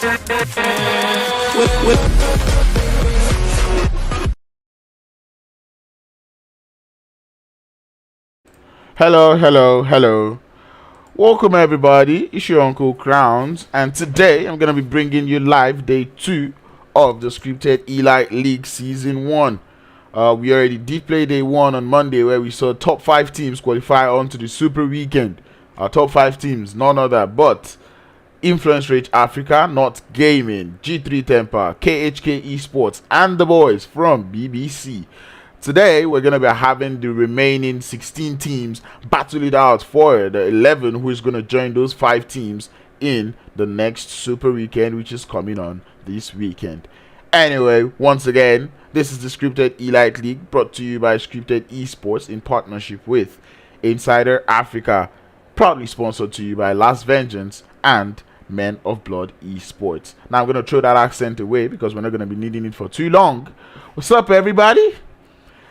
Hello. Welcome everybody, it's your Uncle Crowns, and today I'm going to be bringing you live day 2 of the Scripted Elite League Season 1. We already did play day 1 on Monday where we saw top 5 teams qualify onto the Super Weekend. Our top 5 teams, none other but Influence Rate Africa, Not Gaming, G3 Temper, KHK Esports, and the boys from BBC. Today, we're going to be having the remaining 16 teams battle it out for the 11 who is going to join those 5 teams in the next Super Weekend, which is coming on this weekend. Anyway, once again, this is the Scripted Elite League brought to you by Scripted Esports in partnership with Insider Africa, proudly sponsored to you by Last Vengeance and Men of Blood Esports. Now, I'm going to throw that accent away because we're not going to be needing it for too long. What's up, everybody?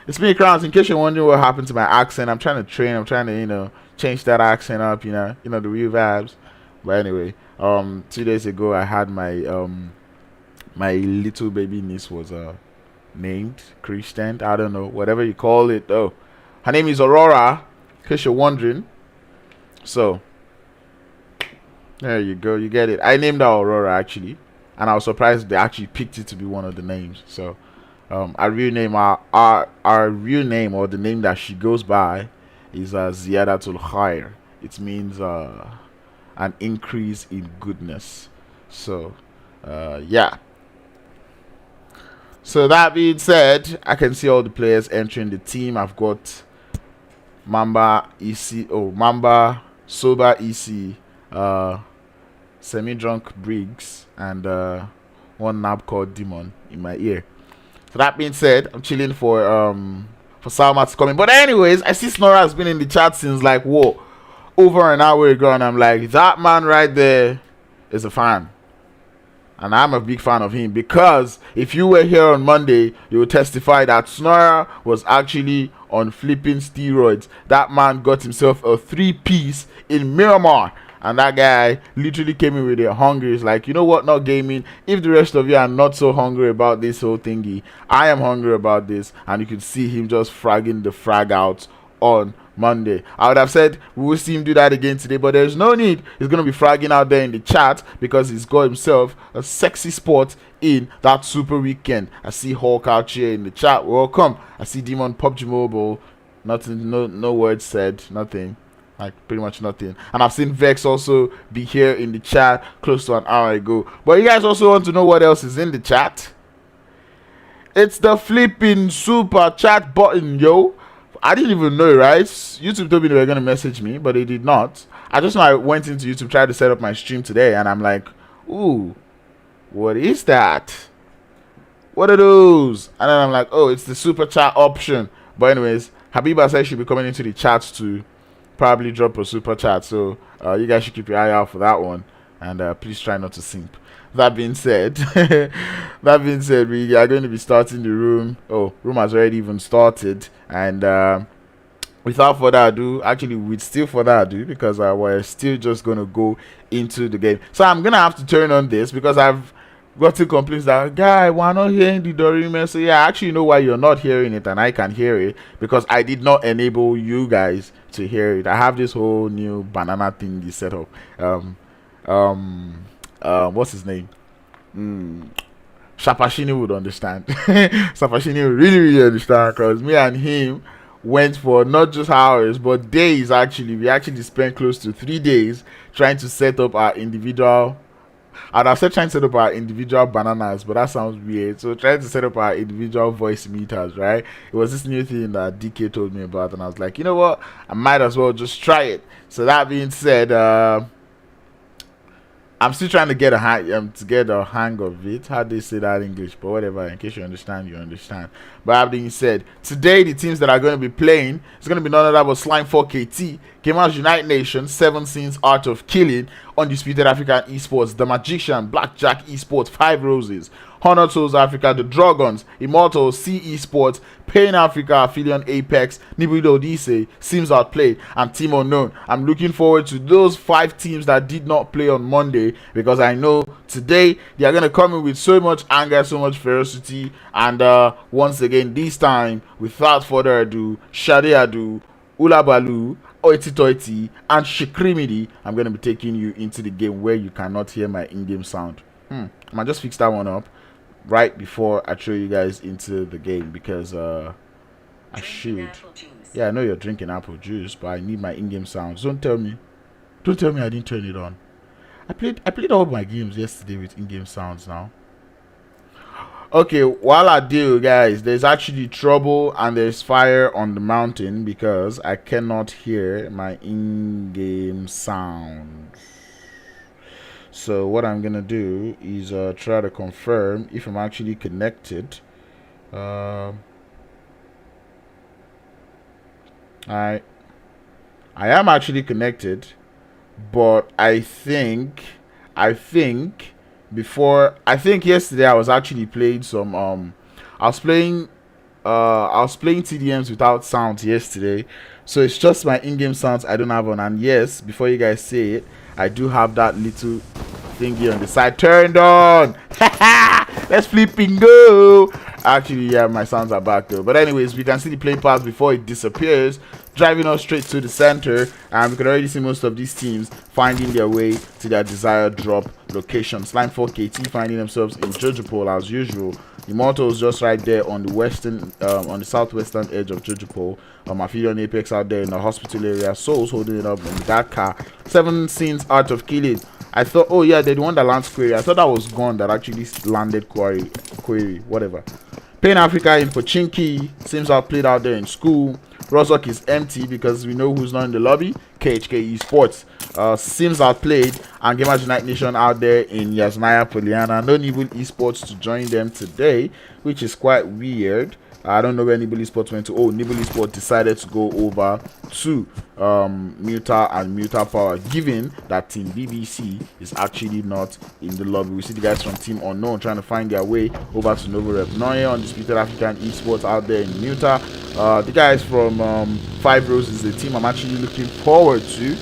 It's me, Crowns. In case you're wondering what happened to my accent, I'm trying to train. I'm trying to, change that accent up, the real vibes. But anyway, 2 days ago, I had my my little baby niece was named Christian. I don't know, whatever you call it. Oh, her name is Aurora, in case you're wondering. So, there you go. You get it. I named her Aurora, actually. And I was surprised they actually picked it to be one of the names. So, our real name, our real name, or the name that she goes by, is Ziyadatul Khair. It means an increase in goodness. So, yeah. So that being said, I can see all the players entering the team. I've got Mamba EC, Mamba Soba EC, Semi-Drunk Briggs, and one nab called Demon in my ear. So that being said, I'm chilling for Salma to come in. But anyways, I see Snora has been in the chat since like over an hour ago, and I'm like, that man right there is a fan. And I'm a big fan of him because if you were here on Monday, you would testify that Snora was actually on flipping steroids. That man got himself a 3-piece in Miramar. And that guy literally came in with a hunger. He's like, you know what, Not Gaming, if the rest of you are not so hungry about this whole thingy, I am hungry about this. And you could see him just fragging the frag out on Monday. I would have said we will see him do that again today, but there's no need. He's going to be fragging out there in the chat because he's got himself a sexy spot in that Super Weekend. I see Hulk out here in the chat. Welcome. I see Demon PUBG Mobile. Nothing, no words said, nothing. Like pretty much nothing. And I've seen Vex also be here in the chat close to an hour ago. But you guys also want to know what else is in the chat? It's the flipping super chat button, yo. I didn't even know, right? YouTube told me they were going to message me, but they did not. I just know I went into YouTube, tried to set up my stream today, and I'm like, ooh, what is that? What are those? And then I'm like, oh, it's the super chat option. But anyways, Habiba says she'll be coming into the chat to probably drop a super chat. So you guys should keep your eye out for that one. And please try not to simp. That being said, we are going to be starting the room. Oh, room has already even started. And without further ado, actually, with still further ado, because we're still just going to go into the game. So I'm going to have to turn on this because I've got to complaints that, guy, we're not hearing the Dorime. So yeah, I actually know why you're not hearing it and I can hear it because I did not enable you guys to hear it. I have this whole new banana thingy set up. What's his name? Shapashini would understand. Shapashini would really understand because me and him went for not just hours but days. Actually, we actually spent close to 3 days trying to set up our individual. I'd have said trying to set up our individual bananas, but that sounds weird. So trying to set up our individual voice meters, right? It was this new thing that DK told me about, and I was like, you know what? I might as well just try it. So that being said, I'm still trying to get a hang of it. How do they say that in English? But whatever, in case you understand, you understand. But that being said, today the teams that are going to be playing is going to be none other but Slime4KT, Gamers Unite Nation, 7 Sins Art of Killing, Undisputed African Esports, The Magician, Blackjack Esports, 5 Roses, Honor Souls Africa, the Drogons, Immortalz, Esports, Pain Africa, Aphelion Apex, Nibble Odyssey, Sims Outplayed, and Team Unknown. I'm looking forward to those 5 teams that did not play on Monday, because I know today they are going to come in with so much anger, so much ferocity, and once again, this time, without further ado, Shade Adu, Ulabalu, Oiti Toiti, and Shikrimidi, I'm going to be taking you into the game where you cannot hear my in-game sound. I might just fix that one up right before I throw you guys into the game, because I should. Yeah, I know you're drinking apple juice, but I need my in-game sounds. Don't tell me I didn't turn it on. I played all my games yesterday with in-game sounds now. Okay, while I do, guys, there's actually trouble and there's fire on the mountain because I cannot hear my in-game sound. So what I'm gonna do is try to confirm if I'm actually connected. I am actually connected, but I think yesterday I was actually playing some I was playing TDMs without sound yesterday, so it's just my in-game sounds I don't have on. And yes, before you guys say it, I do have that little thingy on the side turned on. Let's flip and go. Actually, yeah, my sounds are back though. But anyways, we can see the play path before it disappears, driving us straight to the center, and we can already see most of these teams finding their way to their desired drop location. Slime 4KT finding themselves in Jojopol as usual. Immortalz just right there on the western, on the southwestern edge of Jojopol. Aphelion Apex out there in the hospital area. Souls holding it up in that car. 7 scenes out of killing. I thought, oh yeah, they're the one that lands query. I thought that was gone that actually landed query, whatever. Pain Africa in Pochinki. Sims Outplayed out there in school. Rozok is empty because we know who's not in the lobby. KHK Esports. Sims Outplayed and Gamers Unite Nation out there in Yasnaya Poliana. No Nibble Esports to join them today, which is quite weird. I don't know where Nibble Esports went to. Oh, Nibble Esports decided to go over to Muta and Muta Power, given that Team BBC is actually not in the lobby. We see the guys from Team Unknown trying to find their way over to Novo Rep Noye, Undisputed African Esports out there in Muta. The guys from 5 Roses is a team I'm actually looking forward to.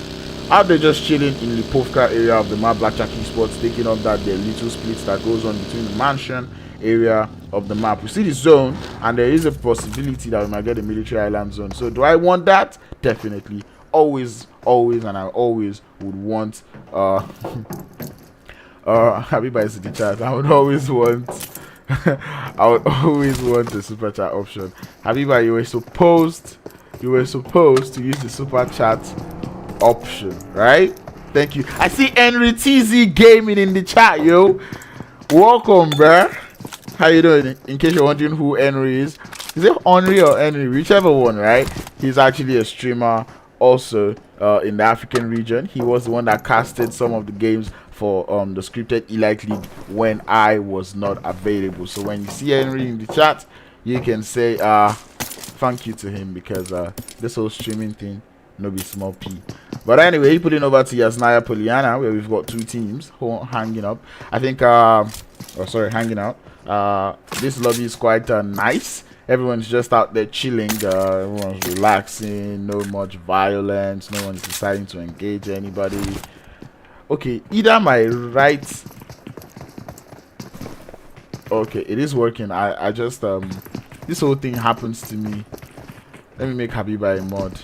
Out there just chilling in the Povka area of the map. Blackjack Esports taking up that their little splits that goes on between the mansion area of the map. We see the zone, and there is a possibility that we might get a military island zone. So do I want that? Definitely. Always, and I always would want Habiba is in the chat. I would always want the super chat option. Habiba, you were supposed to use the super chat option, right? Thank you. I see Henry TZ Gaming in the chat, yo. Welcome, bruh. How you doing? In case you're wondering who Henry is it Henry or Henry? Whichever one, right? He's actually a streamer also in the African region. He was the one that casted some of the games for the scripted Elite League when I was not available. So when you see Henry in the chat, you can say thank you to him, because this whole streaming thing no be small p. But anyway, he put it over to Yasnaya Poliana, where we've got 2 teams hanging up. I think hanging out. This lobby is quite nice. Everyone's just out there chilling. Everyone's relaxing. No much violence. No one's deciding to engage anybody. Okay, either my right. Okay, it is working. I just this whole thing happens to me. Let me make Habiba a mod.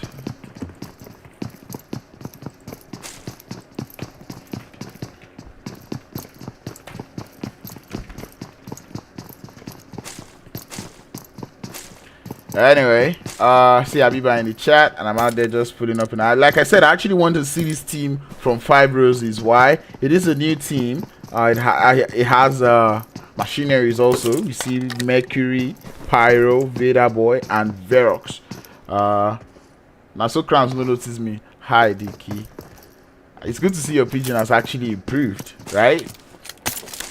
Anyway, see Habiba in the chat, and I'm out there just putting up. And like I said, I actually want to see this team from 5 Roses. Why? It is a new team. It has machineries also. You see Mercury, Pyro, Veda Boy, and Verox. Now so Crowns no notice me. Hi Dicky. It's good to see your pigeon has actually improved, right?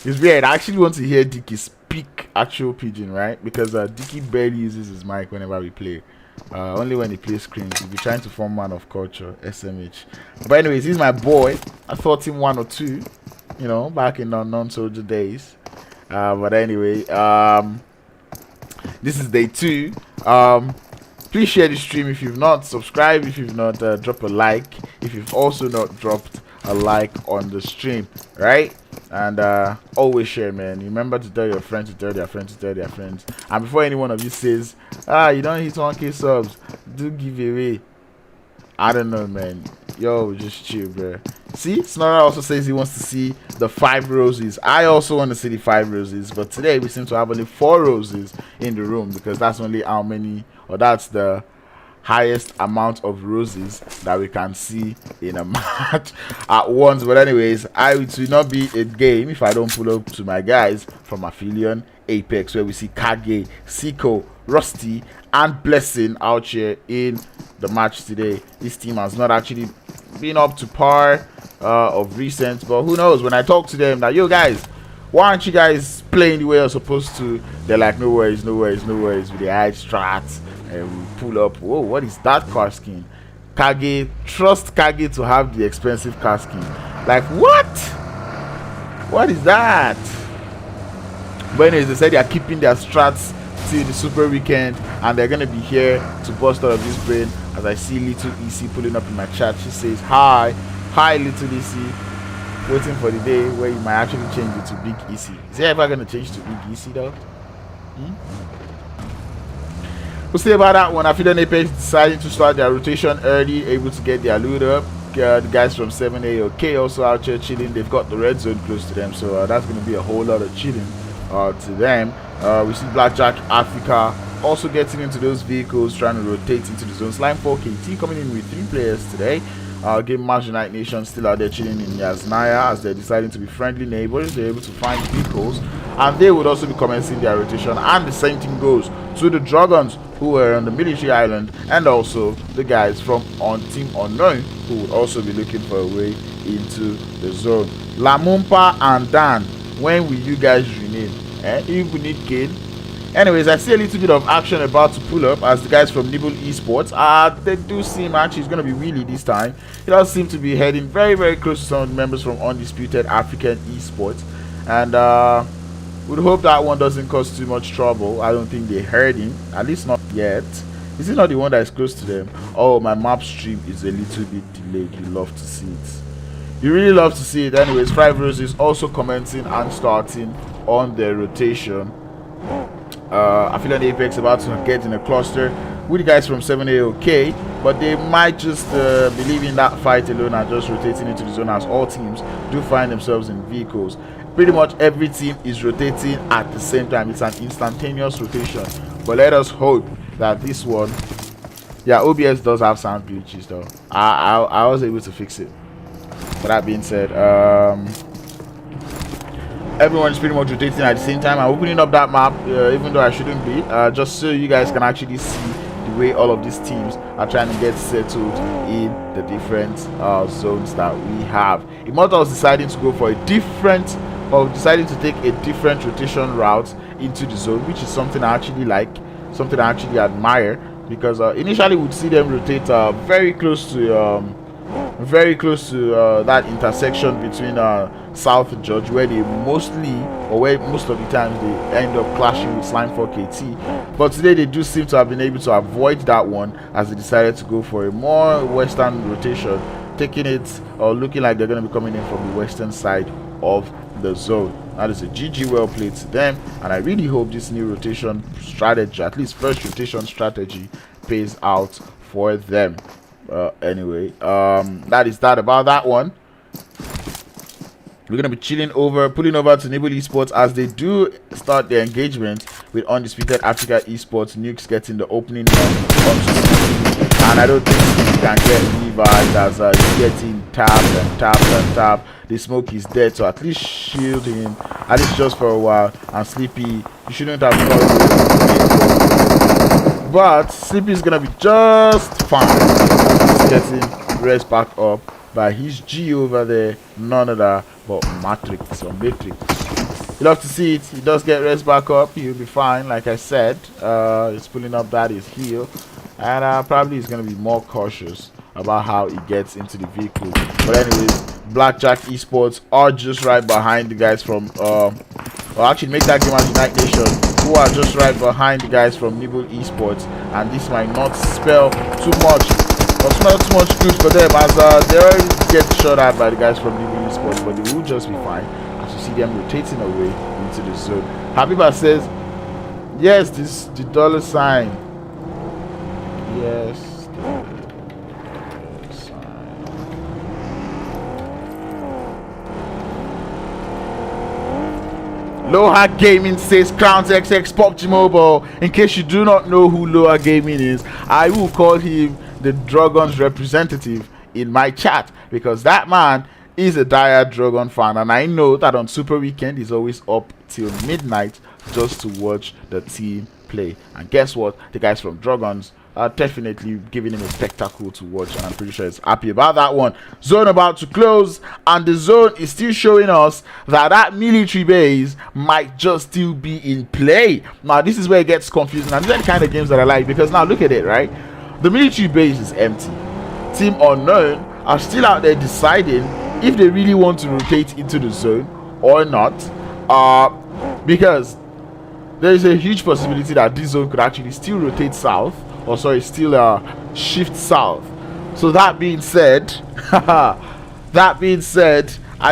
It's weird. I actually want to hear Dicky speak actual pigeon, right? Because Dicky barely uses his mic whenever we play. Only when he plays screens. He'll be trying to form man of culture, SMH. But anyways, he's my boy. I thought him 1 or 2, you know, back in the non-soldier days. But anyway, this is day 2. Please share the stream if you've not subscribed, if you've not dropped a like, if you've also not dropped a like on the stream, right? And always share, man. Remember to tell your friends, to tell their friends, to tell their friends. And before any one of you says, you don't hit 1k subs, do give away. I don't know, man. Yo, just chill, bro. See, Snorra also says he wants to see the 5 roses. I also want to see the 5 roses, but today we seem to have only 4 roses in the room, because that's only how many, or that's the highest amount of roses that we can see in a match at once. But anyways, it will not be a game if I don't pull up to my guys from Aphelion Apex, where we see Kage, Siko, Rusty, and Blessing out here in the match today. This team has not actually been up to par of recent, but who knows? When I talk to them that, yo guys, why aren't you guys playing the way you're supposed to, they're like, no worries, no worries, no worries, with the high strats. And we pull up. Whoa, what is that car skin? Kage, trust Kage to have the expensive car skin. Like, what? What is that? But anyways, they said they are keeping their strats till the super weekend, and they're gonna be here to bust out of this brain. As I see Little EC pulling up in my chat, she says, hi Little EC, waiting for the day where you might actually change it to Big EC. Is he ever gonna change to Big EC though? We'll see about that one. Aphelion Apex deciding to start their rotation early, able to get their loot up. The guys from 7AOK also out here chilling. They've got the red zone close to them, so that's going to be a whole lot of chilling to them. We see Blackjack Africa also getting into those vehicles, trying to rotate into the zone. Slime 4KT coming in with 3 players today. Game Match Unite Nation still out there chilling in Yasnaya as they're deciding to be friendly neighbors. They're able to find vehicles, and they would also be commencing their rotation. And the same thing goes to the Drogons, who were on the military island, and also the guys from on Team Unknown, who would also be looking for a way into the zone. Lamumpa and Dan, when will you guys rename? If we need kid. Anyways, I see a little bit of action about to pull up as the guys from Nibble Esports, they do seem actually it's going to be Wheelie this time. It does seem to be heading very, very close to some of the members from Undisputed African Esports, and we'd hope that one doesn't cause too much trouble. I don't think they heard him, at least not yet. Is he not the one that is close to them? Oh, my map stream is a little bit delayed. You love to see it. You really love to see it. Anyways, 5 Roses also commencing and starting on their rotation. Aphelion Apex about to get in a cluster with the guys from 7AOK, but they might just be leaving that fight alone and just rotating into the zone, as all teams do find themselves in vehicles. Pretty much every team is rotating at the same time. It's an instantaneous rotation, but let us hope that this one, yeah, OBS does have sound glitches though. I was able to fix it. But that being said, everyone is pretty much rotating at the same time. I'm opening up that map, even though I shouldn't be, just so you guys can actually see the way all of these teams are trying to get settled in the different zones that we have. Immortalz deciding to go for a different, or deciding to take a different rotation route into the zone, which is something I actually like, something I actually admire, because initially we'd see them rotate very close to that intersection between South George, where they mostly, or where most of the times they end up clashing with Slime 4KT. But today they do seem to have been able to avoid that one, as they decided to go for a more western rotation, taking it, or looking like they're going to be coming in from the western side of the zone. That is a GG well played to them, and I really hope this new rotation strategy, at least first rotation strategy, pays out for them. Anyway, that is that about that one. We're gonna be chilling over, pulling over to Nibble Esports as they do start their engagement with Undisputed Africa Esports. Nukes getting the opening and I don't think he can get Levi as he's getting tapped and tapped and tapped. The smoke is dead, so at least shield him, at least just for a while. And Sleepy, you shouldn't have gone, but Sleepy is gonna be just fine. He's getting rest back up by his G over there, none other but Matrix or Matrix. You love to see it. He does get rest back up. He'll be fine. Like I said, he's pulling up that his heel, and probably he's gonna be more cautious about how he gets into the vehicle. But anyways, Blackjack Esports are just right behind the guys from or actually make that game as United Nation, who are just right behind the guys from Nibble Esports, and this might not spell too much, or smell too much good for them, as they already get shot at by the guys from Nibble Esports, but they will just be fine as you see them rotating away into the zone. Habiba says, yes, this the dollar sign. Yes. Loha Gaming says Crowns XX PUBG Mobile. In case you do not know who Loha Gaming is, I will call him the Drogons representative in my chat, because that man is a dire Dragon fan, and I know that on Super Weekend he's always up till midnight just to watch the team play. And guess what? The guys from Drogons are definitely giving him a spectacle to watch, and I'm pretty sure he's happy about that one. Zone about to close, and the zone is still showing us that military base might just still be in play. Now this is where it gets confusing, and these are the kind of games that I like, because now look at it, right? The military base is empty. Team Unknown are still out there deciding if they really want to rotate into the zone or not, because there is a huge possibility that this zone could actually still rotate south, or sorry, still shift south. So that being said, I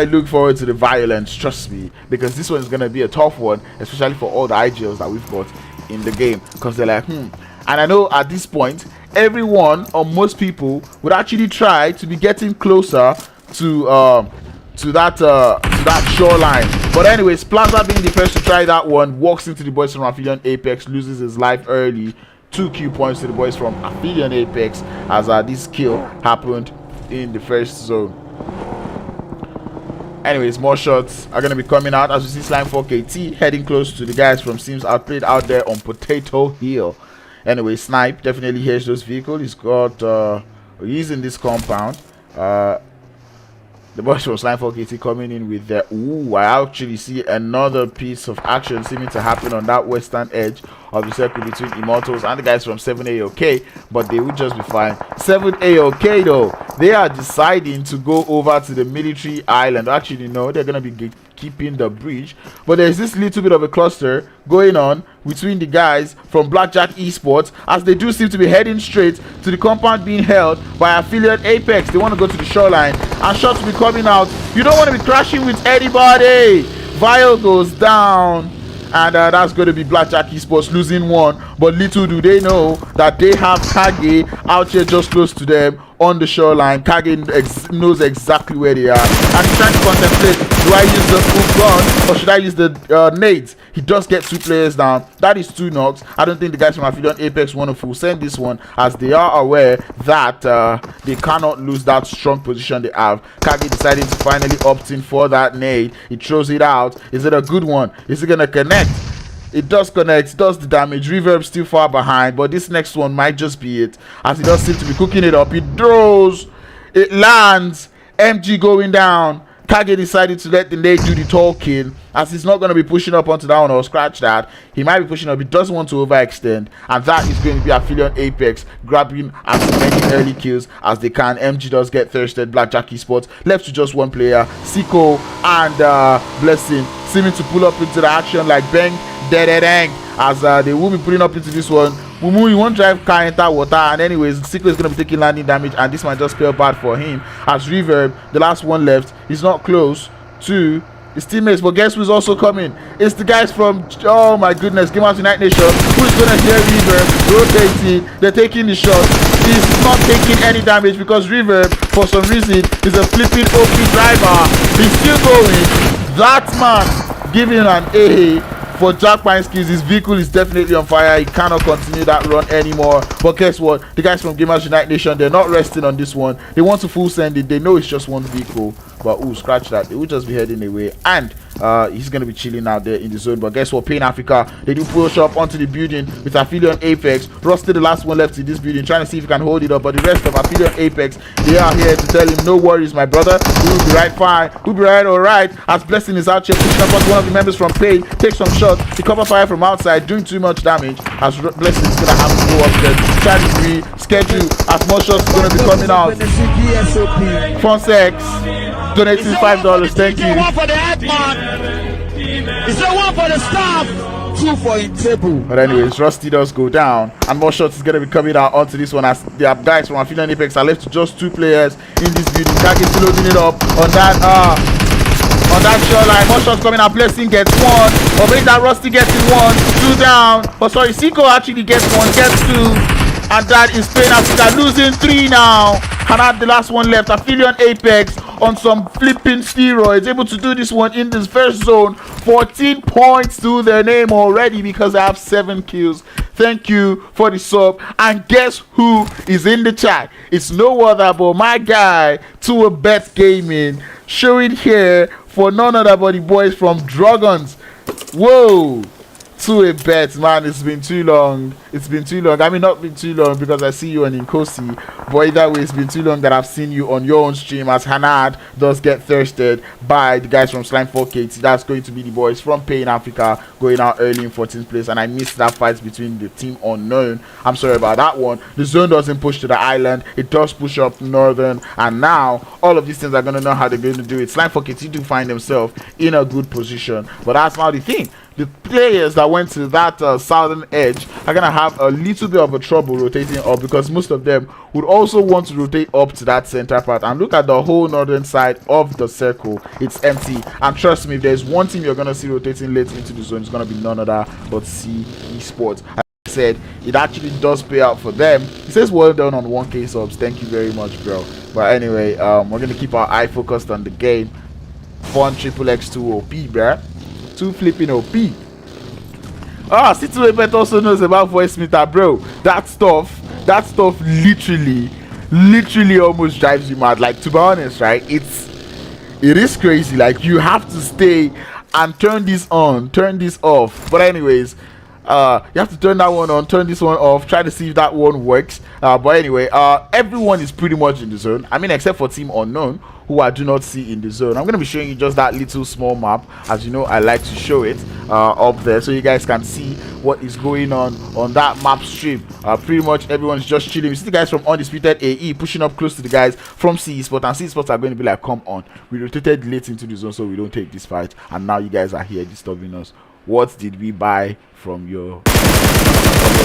look forward to the violence, trust me, because this one is going to be a tough one, especially for all the IGLs that we've got in the game, because they're like, and I know at this point everyone, or most people, would actually try to be getting closer to that shoreline. But anyways, Plaza, being the first to try that one, walks into the boys from Aphelion Apex, loses his life early. 2 Q points to the boys from Aphelion Apex, as this kill happened in the first zone. Anyways, more shots are going to be coming out as we see Slime4KT heading close to the guys from Sims Outplayed out there on Potato Hill. Anyway, Snipe definitely hears those vehicles. He's got he's in this compound. The boys from Slime4KT coming in with their I actually see another piece of action seeming to happen on that western edge of the circle between Immortalz and the guys from 7AOK, but they would just be fine. 7AOK though, they are deciding to go over to the military island. Actually, no, they're gonna be keeping the bridge, but there's this little bit of a cluster going on between the guys from Blackjack Esports, as they do seem to be heading straight to the compound being held by Aphelion Apex. They want to go to the shoreline, and shots will be coming out. You don't want to be crashing with anybody. Vial goes down, and that's going to be Blackjack Esports losing one. But little do they know that they have Kage out here just close to them on the shoreline. Kage knows exactly where they are, and he's trying to contemplate, do I use the full gun or should I use the nades? He does get 2 players down. That is 2 knocks. I don't think the guys from Aphelion Apex want to full send this one, as they are aware that they cannot lose that strong position they have. Kage deciding to finally opt in for that nade. He throws it out. Is it a good one? Is it going to connect? It does connect, does the damage. Reverb still far behind, but this next one might just be it, as he does seem to be cooking it up. He throws, it lands, MG going down. Kage decided to let the nade do the talking, as he's not going to be pushing up onto that one or scratch that. He might be pushing up. He doesn't want to overextend, and that is going to be Aphelion Apex grabbing as many early kills as they can. MG does get thirsted. Blackjack Esports left to just 1 player. Siko and Blessing seeming to pull up into the action like bang, dead, as they will be putting up into this one. Mumu, you won't drive car enter water, and anyways, Siko is going to be taking landing damage, and this might just spell bad for him, as Reverb, the last one left, he's not close to his teammates. But guess who's also coming? It's the guys from, oh my goodness, Game House United Nation, who's going to hear Reverb rotating. They're taking the shot. He's not taking any damage because Reverb, for some reason, is a flipping OP driver. He's still going. That man giving an A. For Jack Pine skills, his vehicle is definitely on fire. He cannot continue that run anymore. But guess what? The guys from Gamers Unite Nation, they're not resting on this one. They want to full send it. They know it's just one vehicle. But scratch that. They will just be heading away. And he's going to be chilling out there in the zone. But guess what? Pain Africa, they do push up onto the building with Aphelion Apex. Rusty, the last one left in this building, trying to see if he can hold it up. But the rest of Aphelion Apex, they are here to tell him, no worries, my brother. We will be right fine. We'll be right all right. As Blessing is out here pushing up onto one of the members from Pain. Takes some shots. The cover fire from outside, doing too much damage. As Blessing is going to have to go up there. Try to schedule as more shots is going to be coming out. Fonsex donating $5. Thank you. It's a one for the staff, two for in table. But anyways, Rusty does go down, and more shots is going to be coming out onto this one as the guys from Aphelion Apex are left to just 2 players in this building. Target still loading it up on that shoreline. More shots coming out. Blessing gets 1, or maybe that Rusty gets in 1, 2 down. But sorry, Seiko actually gets 1, gets 2. And that is Spain Africa losing 3 now. And at the last one left, Aphelion Apex on some flipping steroids, able to do this one in this first zone. 14 points to their name already because I have 7 kills. Thank you for the sub. And guess who is in the chat? It's no other but my guy, 2abet Gaming, showing here for none other but the boys from Drogons. Whoa. 2abet, man, it's been too long. It's been too long. I mean, not been too long because I see you on Inkosi, but either way, it's been too long that I've seen you on your own stream as Hanad does get thirsted by the guys from Slime4K. That's going to be the boys from Pain Africa going out early in 14th place, and I missed that fight between the team unknown. I'm sorry about that one. The zone doesn't push to the island, it does push up northern, and now all of these things are going to know how they're going to do it. Slime4K do find themselves in a good position, but that's not the thing. The players that went to that southern edge are going to have a little bit of a trouble rotating up because most of them would also want to rotate up to that center part. And look at the whole northern side of the circle. It's empty. And trust me, if there's one team you're going to see rotating late into the zone, it's going to be none other but Esports. As I said, it actually does pay out for them. It says well done on 1K subs. Thank you very much, bro. But anyway, we're going to keep our eye focused on the game. Fun XXX2 OP, bro. 2 flipping OP. Ah, C2abet also knows about voice meter, bro. That stuff literally almost drives you mad. Like, to be honest, right, it is crazy. Like, you have to stay and turn this on, turn this off. But anyways, you have to turn that one on, turn this one off, try to see if that one works. But anyway, everyone is pretty much in the zone. I mean, except for Team Unknown, who I do not see in the zone. I'm going to be showing you just that little small map. As you know, I like to show it up there so you guys can see what is going on that map strip. Pretty much everyone's just chilling. You see the guys from Undisputed AE pushing up close to the guys from Esports, and Esports are going to be like, come on, we rotated late into the zone so we don't take this fight, and now you guys are here disturbing us. What did we buy from your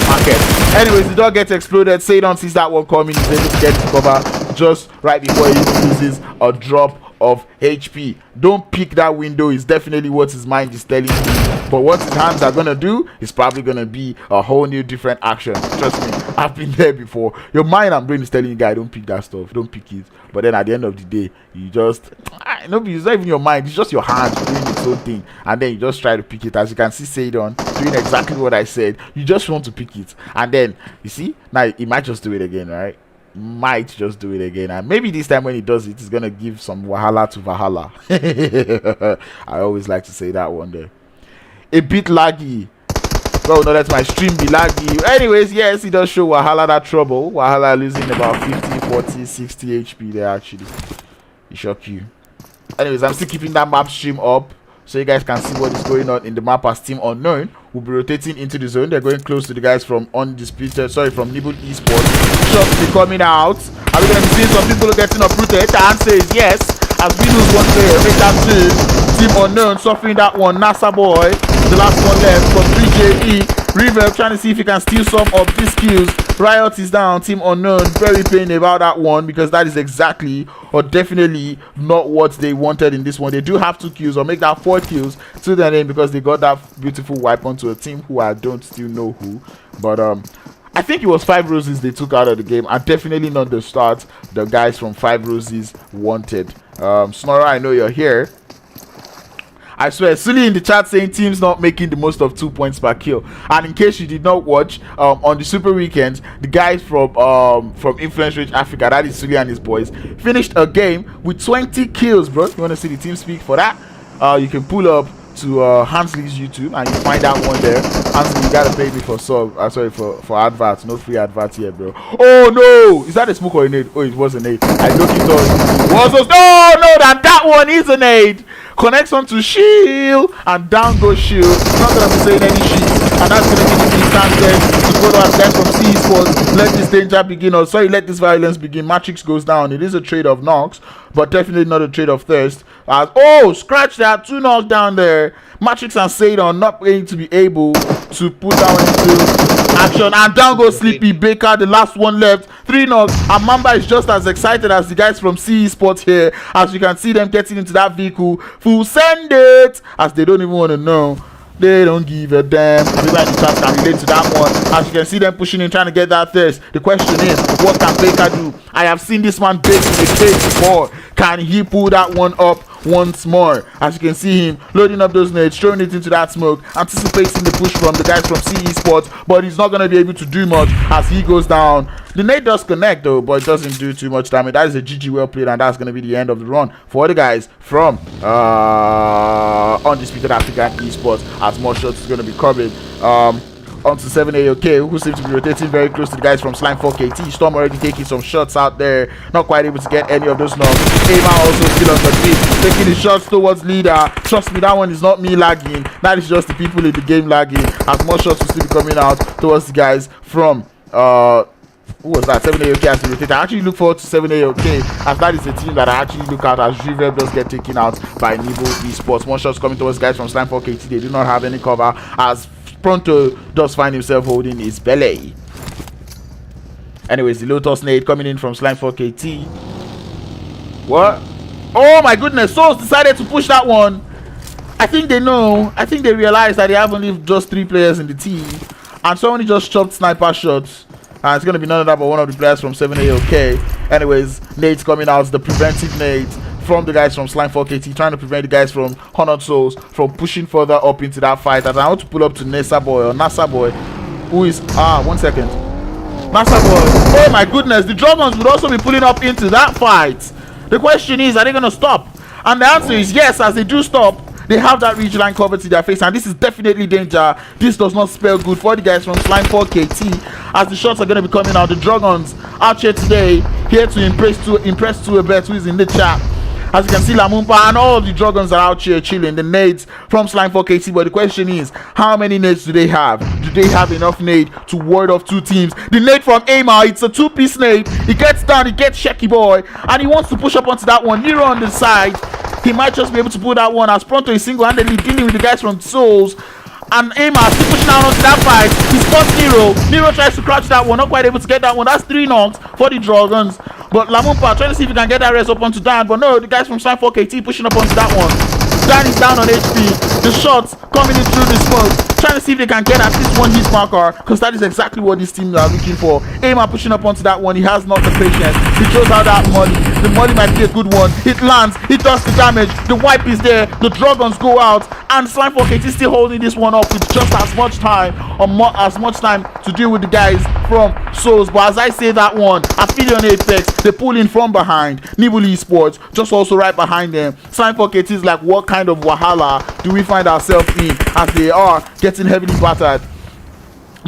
market? Anyways, the dog gets exploded. Sadon sees that one coming. He's able to get to cover just right before he loses a drop of HP. Don't pick that window is definitely what his mind is telling you, but what his hands are gonna do is probably gonna be a whole new different action. Trust me, I've been there before. Your mind and brain is telling you, guy, don't pick that stuff, don't pick it, but then at the end of the day, you just it's not even your mind, it's just your hands doing its own thing, and then you just try to pick it. As you can see Sadon doing exactly what I said. You just want to pick it, and then you see now he might just do it again, right? Might just do it again, and maybe this time when he does it, it's gonna give some wahala to Valhalla. I always like to say that one there. A bit laggy. Well, no, that's my stream be laggy. Anyways, yes, he does show Wahala that trouble. Wahala losing about 50, 40, 60 HP there actually. He shock you. Anyways, I'm still keeping that map stream up so you guys can see what is going on in the map as Team Unknown will be rotating into the zone. They're going close to the guys from from Nibble Esports. Shots be coming out. Are we going to be seeing some people getting uprooted? The answer is yes. As we lose one player, make that Team Unknown suffering that one. NASA boy, the last one left for 3JE. Reverb trying to see if he can steal some of these kills. Riot is down. Team Unknown very pained about that one because that is exactly or definitely not what they wanted in this one. They do have 2 kills or make that 4 kills to their name because they got that beautiful wipe onto a team who I don't still know who. But I think it was 5 Roses they took out of the game, and definitely not the start the guys from 5 Roses wanted. Snorra, I know you're here. I swear, Sully in the chat saying teams not making the most of 2 points per kill. And in case you did not watch, on the Super Weekend, the guys from Influence Rage Africa, that is Sully and his boys, finished a game with 20 kills, bro. You want to see the team speak for that? You can pull up to Hansley's YouTube and you find that one there. Hansley, you gotta pay me for sub. Sorry, for adverts. No free adverts here, bro. Oh no! Is that a smoke or a nade? Oh, it was a nade. I looked it up. No, that one is a nade. Connects on to shield and down goes shield. Not gonna be saying any shit, and that's gonna give me chance to follow us guys from Esports. Let this danger begin, or sorry, let this violence begin. Matrix goes down. It is a trade of knocks, but definitely not a trade of thirst. As scratch that, 2 knocks down there. Matrix and Sadon not going to be able to put that one into action. And down goes Sleepy Baker, the last one left. 3 knocks. And Mamba is just as excited as the guys from Esports here. As you can see them getting into that vehicle. Full send it. As they don't even want to know. They don't give a damn. Everybody in the chat can relate to that one. As you can see them pushing in, trying to get that thirst. The question is, what can Baker do? I have seen this man bake in the cage before. Can he pull that one up once more? As you can see him loading up those nades, throwing it into that smoke, anticipating the push from the guys from Esports, but he's not going to be able to do much as he goes down. The nade does connect though, but it doesn't do too much damage. That is a GG well played, and that's going to be the end of the run for the guys from Undisputed African Esports, as more shots is going to be covered. Onto 7AOK, who seems to be rotating very close to the guys from Slime4KT. Storm already taking some shots out there, not quite able to get any of those knocks. Ava also still on the feet, taking the shots towards leader. Trust me, that one is not me lagging, that is just the people in the game lagging, as more shots will still be coming out towards the guys from who was that? 7AOK has been rotated. I actually look forward to 7AOK, as that is a team that I actually look at as Reverb does get taken out by Nibble Esports. More shots coming towards guys from Slime4KT. They do not have any cover, as Pronto does find himself holding his belly. Anyways, the Lotus nade coming in from Slime4KT. What? Oh my goodness, Souls decided to push that one. I think they know. I think they realize that they have only just 3 players in the team, and somebody just chopped sniper shots. And it's going to be none of that but one of the players from 7AOK. Anyways, nades coming out, the preventive nades from the guys from Slime4KT, trying to prevent the guys from Honored Souls from pushing further up into that fight. And I want to pull up to Nessa Boy, or NASA Boy, who is 1 second. NASA Boy, oh my goodness, the Drogons would also be pulling up into that fight. The question is, are they going to stop? And the answer is yes. As they do stop, they have that ridge line covered to their face, and this is definitely danger. This does not spell good for the guys from Slime4KT, as the shots are going to be coming out. The Drogons out here today, here to impress to a bet, who is in the chat. As you can see, Lamumpa and all of the Drogons are out here chilling. The nades from Slime4KT, but the question is, how many nades do they have? Do they have enough nade to ward off 2 teams? The nade from Amar, it's a 2-piece nade. He gets down, he gets Shaky Boy, and he wants to push up onto that one. Nero on the side, he might just be able to pull that one, as Pronto is single-handedly dealing with the guys from Souls. And Amar still pushing out onto that fight. He spots Nero. Nero tries to crouch that one, not quite able to get that one. That's 3 knocks for the Dragons. But Lamumpa trying to see if he can get that res up onto Dan. But no, the guys from Slime4KT pushing up onto that one. Dan is down on HP. The shots coming in through the smoke, trying to see if they can get at least 1 hit marker, because that is exactly what this team are looking for. Amar pushing up onto that one. He has not the patience. He throws out that molly. The molly might be a good one. It lands. It does the damage. The wipe is there. The Dragons go out, and Slime4KT still holding this one up with just as much time, or as much time to deal with the guys from Souls. But as I say that one, Aphelion Apex, they pull in from behind. Nibble Esports just also right behind them. Slime4KT is like, what kind of wahala do we find ourselves in, as they are getting heavily battered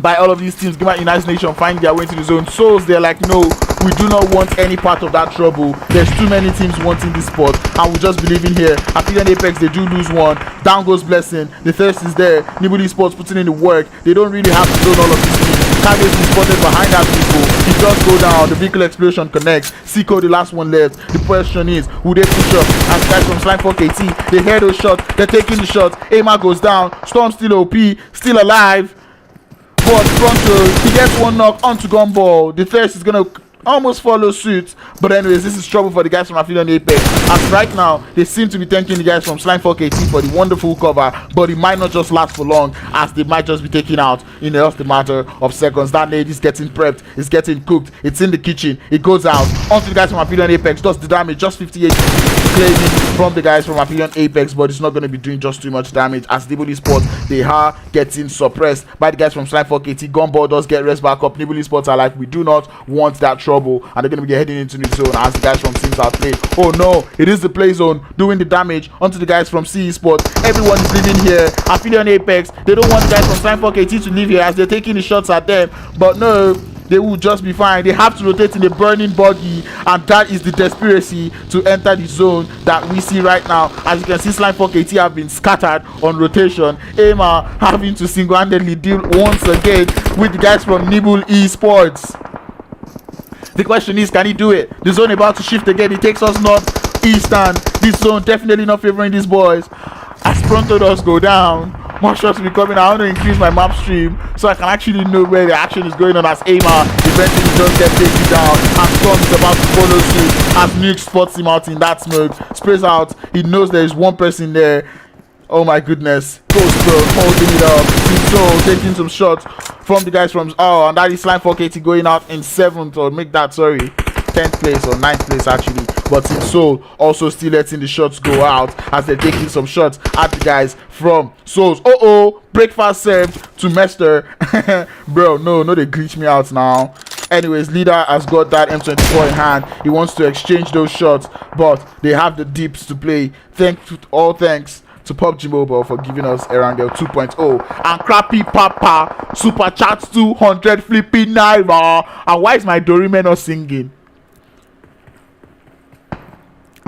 by all of these teams. Game United Nation find their way into the zone. Souls, they're like, no, we do not want any part of that trouble. There's too many teams wanting this spot, and we just believe in here. Aphelion Apex, they do lose one. Down goes Blessing. The thirst is there. Nibble Esports putting in the work. They don't really have to zone all of these teams. Cargos is spotted behind that vehicle. He does go down. The vehicle explosion connects. Seiko, the last one left. The question is, will they push up? As guys from Slime4KT, they hear those shots. They're taking the shots. Amar goes down. Storm still OP, still alive. But Pronto, he gets 1 knock onto Gumball. The thirst is gonna almost follow suit. But anyways, this is trouble for the guys from Aphelion Apex, as right now they seem to be thanking the guys from Slime4KT for the wonderful cover, but it might not just last for long, as they might just be taken out in just a matter of seconds. That nade is getting prepped, it's getting cooked, it's in the kitchen, it goes out onto the guys from Aphelion Apex, does the damage, just 58 claiming from the guys from Aphelion Apex, but it's not going to be doing just too much damage, as Nibble Esports, they are getting suppressed by the guys from Slime4KT. Gumball does get rest back up. Nibble Esports are like, we do not want that trouble, and they're going to be heading into the zone as the guys from Sims Outplayed. Oh no, it is the play zone doing the damage onto the guys from Esports. Everyone is leaving here. Aphelion Apex, they don't want the guys from Slime4KT to leave here, as they're taking the shots at them, but no, they will just be fine. They have to rotate in a burning buggy, and that is the desperacy to enter the zone that we see right now. As you can see, Slime4KT have been scattered on rotation. Amar having to single-handedly deal once again with the guys from Nibble Esports. The question is, can he do it? The zone about to shift again. It takes us north eastern. This zone definitely not favoring these boys. As Pronto does go down, more shots will be coming. I want to increase my map stream so I can actually know where the action is going on as Aimar eventually just get taken down. And Storm is about to follow suit as Nuke spots him out in that smoke. Sprays out. He knows there is one person there. Oh my goodness. Ghost bro holding it up. So taking some shots from the guys from and that is Slime 4KT going out in 7th, or make that 10th place or 9th place actually. But Team Soul also still letting the shots go out as they're taking some shots at the guys from Souls. Breakfast served to Mester. Bro, no, they glitch me out now. Anyways, Leader has got that M24 in hand. He wants to exchange those shots, but they have the deeps to play. Thanks to PUBG Mobile for giving us Erangel 2.0 and Crappy Papa Super Chats 200 flipping naira. And why is my Dorime not singing?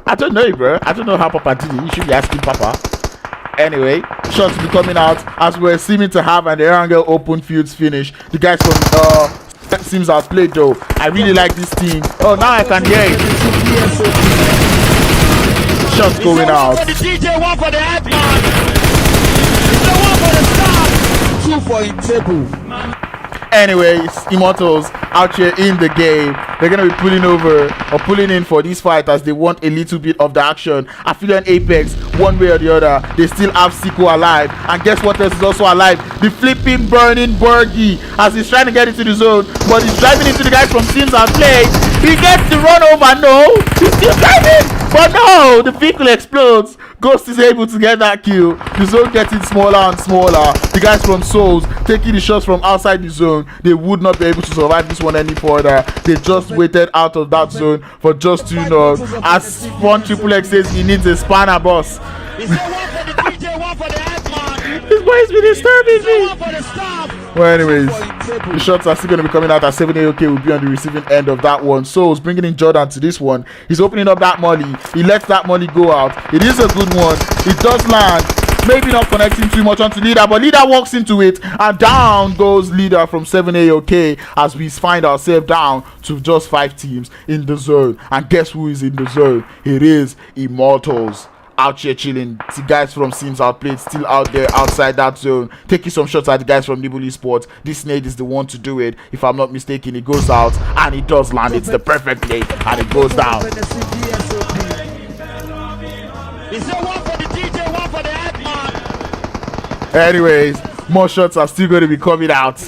I don't know, bro. I don't know how Papa did it. You should be asking Papa. Anyway, shots will be coming out as we're seeming to have an Erangel open fields finish. The guys from seems outplayed though. I really like this team. Oh, now I can hear it. Shots going out. One for the DJ, one for the headman. One for the start. 2 for table. Anyways, Immortalz out here in the game. They're gonna be pulling in for this fight as they want a little bit of the action. Aphelion Apex, one way or the other, they still have Siko alive. And guess what else is also alive? The flipping burning Bergie as he's trying to get into the zone, but he's driving into the guys from Teams Outplayed. He gets the run over. No, he's still driving, but no, the vehicle explodes. Ghost is able to get that kill. The zone getting smaller and smaller. The guys from Souls taking the shots from outside the zone. They would not be able to survive this one any further. They just waited out of that zone for just 2 knocks. As Fun Triple X says, he needs a spanner, boss. This boy has been disturbing me. Well, anyways, the shots are still going to be coming out as 7AOK will be on the receiving end of that one. Souls bringing in Jordan to this one. He's opening up that molly. He lets that molly go out. It is a good one. It does land. Maybe not connecting too much onto Leader, but Leader walks into it, and down goes Leader from 7AOK as we find ourselves down to just 5 teams in the zone. And guess who is in the zone? It is Immortalz. Out here chilling. The guys from Sims Outplayed still out there outside that zone, taking some shots at the guys from Nibble Esports. This nade is the one to do it. If I'm not mistaken, it goes out and it does land. It's the perfect nade and it goes down. Anyways, more shots are still going to be coming out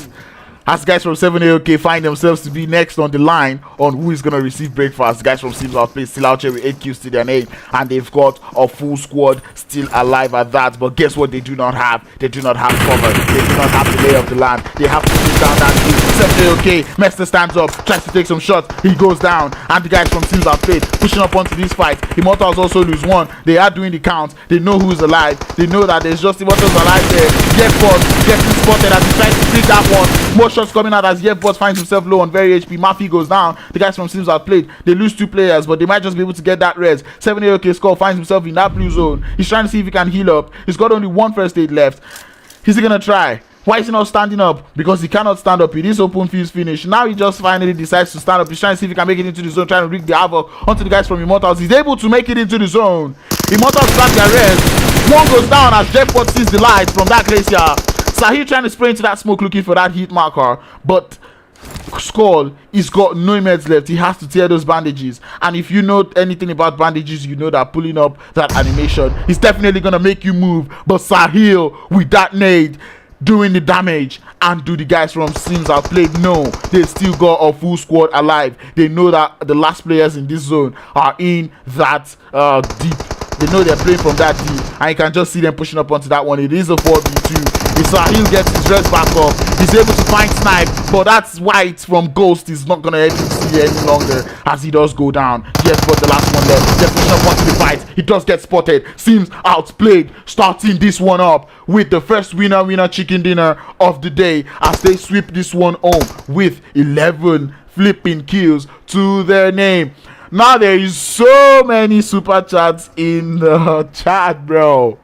as guys from 7AOK find themselves to be next on the line on who is going to receive breakfast. Guys from Sims Outplayed still out here with 8 kills to their name, and they've got a full squad still alive at that. But guess what they do not have? They do not have cover. They do not have the lay of the land. They have to put down that kill. 7AOK, Mester stands up, tries to take some shots. He goes down, and the guys from Sims Outplayed pushing up onto this fight. Immortalz also lose one. They are doing the count. They know who's alive. They know that there's just Immortalz alive there. Yefbot getting spotted as he tries to pick that one. More shots coming out as Yefbot finds himself low on very HP. Murphy goes down. The guys from Sims Outplayed, they lose 2 players, but they might just be able to get that res. 7AOK score finds himself in that blue zone. He's trying to see if he can heal up. He's got only 1 first aid left. Is he gonna try? Why is he not standing up? Because he cannot stand up. It is open fields finish. Now he just finally decides to stand up. He's trying to see if he can make it into the zone, trying to wreak the havoc onto the guys from Immortalz. He's able to make it into the zone. Immortalz grabs their res. One goes down as Yefbot sees the light from that glacier. Sahil trying to spray into that smoke looking for that hit marker, but Skull, he's got no meds left. He has to tear those bandages, and if you know anything about bandages, you know that pulling up that animation is definitely gonna make you move. But Sahil with that nade doing the damage, and do the guys from Sims Outplayed know they still got a full squad alive. They know that the last players in this zone are in that deep. They know they're playing from that deep, and you can just see them pushing up onto that one. It is a 4v2. If Sahil gets his rest back up, he's able to find Snipe, but that's white from Ghost is not gonna let him see any longer as he does go down. Yes, but the last one left. They're pushing up onto the fight. He does get spotted. Sims Outplayed starting this one up with the first winner chicken dinner of the day as they sweep this one home with 11 flipping kills to their name. Now there is so many super chats in the chat, bro.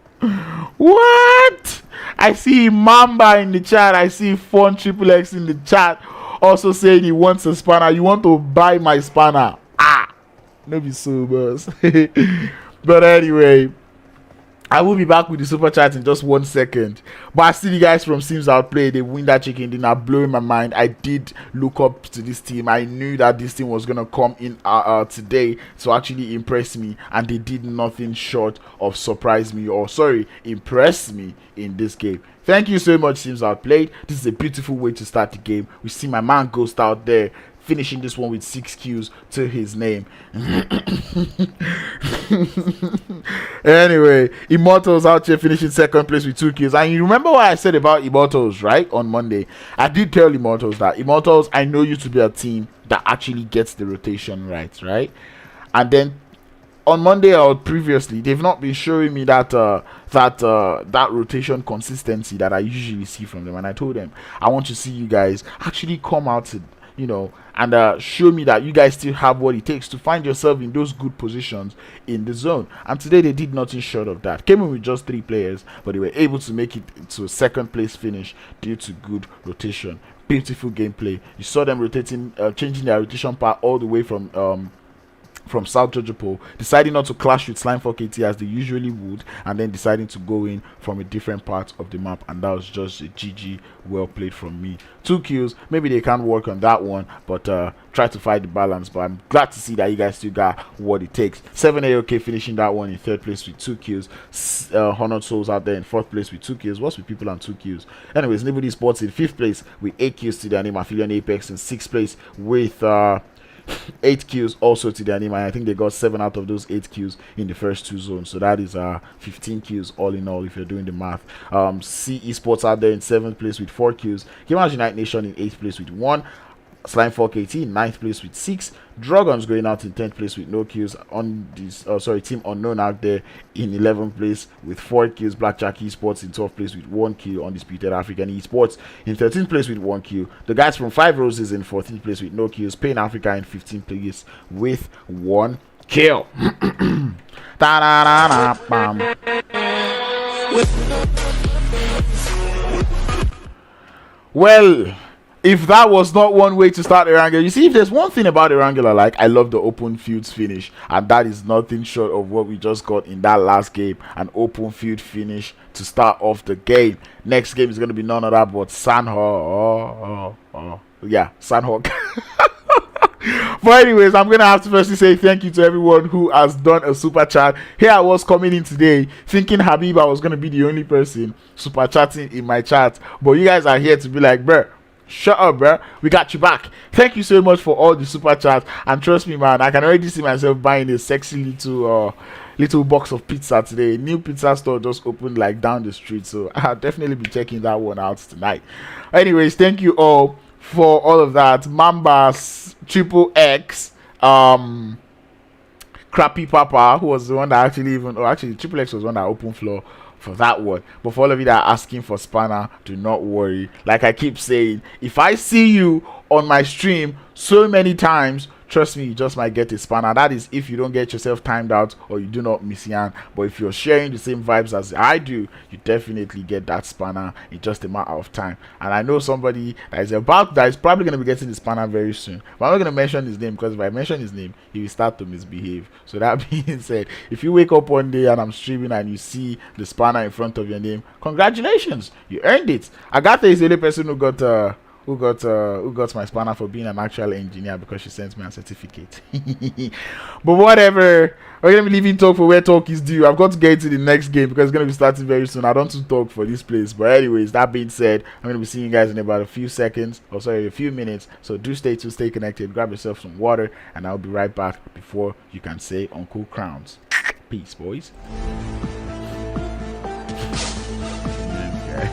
What? I see Mamba in the chat. I see Fun Triple X in the chat also saying he wants a spanner. You want to buy my spanner? Ah, no be so, boss. But anyway, I will be back with the super chat in just 1 second. But I see the guys from Sims Outplayed. They win that chicken dinner, blowing my mind. I did look up to this team. I knew that this team was gonna come in today to actually impress me, and they did nothing short of surprise me, or sorry, impress me in this game. Thank you so much, Sims Outplayed. This is a beautiful way to start the game. We see my man Ghost out there finishing this one with 6 kills to his name. Anyway, Immortalz out here finishing 2nd place with 2 kills. And you remember what I said about Immortalz, right? On Monday, I did tell Immortalz that Immortalz, I know you to be a team that actually gets the rotation right? And then on Monday or previously, they've not been showing me that that rotation consistency that I usually see from them. And I told them, I want to see you guys actually come out to, and show me that you guys still have what it takes to find yourself in those good positions in the zone. And today they did nothing short of that. Came in with just 3 players, but they were able to make it to a 2nd place finish due to good rotation. Beautiful gameplay. You saw them rotating, changing their rotation path all the way from South Georgia Pole, deciding not to clash with Slime4KT as they usually would, and then deciding to go in from a different part of the map, and that was just a GG. Well played from me. 2 kills, maybe they can't work on that one, but try to find the balance. But I'm glad to see that you guys still got what it takes. 7 AOK finishing that one in 3rd place with 2 kills. Honored Souls out there in 4th place with 2 kills. What's with people on 2 kills? Anyways, Nibble Esports in 5th place with 8 kills to their name. Aphelion Apex in 6th place with 8 kills also to their name, and I think they got 7 out of those 8 kills in the first 2 zones, so that is 15 kills all in all if you're doing the math. See Esports out there in 7th place with 4 kills. Gamers Unite Nation in 8th place with 1. Slime4KT in 9th place with 6. Drogons going out in 10th place with no kills. On this Team Unknown out there in 11th place with 4 kills. Blackjack Esports in 12th place with 1 kill. Undisputed African Esports in 13th place with 1 kill. The guys from 5 Roses in 14th place with no kills. Pain Africa in 15th place with 1 kill. Well, if that was not one way to start Erangel, you see, if there's one thing about Erangel I like, I love the open fields finish, and that is nothing short of what we just got in that last game, an open field finish to start off the game. Next game is going to be none other but Sandhawk. Sandhawk. But anyways, I'm going to have to firstly say thank you to everyone who has done a super chat. Here I was coming in today thinking Habiba was going to be the only person super chatting in my chat, but you guys are here to be like, bruh, shut up, bro. We got you back. Thank you so much for all the super chats. And trust me, man, I can already see myself buying a sexy little box of pizza today. A new pizza store just opened like down the street, so I'll definitely be checking that one out tonight. Anyways, thank you all for all of that. Mambas, Triple X, Crappy Papa, who was the one that actually Triple X was the one that opened floor for that one. But for all of you that are asking for spanner, do not worry. Like I keep saying, if I see you on my stream so many times, trust me, you just might get a spanner. That is if you don't get yourself timed out or you do not miss yan. But if you're sharing the same vibes as I do, you definitely get that spanner in just a matter of time. And I know somebody that is probably going to be getting the spanner very soon, but I'm not going to mention his name, because if I mention his name, he will start to misbehave. So that being said, if you wake up one day and I'm streaming and you see the spanner in front of your name, congratulations, you earned it. Agatha is the only person who got my spanner for being an actual engineer, because she sent me a certificate. But whatever, we're gonna be leaving talk for where talk is due. I've got to get into the next game because it's gonna be starting very soon. I don't want to talk for this place. But anyways, that being said, I'm gonna be seeing you guys in about a few minutes. So do stay connected, grab yourself some water, and I'll be right back before you can say Uncle Crowns. Peace, boys. Okay.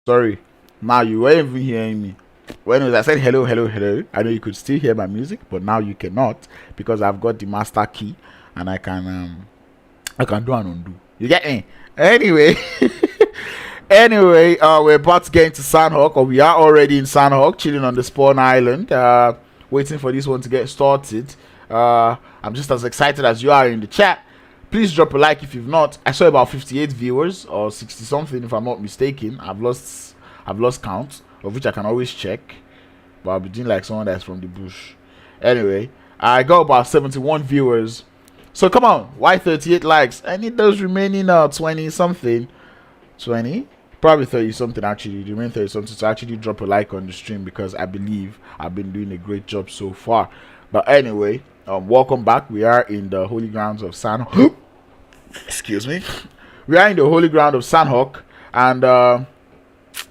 Sorry, now you weren't even hearing me. When I said hello, hello, hello, I know you could still hear my music, but now you cannot because I've got the master key and I can do and undo. You get me? Anyway, we're about to get into Sandhawk, or we are already in Sandhawk, chilling on the spawn island, waiting for this one to get started. I'm just as excited as you are in the chat. Please drop a like if you've not. I saw about 58 viewers or 60 something if I'm not mistaken. I've lost count, of which I can always check, but I'll be doing like someone that's from the bush. Anyway, I got about 71 viewers. So come on, why 38 likes? I need those remaining 20 something. 20? Probably 30 something actually. The remaining 30 something to actually drop a like on the stream, because I believe I've been doing a great job so far. But anyway, welcome back. We are in the holy grounds of Sandhawk. Excuse me. We are in the holy ground of Sandhawk, and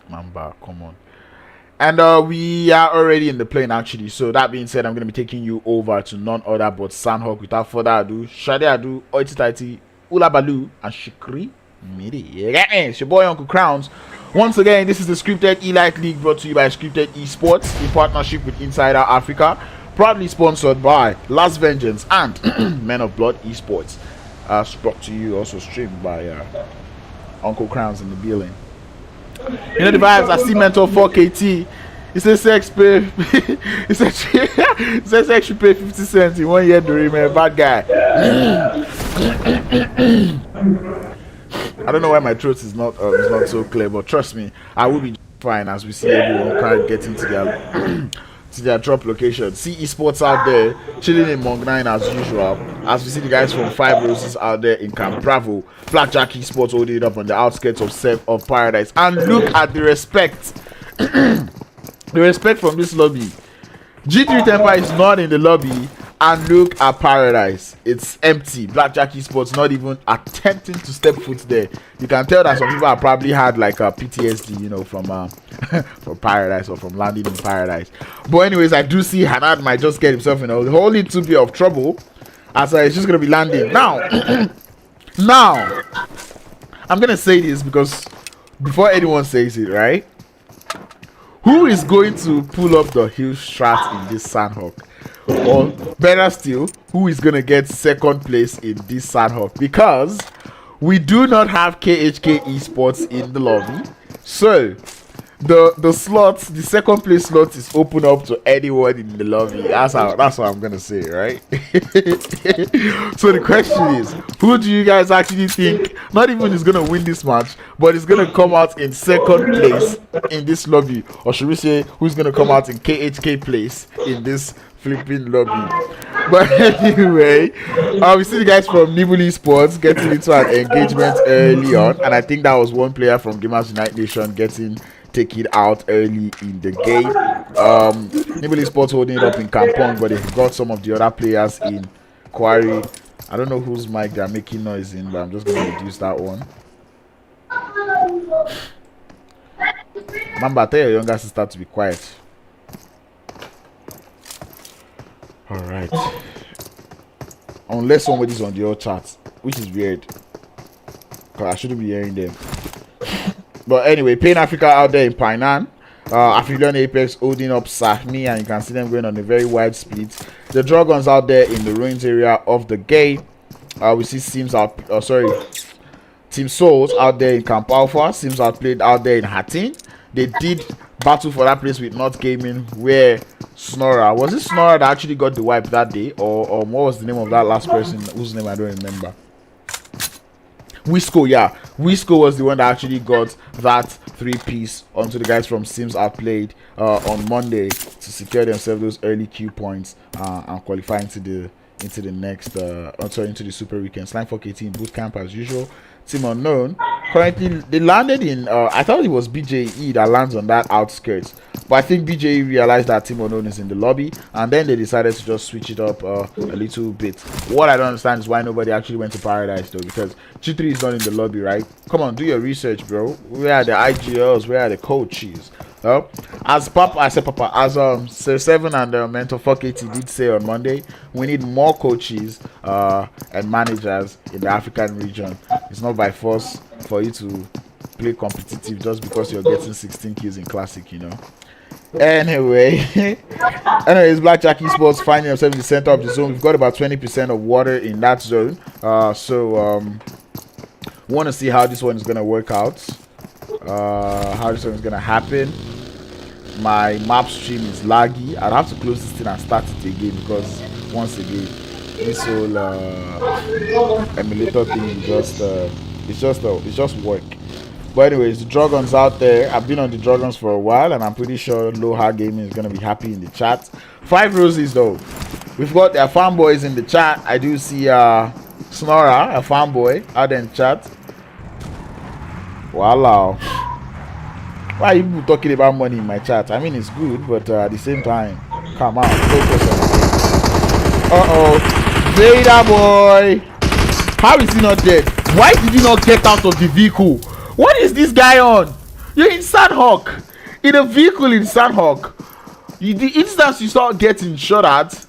Mamba, come on. And we are already in the plane actually. So that being said, I'm going to be taking you over to none other but Sandhawk. Without further ado, Shade Adu, Oititaiti, Ulabalu, and Shikri Midi. You get me? It's your boy Uncle Crowns. Once again, this is the Scripted Elite League, brought to you by Scripted Esports in partnership with Insider Africa. Proudly sponsored by Last Vengeance and Men of Blood Esports. Brought to you, also streamed by Uncle Crowns in the building. You know the vibes. I see Mentor 4KT. It says sex pay. It says sex should pay 50 cents in 1 year to remain a bad guy. I don't know why my throat is not so clear, but trust me, I will be fine as we see everyone kind of getting to their drop location. See Esports out there chilling in Mong 9 as usual, as we see the guys from 5 Roses out there in Camp Bravo. Blackjack Esports holding it up on the outskirts of Paradise. And look at the respect. The respect from this lobby. G3 Temper is not in the lobby, and look at Paradise. It's empty. Blackjack Esports not even attempting to step foot there. You can tell that some people have probably had like a PTSD, you know, from from Paradise, or from landing in Paradise. But anyways, I do see Hanad might just get himself in a whole little bit of trouble, as he's just gonna be landing now. Now, I'm gonna say this because before anyone says it, right? Who is going to pull up the hill strat in this Sandhawk? Or better still, who is going to get second place in this Sandhawk? Because we do not have KHK Esports in the lobby. So the slots, the second place slot is open up to anyone in the lobby. That's what I'm gonna say, right? So the question is, who do you guys actually think not even is gonna win this match, but is gonna come out in second place in this lobby? Or should we say, who's gonna come out in KHK place in this flipping lobby? But anyway, we see the guys from Nibble Esports getting into an engagement early on, and I think that was one player from Gamers Unite Nation take it out early in the game. Nibble Esports holding it up in Kampong, but they've got some of the other players in Quarry. I don't know whose mic they're making noise in, but I'm just going to reduce that one. Mamba, tell your younger sister to be quiet. Alright. Unless somebody's on the other chat, which is weird, because I shouldn't be hearing them. But anyway, Pain Africa out there in Painan. Aphelion Apex holding up Sahmi, and you can see them going on a very wide split. The Drogons out there in the ruins area of the gate. We see Sims out, Team Souls out there in Camp Alpha. Sims Outplayed out there in Hatin. They did battle for that place with Not Gaming, where Snora, was it Snora that actually got the wipe that day, or what was the name of that last person whose name I don't remember? Wisco, yeah. Wisco was the one that actually got that 3-piece onto the guys from Sims Outplayed on Monday to secure themselves those early Q points and qualify into the next into the Super Weekend. Slime 4KT boot camp as usual. Team Unknown currently they landed in I thought it was BJE that lands on that outskirts, but I think BJE realized that Team Unknown is in the lobby, and then they decided to just switch it up a little bit. What I don't understand is why nobody actually went to Paradise though, because G3 is not in the lobby, right? Come on, do your research, bro. Where are the IGLs? Where are the coaches? As Papa, I said Papa, as Sir Seven and Mentor 4KT did say on Monday, we need more coaches and managers in the African region. It's not by force for you to play competitive just because you're getting 16 kills in Classic, you know. Anyways, Blackjack Esports finding themselves in the center of the zone. We've got about 20% of water in that zone. We want to see how this one is going to work out. How this one is going to happen. My map stream is laggy. I'd have to close this thing and start it again because once again, this whole emulator thing is it's just work. But anyways, the Drogons out there. I've been on the Drogons for a while, and I'm pretty sure Low Hard Gaming is gonna be happy in the chat. 5 roses though. We've got their fanboys in the chat. I do see Snora, a fanboy, out there in chat. Wow. Why are you people talking about money in my chat? I mean, it's good, but at the same time, come on, focus on it. Vader boy. How is he not dead? Why did he not get out of the vehicle? What is this guy on? You're in Sandhawk. In a vehicle in Sandhawk. The instance you start getting shot at,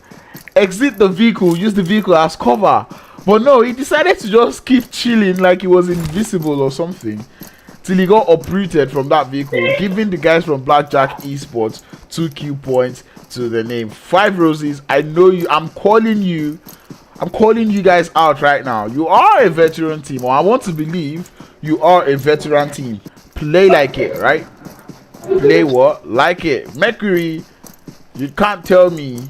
exit the vehicle, use the vehicle as cover. But no, he decided to just keep chilling like he was invisible or something. Till he got uprooted from that vehicle, giving the guys from Blackjack Esports 2 kill points to the name. 5 roses. I know you. I'm calling you guys out right now. You are a veteran team, or I want to believe you are a veteran team. Play like it, right? Play what? Like it. Mercury, you can't tell me.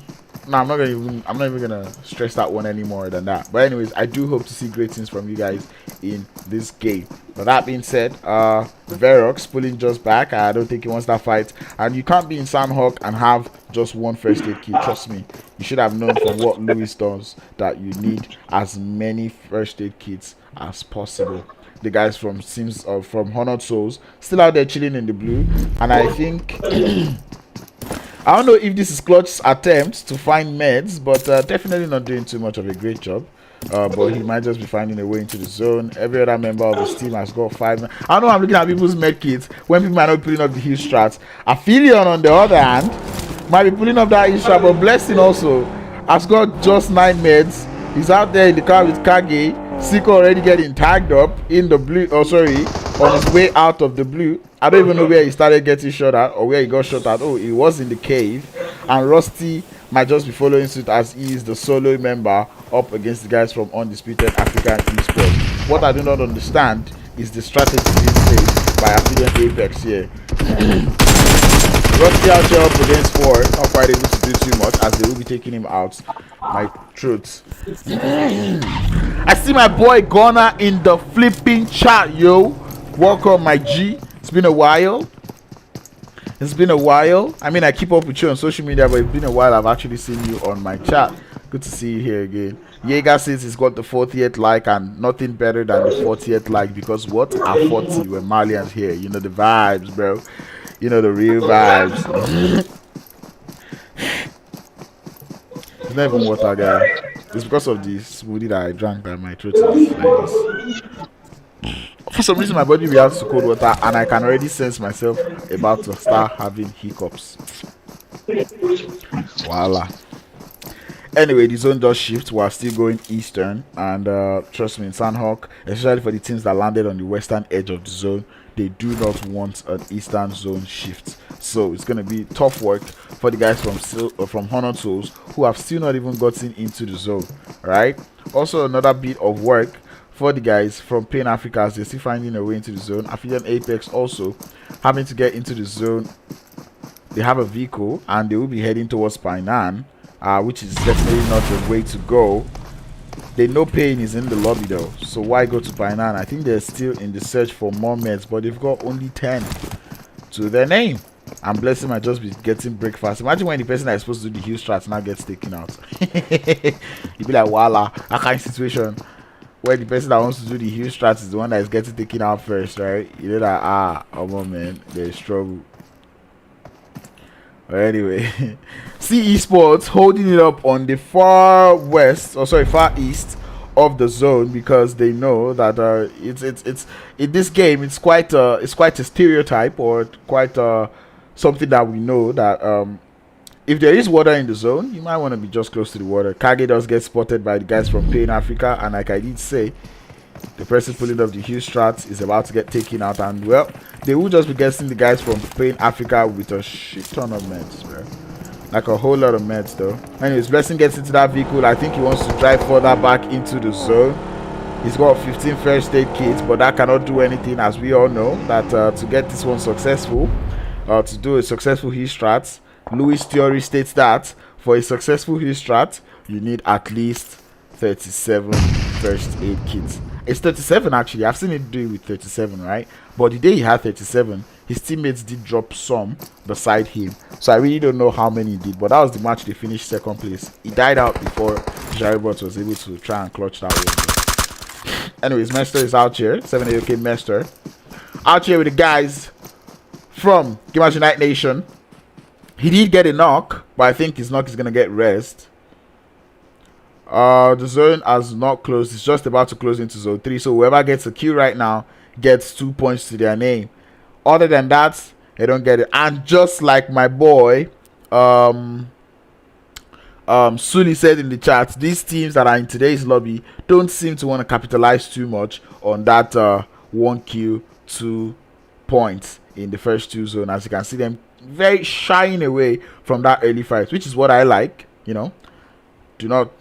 No, I'm not even gonna stress that one any more than that. But anyways, I do hope to see great things from you guys in this game. But that being said, Verox pulling just back. I don't think he wants that fight. And you can't be in Sandhawk and have just one first aid kit. Trust me, you should have known from what Lewis does that you need as many first aid kits as possible. The guys from Sims from Honored Souls still out there chilling in the blue, and I think I don't know if this is Clutch's attempt to find meds, but definitely not doing too much of a great job. But he might just be finding a way into the zone. Every other member of his team has got 5. I don't know. I'm looking at people's med kits when people might not be putting up the heal strats. Aphelion, on the other hand, might be putting up that heal strat, but Blessing also has got just 9 meds. He's out there in the car with Kage. Siko already getting tagged up in the blue. Oh, sorry, on his way out of the blue. I don't even know where he started getting shot at or where he got shot at. Oh, he was in the cave. And Rusty might just be following suit as he is the solo member up against the guys from Undisputed African Esports. What I do not understand is the strategy being played by Aphelion Apex here. Rusty out here up against 4, not quite able to do too much as they will be taking him out. My truth. I see my boy Gunner in the flipping chat, yo. Welcome, my G. It's been a while. I mean, I keep up with you on social media, but it's been a while I've actually seen you on my chat. Good to see you here again. Jaeger says he's got the 40th like, and nothing better than the 40th like, because what? At 40 when Malian's here. You know the vibes, bro. You know the real vibes. It's not even water, guy. It's because of the smoothie that I drank that my throat is like this. For some reason, my body reacts to cold water, and I can already sense myself about to start having hiccups. Voila. Anyway, the zone does shift. We're still going eastern, and trust me, in Sandhawk, especially for the teams that landed on the western edge of the zone, they do not want an eastern zone shift. So it's going to be tough work for the guys from Honored Souls who have still not even gotten into the zone, right? Also, another bit of work for the guys from Pain Africa as they're still finding a way into the zone. Aphelion Apex also having to get into the zone. They have a vehicle and they will be heading towards Painan, which is definitely not the way to go. They know Pain is in the lobby though, so why go to Painan? I think they're still in the search for more meds, but they've got only 10 to their name. And Blessing might just be getting breakfast. Imagine when the person that is supposed to do the heal strats now gets taken out. You'd be like, voila, that kind of situation where the person that wants to do the heal strats is the one that is getting taken out first, right? You know that, oh man, there's trouble. But anyway, see Esports holding it up on the far east of the zone, because they know that it's in this game it's quite a stereotype, or quite something that we know that if there is water in the zone, you might want to be just close to the water. Kage does get spotted by the guys from Pain Africa, and like I did say, the person pulling up the huge strats is about to get taken out, and well, they will just be getting the guys from Pain Africa with a shit ton of meds, bro. Like a whole lot of meds though. Anyways, Blessing gets into that vehicle. I think he wants to drive further back into the zone. He's got 15 first aid kits, but that cannot do anything, as we all know that to get this one successful, to do a successful heat strat, Lewis theory states that for a successful heat strat, you need at least 37 first aid kits. It's 37 actually. I've seen it do it with 37, right? But the day he had 37, his teammates did drop some beside him. So I really don't know how many he did, but that was the match they finished second place. He died out before Jaribot was able to try and clutch that one. Anyways, Mester is out here. 7AOK Mester. Out here with the guys from Gamers Unite Nation. He did get a knock, but I think his knock is going to get rest. The zone has not closed. It's just about to close into zone 3. So whoever gets a kill right now gets 2 points to their name. Other than that, they don't get it. And just like my boy Sully said in the chat, these teams that are in today's lobby don't seem to want to capitalize too much on that 1 kill 2 points in the first 2 zone. As you can see them very shying away from that early fight, which is what I like, you know.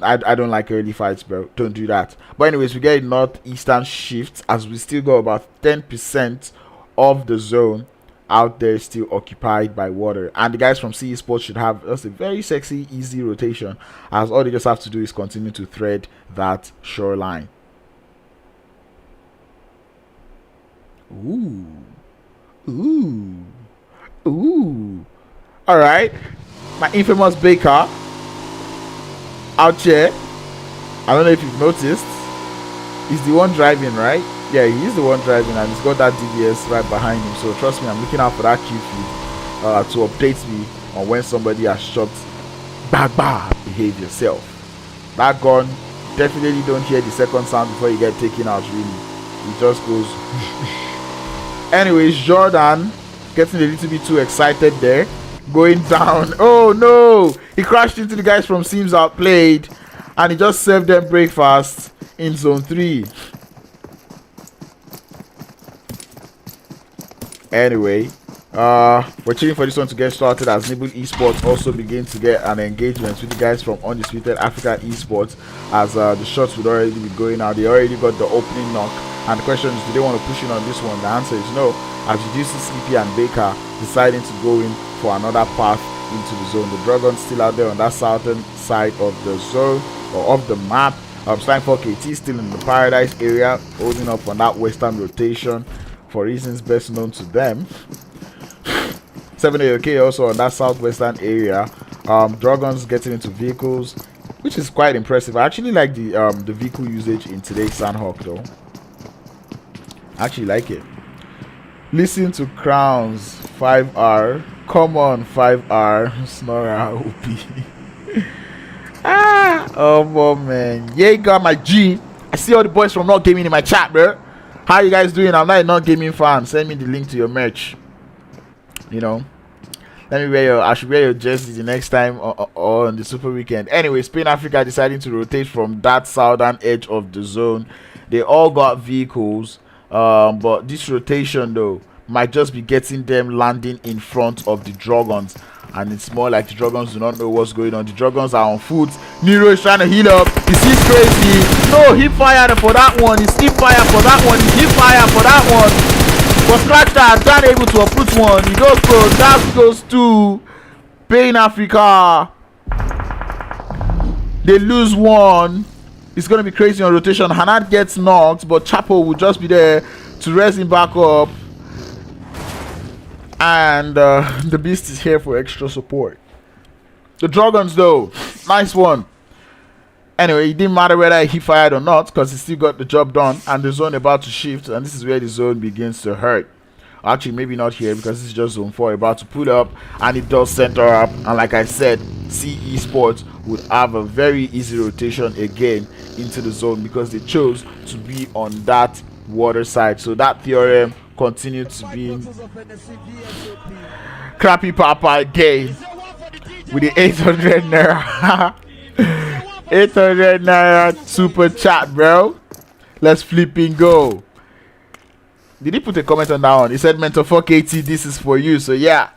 I don't like early fights, bro. Don't do that. But anyways, we get a northeastern shift as we still got about 10% of the zone out there still occupied by water, and the guys from Esports should have just a very sexy, easy rotation, as all they just have to do is continue to thread that shoreline. Ooh. All right, my infamous Baker out here. I don't know if you've noticed, he's the one driving, right? Yeah, he's the one driving, and he's got that DBS right behind him. So trust me, I'm looking out for that Q feed to update me on when somebody has shot. Behave yourself. That gun, definitely don't hear the second sound before you get taken out. Really, it just goes. Anyways, Jordan getting a little bit too excited there, going down. Oh no, he crashed into the guys from Sims Outplayed, and he just served them breakfast in zone 3. Anyway, we're chilling for this one to get started as Nibble Esports also begin to get an engagement with the guys from Undisputed Africa Esports, as the shots would already be going out. They already got the opening knock, and the question is, do they want to push in on this one? The answer is no, as you do see Sleepy and Baker deciding to go in for another path into the zone. The Drogons still out there on that southern side of the zone, or of the map. ScrimFarm KT still in the Paradise area, holding up on that western rotation for reasons best known to them. 7AOK also on that southwestern area. Drogons getting into vehicles, which is quite impressive. I actually like the vehicle usage in today's Sandhawk though. I actually like it. Listen to Crowns 5R. Come on 5R. Snora OP. Oh man. Yeah, got my G. I see all the boys from Not Gaming in my chat, bro. How you guys doing? I'm not a Not Gaming fan. Send me the link to your merch. You know, let me wear your. I should wear your jersey the next time or on the Super Weekend. Anyway, Spain Africa deciding to rotate from that southern edge of the zone. They all got vehicles, but this rotation though might just be getting them landing in front of the Dragons, and it's more like the Dragons do not know what's going on. The Dragons are on foot. Nero is trying to heal up. He sees crazy. No, he fired for that one. He still fired for that one. He fired for that one. But Scratch that, not able to uproot one. He goes for that, goes to Pain Africa. They lose one. It's gonna be crazy on rotation. Hanad gets knocked, but Chapo will just be there to raise him back up. And the beast is here for extra support. The Dragons though, nice one. Anyway, it didn't matter whether he fired or not, because he still got the job done, and the zone about to shift, and this is where the zone begins to hurt. Actually, maybe not here, because this is just zone 4 about to pull up, and it does center up, and like I said, Esports would have a very easy rotation again into the zone because they chose to be on that water side. So that theorem continue to be crappy papa again with the 800 naira 800 naira super chat, bro. Let's flipping go. Did he put a comment on that one? He said, Mentor 4KT, this is for you. So yeah,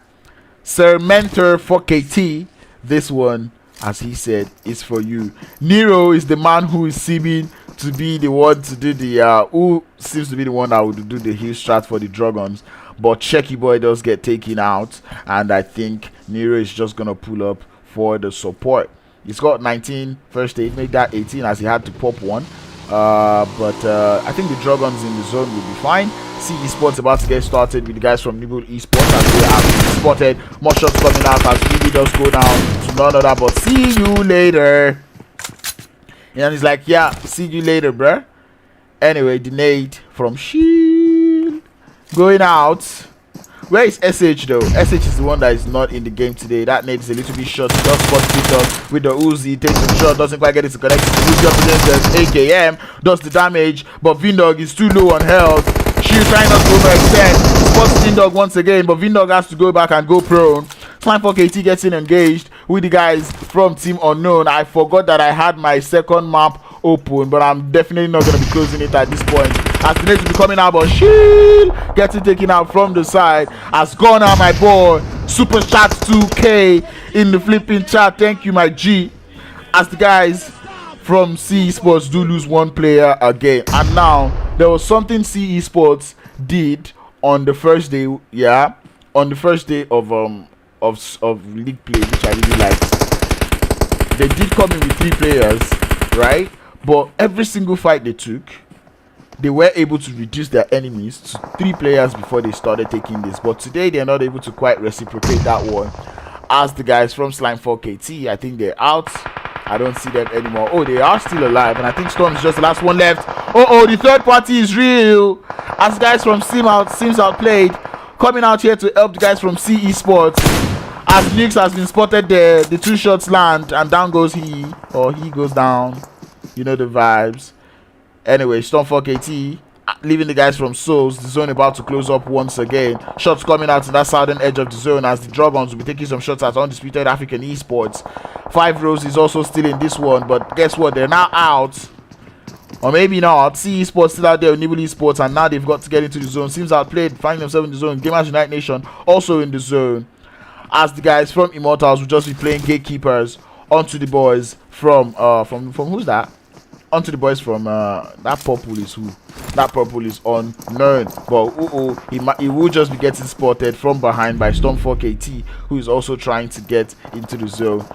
Sir Mentor 4KT, this one, as he said, is for you. Nero is the man who is seeming to be the one to do the who seems to be the one that would do the heal strat for the Drogons, but Checky Boy does get taken out, and I think Nero is just gonna pull up for the support. He's got 19 first aid, make that 18 as he had to pop one. But I think the Drogons in the zone will be fine. See Esports about to get started with the guys from Nibble Esports, as they have spotted more shots coming out as really does go down to none other but see you later. And he's like, yeah, see you later, bruh. Anyway, the nade from Shield going out. Where is SH though? SH is the one that is not in the game today. That nade is a little bit short. He does spot Vindog with the Uzi. Takes the shot. Doesn't quite get it to connect. Uzi up against the AKM. Does the damage. But Vindog is too low on health. Shield trying not to overextend. Spots Vindog once again. But Vindog has to go back and go prone. ScrimFarm KT gets in engaged with the guys from Team Unknown. I forgot that I had my second map open, but I'm definitely not going to be closing it at this point. As the next will be coming out, but Shield gets it taken out from the side. Has gone out, my boy. Super chat 2K in the flipping chat. Thank you, my G. As the guys from C Esports do lose one player again. And now, there was something C Esports did on the first day, yeah, on the first day of league play, which I really liked. They did come in with 3 players, right? But every single fight they took, they were able to reduce their enemies to 3 players before they started taking this. But today they're not able to quite reciprocate that one. As the guys from ScrimFarm KT, I think they're out. I don't see them anymore. Oh, they are still alive, and I think Storm is just the last one left. Oh, the third party is real. As guys from Sims Outplayed coming out here to help the guys from C Esports. As Nix has been spotted there, the 2 shots land, and down goes he, or he goes down. You know the vibes. Anyway, Storm4KT leaving the guys from Souls. The zone about to close up once again. Shots coming out to that southern edge of the zone as the Drogons will be taking some shots at Undisputed African Esports. 5 Rose is also still in this one, but guess what? They're now out. Or maybe not. C Esports still out there with Nibble Esports, and now they've got to get into the zone. Seems Outplayed, finding themselves in the zone. Gamers Unite Nation also in the zone. As the guys from Immortalz will just be playing gatekeepers onto the boys from who's that? Onto the boys from that purple is who? That purple is unknown, but he will just be getting spotted from behind by Storm4KT, who is also trying to get into the zone.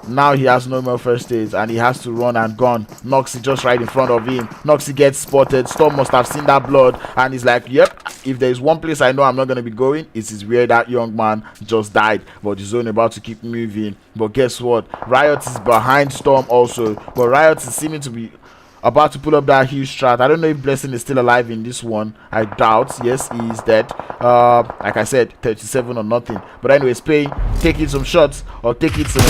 Now he has no more first aids and he has to run and gun. Noxy just right in front of him. Noxy gets spotted. Storm must have seen that blood and he's like, yep, if there's one place I know I'm not going to be going, it is where that young man just died. But the zone about to keep moving. But guess what? Riot is behind Storm also. But Riot is seeming to be about to pull up that huge strat. I don't know if Blessing is still alive in this one. I doubt. Yes, he is dead. Like I said, 37 or nothing. But anyway, Spain taking some shots or taking some the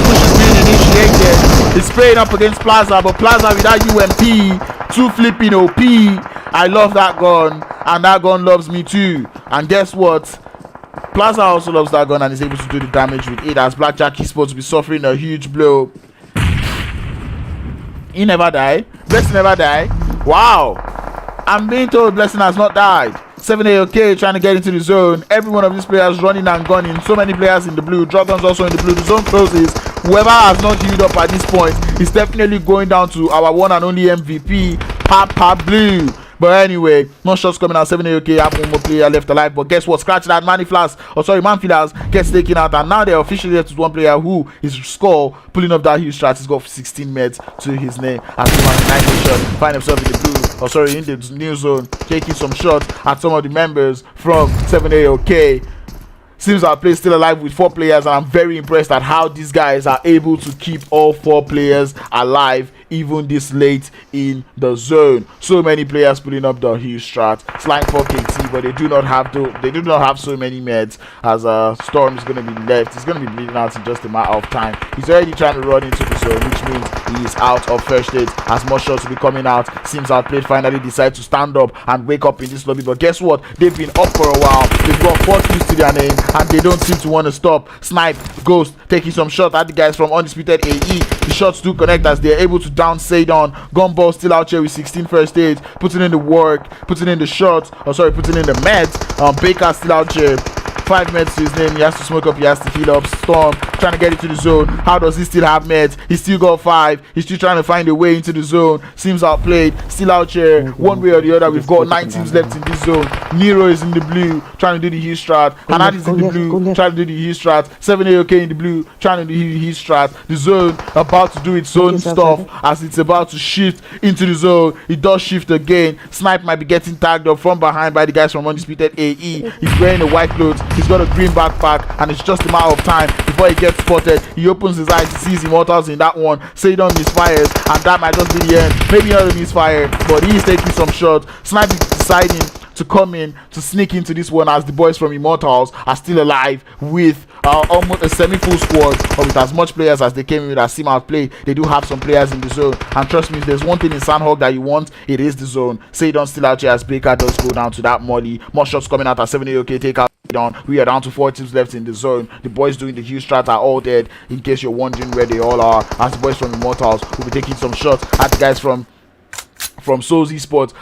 push is being initiated. It's Spain up against Plaza, but Plaza without UMP, 2 flipping OP. I love that gun, and that gun loves me too. And guess what? Plaza also loves that gun and is able to do the damage with it, as Blackjack Esports will be suffering a huge blow. He never died. Blessing never died. Wow. I'm being told Blessing has not died. 7AOK trying to get into the zone. Every one of these players running and gunning. So many players in the blue. Drogons also in the blue. The zone closes. Whoever has not healed up at this point is definitely going down to our one and only MVP, Papa Blue. But anyway, no shots coming out. 7AOK have one more player left alive. But guess what? Scratch that Manfilaz gets taken out. And now they're officially left with one player who is Skull pulling up that huge strat. He's got 16 meds to his name. As the find himself in the blue. In the new zone. Taking some shots at some of the members from 7AOK. Seems our play still alive with 4 players, and I'm very impressed at how these guys are able to keep all 4 players alive even this late in the zone. So many players pulling up the huge strat. Slime for KT, but they do not have so many meds as Storm is going to be left. He's going to be bleeding out in just a matter of time. He's already trying to run into the zone, which means he is out of first aid. As more shots will be coming out, Sims Outplayed finally decide to stand up and wake up in this lobby. But guess what? They've been up for a while. They've got 4 kills to their name and they don't seem to want to stop. Snipe, Ghost taking some shots at the guys from Undisputed AE. The shots do connect as they're able to down Sadon. Gumball still out here with 16 first aids, putting in the work, putting in the shots, putting in the meds. Baker still out here. 5 meds to his name. He has to smoke up, he has to heal up. Storm trying to get into the zone. How does he still have meds? He still got 5. He's still trying to find a way into the zone. Sims Outplayed, still out here. One way or the other, we've got 9 teams left in this zone. Nero is in the blue, trying to do the heal strat. Hanad is in the blue, trying to do the heal strat. 7AOK in the blue, trying to do the heal strat. The zone about to do its own stuff as it's about to shift into the zone. It does shift again. Snipe might be getting tagged up from behind by the guys from Undisputed AE. He's wearing a white clothes. He's got a green backpack and it's just a matter of time before he gets spotted. He opens his eyes, he sees Immortalz in that one. Sadon misfires and that might just be the end. Maybe not a misfire, but he is taking some shots. Snipe is deciding to come in to sneak into this one as the boys from Immortalz are still alive with almost a semi-full squad, or with as much players as they came in with as Sim Outplayed. They do have some players in the zone, and trust me, if there's one thing in Sandhog that you want, it is the zone. Sadon still out here as Baker does go down to that molly. More shots coming out at 7AOK, take out down. We are down to 4 teams left in the zone. The boys doing the huge strat are all dead, in case you're wondering where they all are, as the boys from Immortalz will be taking some shots at the guys from Souls Esports,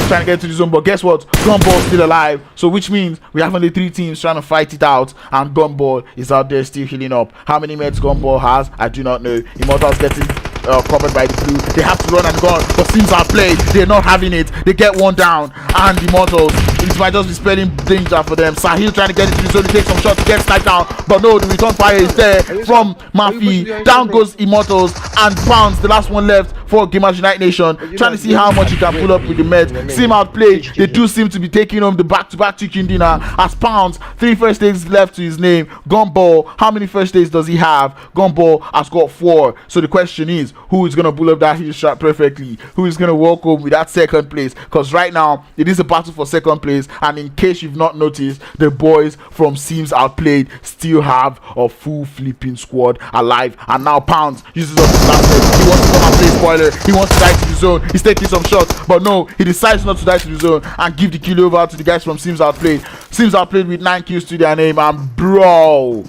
trying to get to the zone. But guess what? Gumball's still alive, so which means we have only 3 teams trying to fight it out, and Gumball is out there still healing up. How many meds Gumball has, I do not know. Immortalz getting covered by the blue. They have to run and gun, but Sims Outplayed, they're not having it. They get one down, and Immortalz, it might just be spelling danger for them. Sahil trying to get into the zone, he takes some shots to get sniped down, but no, the return fire is there from Mafi. Down goes Immortalz, and Pounds, the last one left for Gamers Unite Nation, trying to see how much he can pull up with the meds. Sim Outplayed, they do seem to be taking home the back-to-back chicken dinner, as Pounds, 3 first aids left to his name. Gumball, how many first aids does he have? Gumball has got 4. So the question is, who is going to pull up that heal shot perfectly? Who is going to walk home with that second place? Because right now, it is a battle for second place, and in case you've not noticed, the boys from Sims Outplayed still have a full flipping squad alive, and now Pounds uses up his last set. He wants to come and play spoiler. He wants to die to the zone. He's taking some shots, but no, he decides not to die to the zone and give the kill over to the guys from Sims Outplayed. Sims Outplayed with 9 kills to their name, and bro,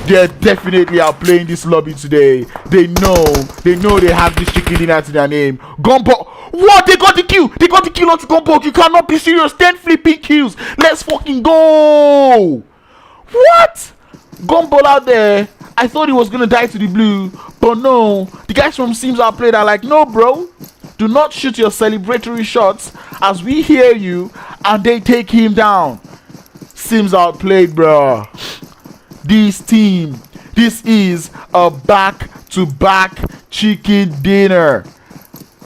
they're definitely outplaying this lobby today. They know they have this chicken dinner to their name. Gumball, what? They got the kill. They got the kill onto Gumball. You cannot be serious. 10 flipping kills. Let's fucking go. What? Gumball out there. I thought he was gonna die to the blue, but no. The guys from Sims Outplayed are like, no, bro. Do not shoot your celebratory shots as we hear you, and they take him down. Sims Outplayed, bro. This team, this is a back-to-back chicken dinner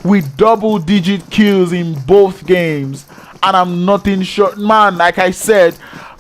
with double-digit kills in both games, and I'm nothing short, man. Like I said,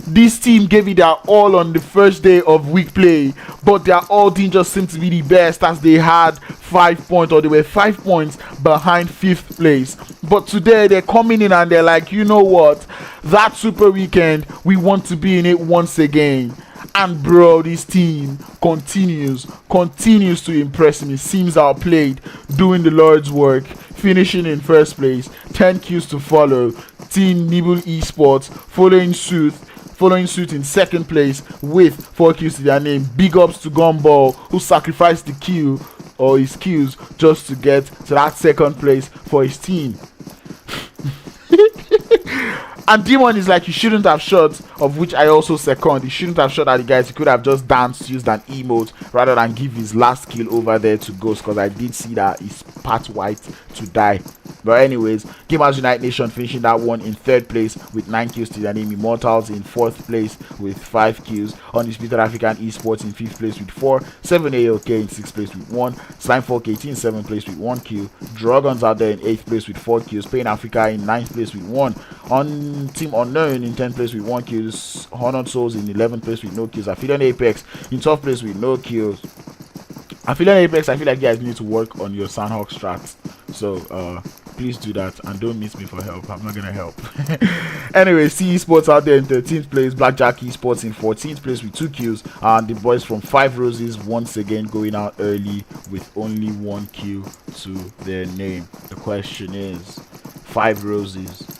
this team gave it their all on the first day of week play, but their all team just seemed to be the best, as they had 5 points, or they were 5 points behind 5th place. But today they're coming in and they're like, you know what, that super weekend, we want to be in it once again. And bro, this team continues to impress me. Sims Outplayed, doing the Lord's work, finishing in first place, 10 kills to follow. Team Nibble Esports following suit in second place with 4 kills to their name. Big ups to Gumball, who sacrificed the kill, or his kills, just to get to that second place for his team. And Demon is like, you shouldn't have shot, of which I also second. He shouldn't have shot at the guys. He could have just danced, used an emote, rather than give his last kill over there to Ghost, because I did see that he's part white to die. But anyways, Gamers Unite Nation finishing that one in 3rd place with 9 kills to their name. Immortalz in 4th place with 5 kills. Undisputed African Esports in 5th place with 4. 7AOK in 6th place with 1. SlimeFork in 7th place with 1 kill. Drogons out there in 8th place with 4 kills. Pain Africa in 9th place with 1. On Team Unknown in 10th place with 1 kills. Honored Souls in 11th place with no kills. Aphelion Apex in 12th place with no kills. Aphelion Apex, I feel like you guys need to work on your Sandhawk strats. So please do that and don't miss me for help. I'm not gonna help. Anyway, see Esports out there in 13th place, Blackjack Esports in 14th place with 2 kills, and the boys from 5 Roses once again going out early with only 1 kill to their name. The question is, 5 Roses.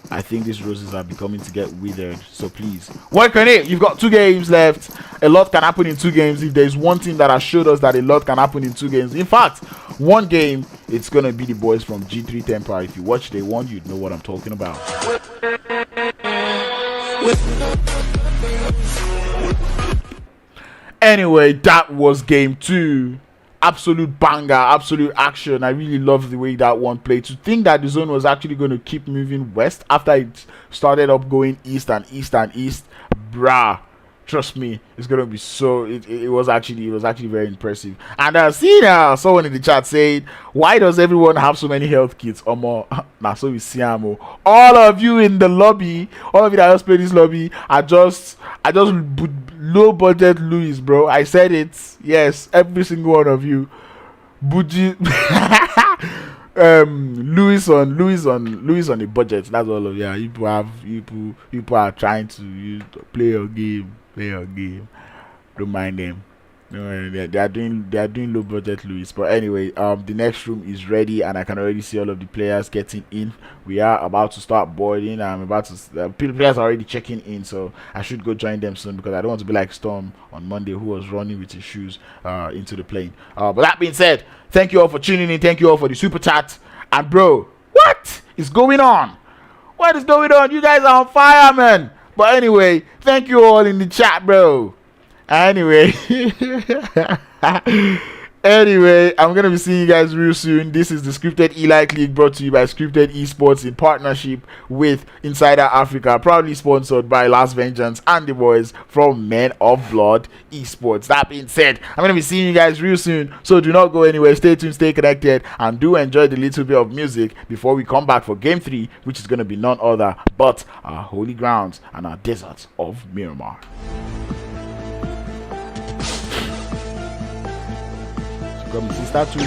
I think these roses are becoming to get withered, so please work on it. You've got 2 games left. A lot can happen in 2 games. If there's one thing that has showed us that a lot can happen in 2 games, in fact, 1 game, it's gonna be the boys from G3 Temper. If you watch day 1, you'd know what I'm talking about. Anyway, that was game 2. Absolute banger, absolute action. I really love the way that one played. To think that the zone was actually going to keep moving west after it started up going east and east and east, bruh, trust me, it's going to be so, it was actually very impressive. And see now, someone in the chat said, why does everyone have so many health kits? Now so we see all of you in the lobby, all of you that just play this lobby, I just low budget Louis, bro. I said it. Yes, every single one of you. Buji Louis on the budget. That's all of you. People are trying to play your game. Don't mind them. No, they are doing low budget Louis. But anyway, the next room is ready and I can already see all of the players getting in. We are about to start boarding. I'm about to players are already checking in, so I should go join them soon because I don't want to be like Storm on Monday, who was running with his shoes into the plane. But that being said, thank you all for tuning in. Thank you all for the super chat. And bro, what is going on? What is going on? You guys are on fire, man. But anyway, thank you all in the chat, bro. Anyway, I'm gonna be seeing you guys real soon. This is the Scripted Elite League brought to you by ScryPTED Esports in partnership with Insider Africa, proudly sponsored by Last Vengeance and the boys from Men of Blood Esports. That being said, I'm gonna be seeing you guys real soon, so do not go anywhere. Stay tuned, stay connected, and do enjoy the little bit of music before we come back for game 3, which is gonna be none other but our holy grounds and our deserts of Miramar. Comme si statue.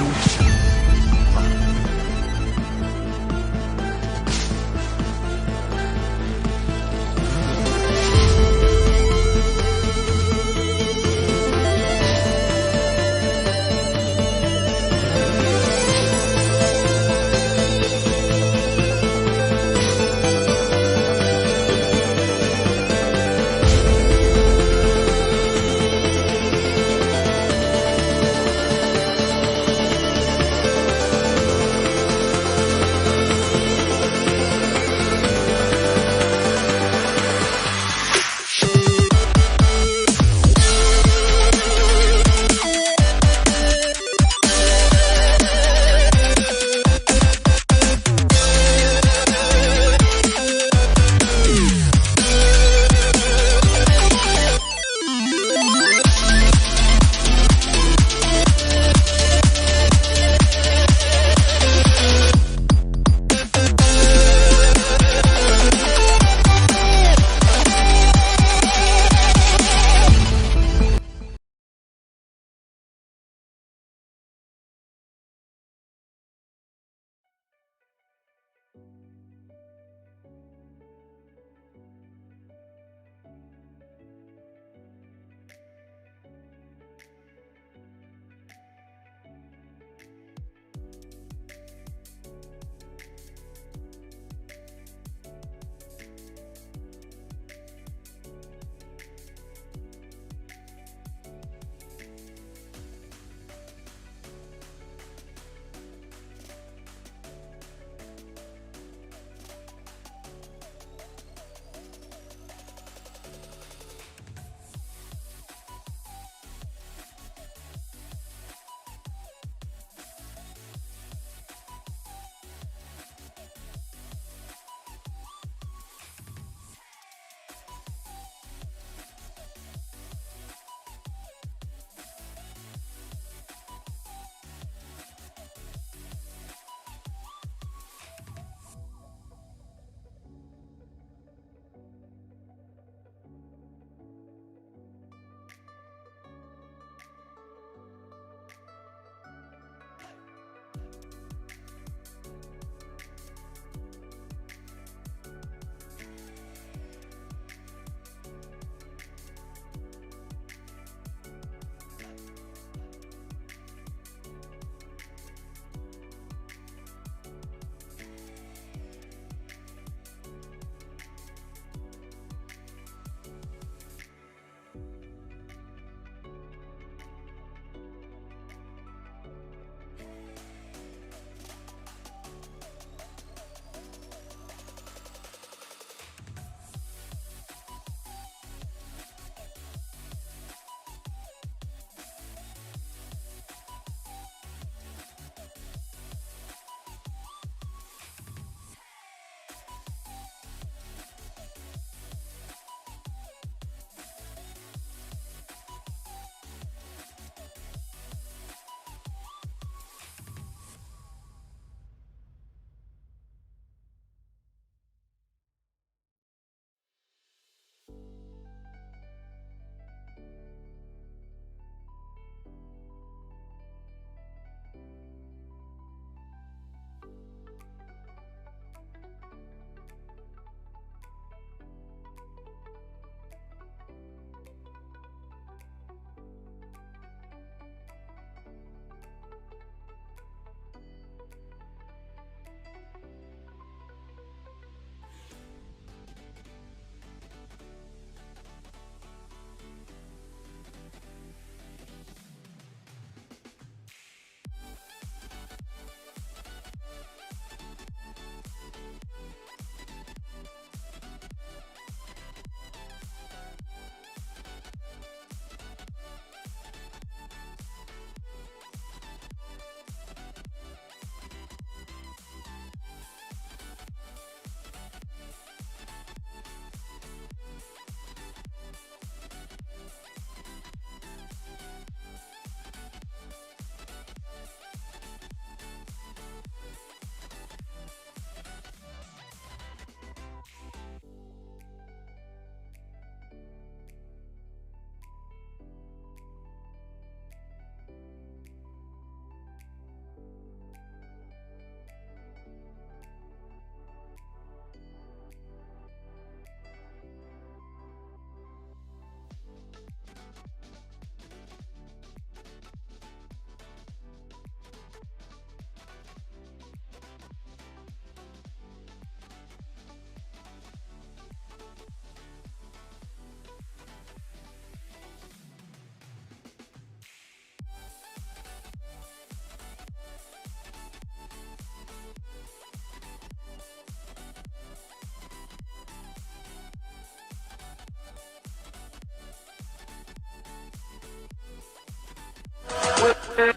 Well,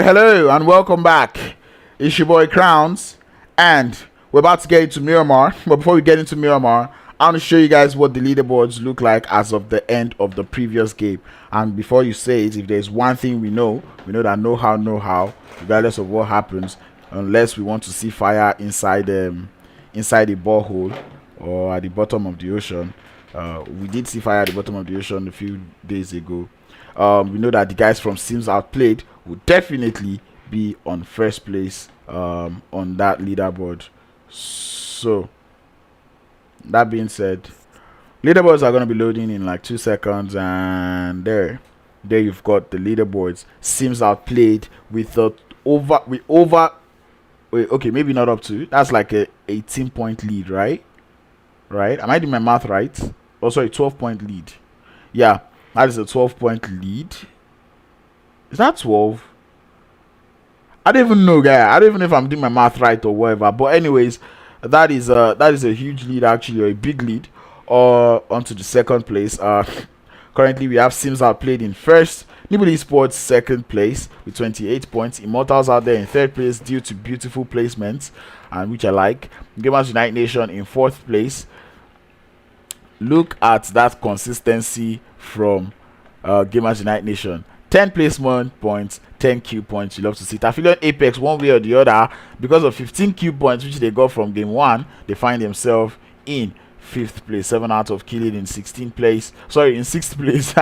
hello and welcome back. It's your boy Crowns, and we're about to get into Miramar. But before we get into Miramar, I want to show you guys what the leaderboards look like as of the end of the previous game. And before you say it, if there's one thing we know that know how, regardless of what happens, unless we want to see fire inside a borehole or at the bottom of the ocean. We did see fire at the bottom of the ocean a few days ago. We know that the guys from Sims Outplayed will definitely be on first place on that leaderboard. So that being said, leaderboards are going to be loading in like 2 seconds, and there you've got the leaderboards. Sims Outplayed with okay, maybe not up to, that's like a 18-point lead, right? Am I doing my math right? Oh, sorry, 12-point lead. Yeah, that is a 12-point lead. Is that 12? I don't even know, guy. I don't even know if I'm doing my math right or whatever. But anyways, that is a huge lead, actually, or a big lead. Onto the second place. Currently we have Sims Outplayed in first, Nibble Esports second place with 28 points. Immortalz out there in third place due to beautiful placements, and which I like. Gamers Unite Nation in fourth place. Look at that consistency from Gamers Unite Nation. 10 placement points, 10 Q points. You love to see it. Aphelion Apex, one way or the other, because of 15 Q points which they got from game 1, they find themselves in 5th place. 7 out of killing in 16th place. Sorry, in 6th place.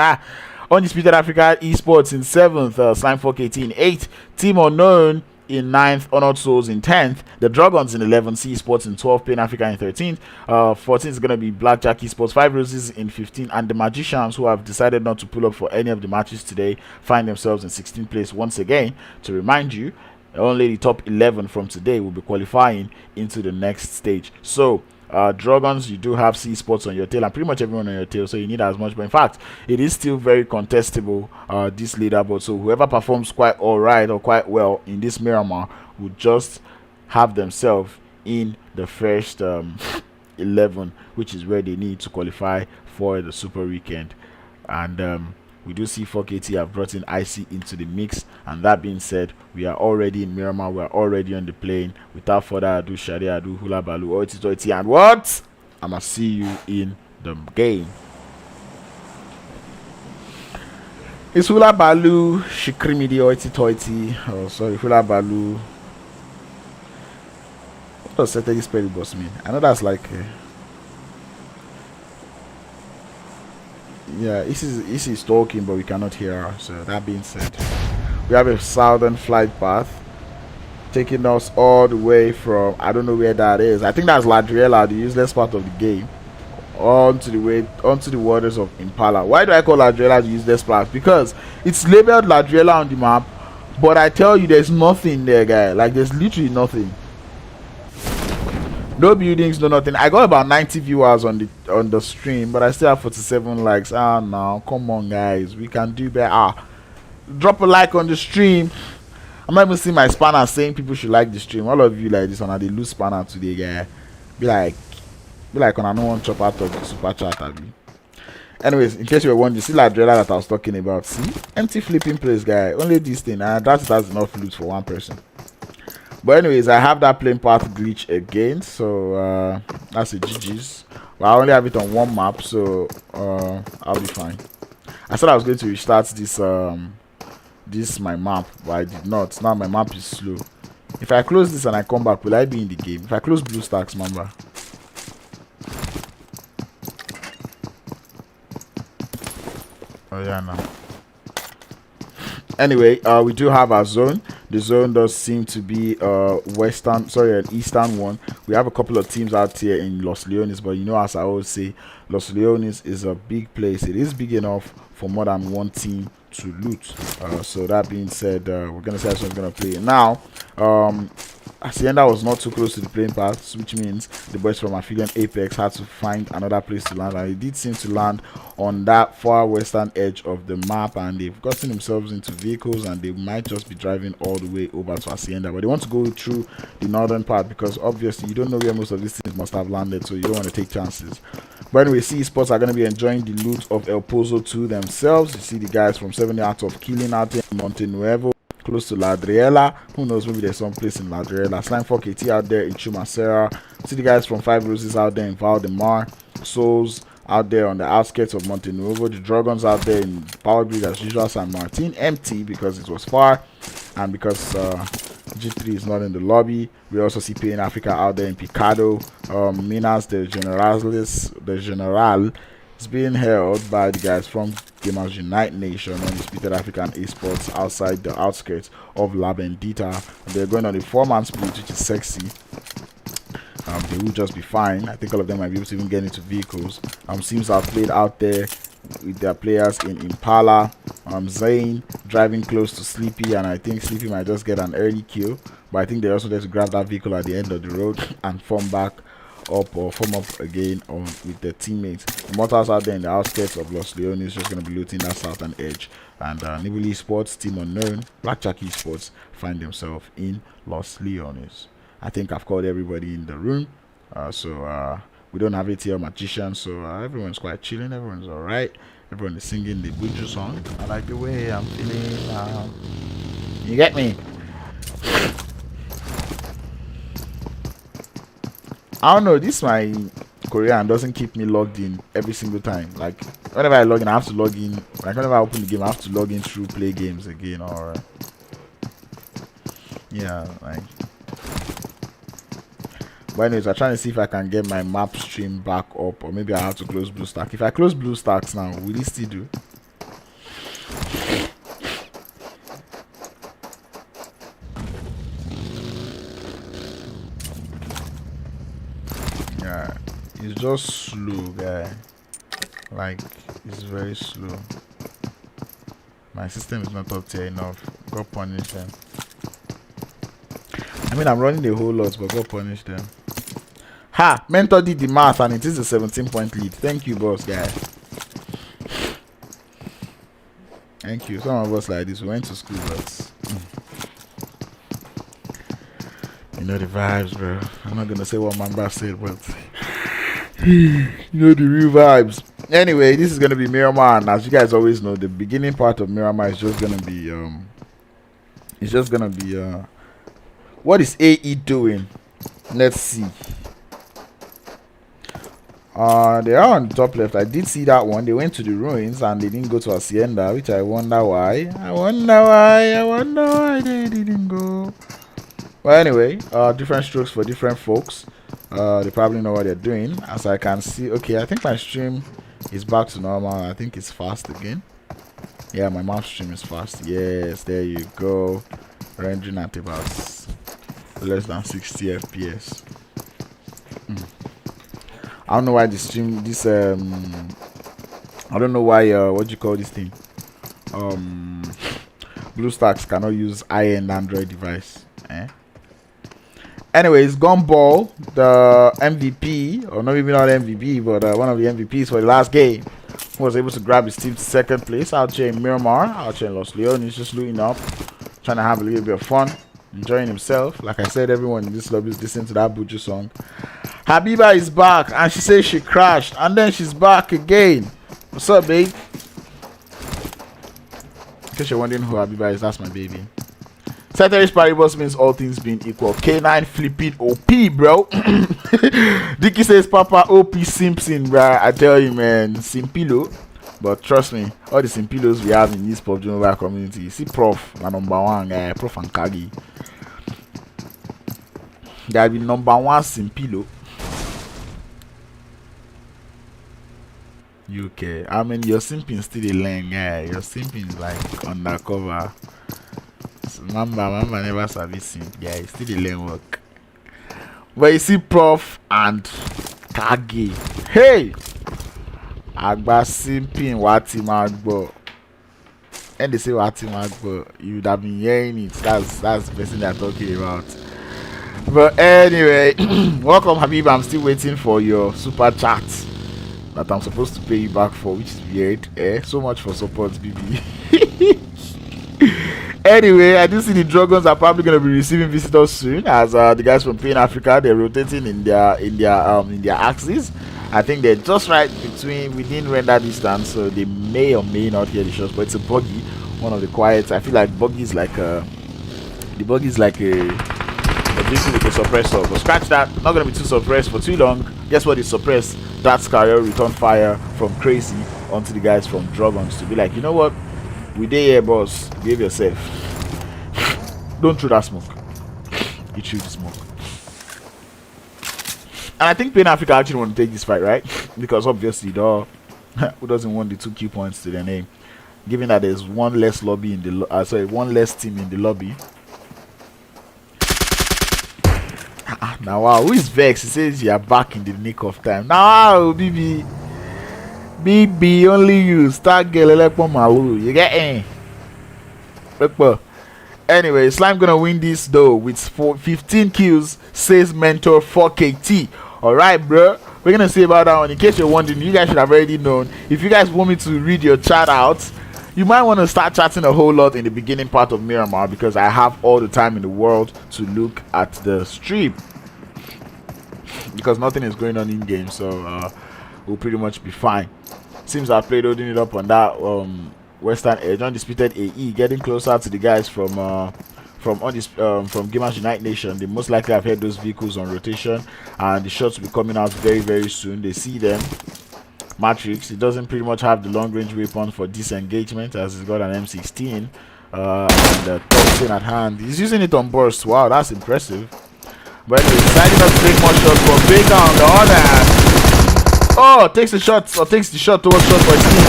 Undisputed Africa Esports in 7th. SlimeFork in 8th. Team Unknown in 9th. Honored Souls in 10th. The Drogons in 11th. Esports in 12th. Pain Africa in 13th. 14th is going to be Blackjack Esports. 5 Roses in 15th. And the Magicians, who have decided not to pull up for any of the matches today, find themselves in 16th place once again. To remind you, only the top 11 from today will be qualifying into the next stage. So Drogons, you do have Esports on your tail, and pretty much everyone on your tail, so you need as much. But in fact, it is still very contestable, this leaderboard. So whoever performs quite alright or quite well in this Miramar will just have themselves in the first 11, which is where they need to qualify for the Super Weekend. And we do see 4KT have brought in IC into the mix. And that being said, we are already in Miramar. We are already on the plane. Without further ado, Sharia ado, hula balu, oiti toiti, and what? I'ma see you in the game. It's hula balu, shikrimidi, oiti toiti. Oh, sorry, hula balu. What does Setegi spell boss mean? I know that's like yeah, this is talking, but we cannot hear her. So that being said, we have a southern flight path taking us all the way from, I don't know where that is. I think that's Ladriela, the useless part of the game, onto the waters of Impala. Why do I call Ladriela the useless part? Because it's labeled Ladriela on the map, but I tell you, there's nothing there, guy. Like, there's literally nothing. No buildings, no nothing. I got about 90 viewers on the stream, but I still have 47 likes. Ah, no, come on, guys, we can do better. Drop a like on the stream. I'm not even seeing my spanner saying people should like the stream. All of you like this one, they lose spanner today, guy. Be like when I don't want to chop out of the super chat, abi. Anyways, in case you were wondering, you see that Ladrella that I was talking about. See, empty flipping place, guy. Only this thing, and that's enough loot for one person. But anyways, I have that plane path glitch again, so that's a GG's. But I only have it on one map, so I'll be fine. I said I was going to restart this my map, but I did not. Now my map is slow. If I close this and I come back, will I be in the game? If I close Blue Stacks, remember. Oh yeah, no. Anyway, we do have our zone. The zone does seem to be an eastern one. We have a couple of teams out here in Los Leones, but you know, as I always say, Los Leones is a big place. It is big enough for more than one team to loot. So that being said, we're gonna see how someone's gonna play now. Hacienda was not too close to the playing paths, which means the boys from Aphelion Apex had to find another place to land, and it did seem to land on that far western edge of the map, and they've gotten themselves into vehicles, and they might just be driving all the way over to Hacienda, but they want to go through the northern part because obviously you don't know where most of these things must have landed, so you don't want to take chances. But anyway, Esports are going to be enjoying the loot of El Pozo to themselves. You see the guys from 70 out of Killing out there in Monte Nuevo, close to Ladriela. Who knows, maybe there's some place in Ladriela. Slime 4KT out there in Chumacera. See the guys from 5 Roses out there in Valdemar. Souls out there on the outskirts of Monte Nuevo. The Drogons out there in Power Grid as usual. San Martin empty because it was far, and because G3 is not in the lobby. We also see Pain Africa out there in Picado. Minas the General is being held by the guys from Gamers Unite Nation, Undisputed African Esports, outside the outskirts of La Bendita. They're going on a 4-man split, which is sexy. They will just be fine. I think all of them might be able to even get into vehicles. Seems Outplayed out there with their players in Impala. Zane driving close to Sleepy, and I think Sleepy might just get an early kill, but I think they also need to grab that vehicle at the end of the road and form back up or form up again with their teammates. Immortalz out there in the outskirts of Los Leones, just going to be looting that southern edge, and Nibble Esports, Team Unknown, Blackjack Esports find themselves in Los Leones. I think I've called everybody in the room, so we don't have ATL Magicians, so everyone's quite chilling, everyone's alright, everyone is singing the Buju song. I like the way I'm feeling now. You get me? I don't know, this my Korean doesn't keep me logged in every single time. Like whenever I log in, I have to log in. Like whenever I open the game, I have to log in through play games again, or yeah, like. But anyways, I'm trying to see if I can get my map stream back up, or maybe I have to close BlueStack. If I close BlueStacks now, will it still do? Yeah, it's just slow, guy. Like, it's very slow. My system is not up tier enough. God punish them. I mean, I'm running the whole lot, but God punish them. Ha! Mentor did the math, and it is a 17-point lead. Thank you, boss guy. Thank you. Some of us like this, we went to school, but you know the vibes, bro. I'm not gonna say what Mamba said, but you know the real vibes. Anyway, this is gonna be Miramar, and as you guys always know, the beginning part of Miramar is just gonna be what is AE doing? Let's see. They are on the top left. I did see that one. They went to the ruins and they didn't go to Hacienda, which I wonder why. I wonder why they didn't go. Well, anyway, different strokes for different folks. They probably know what they're doing. As I can see, okay, I think my stream is back to normal. I think it's fast again. Yeah, my mouse stream is fast. Yes, there you go. Rendering at about less than 60 FPS. I don't know why I don't know why what do you call this thing? BlueStacks cannot use high-end Android device. Anyways, Gumball, the MVP, or not even not MVP, but one of the MVPs for the last game, was able to grab his team to second place out here in Miramar, out here in Los Leones, just looting up, trying to have a little bit of fun, enjoying himself. Like I said, everyone in this lobby is listening to that Buju song. Habiba is back, and she says she crashed, and then she's back again. What's up, babe? In case you're wondering who Habiba is, that's my baby. Ceteris paribus means all things being equal. K9 flipping OP, bro. Dicky says Papa OP Simpson, bro. I tell you, man, Simpilo. But trust me, all the Simpilos we have in this PUBG Mobile community. See Prof, my #1 guy, Prof and Kagi. There will be #1 Simpilo. UK. I mean, your simping still a lane guy. Your simping is like undercover. So, Mamba never service simp guy. Still a lane work. But you see Prof and Kagi. Hey! Agba simping wati magbo. And they say what but you would have been hearing it. That's the person they're talking about. But anyway, welcome Habib. I'm still waiting for your super chat that I'm supposed to pay you back for, which is weird. So much for support, BB. Anyway, I do see the Drogons are probably going to be receiving visitors soon, as the guys from Pain Africa, they're rotating in their axis. I think they're just right within render distance, so they may or may not hear the shots. But it's a buggy, one of the quiets. I feel like buggy is like a vehicle with a suppressor. But scratch that, not going to be too suppressed for too long. Guess what is suppressed? That's carrier return fire from Crazy onto the guys from Drogons to be like, you know what? We dey here, boss. Behave yourself. Don't throw that smoke. You chew the smoke. And I think Pain Africa actually want to take this fight, right? Because obviously, who doesn't want the 2 key points to their name? Given that there's one less lobby in the one less team in the lobby. Now wow, who is Vex? He says you are back in the nick of time. Now BB. BB, only you start getting malu. You get in. Anyway, Slime gonna win this though with 15 kills, says Mentor 4KT. Alright, bro. We're gonna see about that one. In case you're wondering, you guys should have already known. If you guys want me to read your chat out, you might want to start chatting a whole lot in the beginning part of Miramar, because I have all the time in the world to look at the stream. Because nothing is going on in game, so we'll pretty much be fine. Seems Outplayed holding it up on that Western Edge. Undisputed AE getting closer to the guys from Gamers Unite Nation. They most likely have had those vehicles on rotation, and the shots will be coming out very, very soon. They see them. Matrix, he doesn't pretty much have the long range weapon for disengagement, as he's got an M16 and the toxin at hand. He's using it on burst. Wow, that's impressive. But anyway, deciding not to take more shots from Baker on the other hand. Oh, takes the shot towards shot for his team.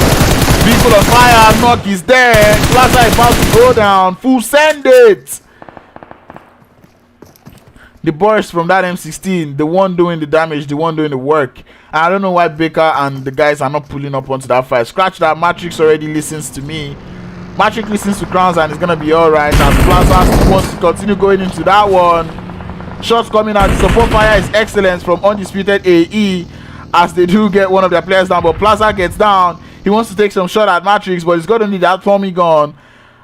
Vehicle on fire, knock is there. Plaza is about to go down. Full send it. The burst from that M16, the one doing the damage, the one doing the work. I don't know why Baker and the guys are not pulling up onto that fight. Scratch that. Matrix already listens to me. Matrix listens to Crowns and it's gonna be alright. And Plaza wants to continue going into that one. Shots coming out. The support fire is excellent from Undisputed AE, as they do get one of their players down. But Plaza gets down. He wants to take some shot at Matrix, but he's gonna need that Tommy gun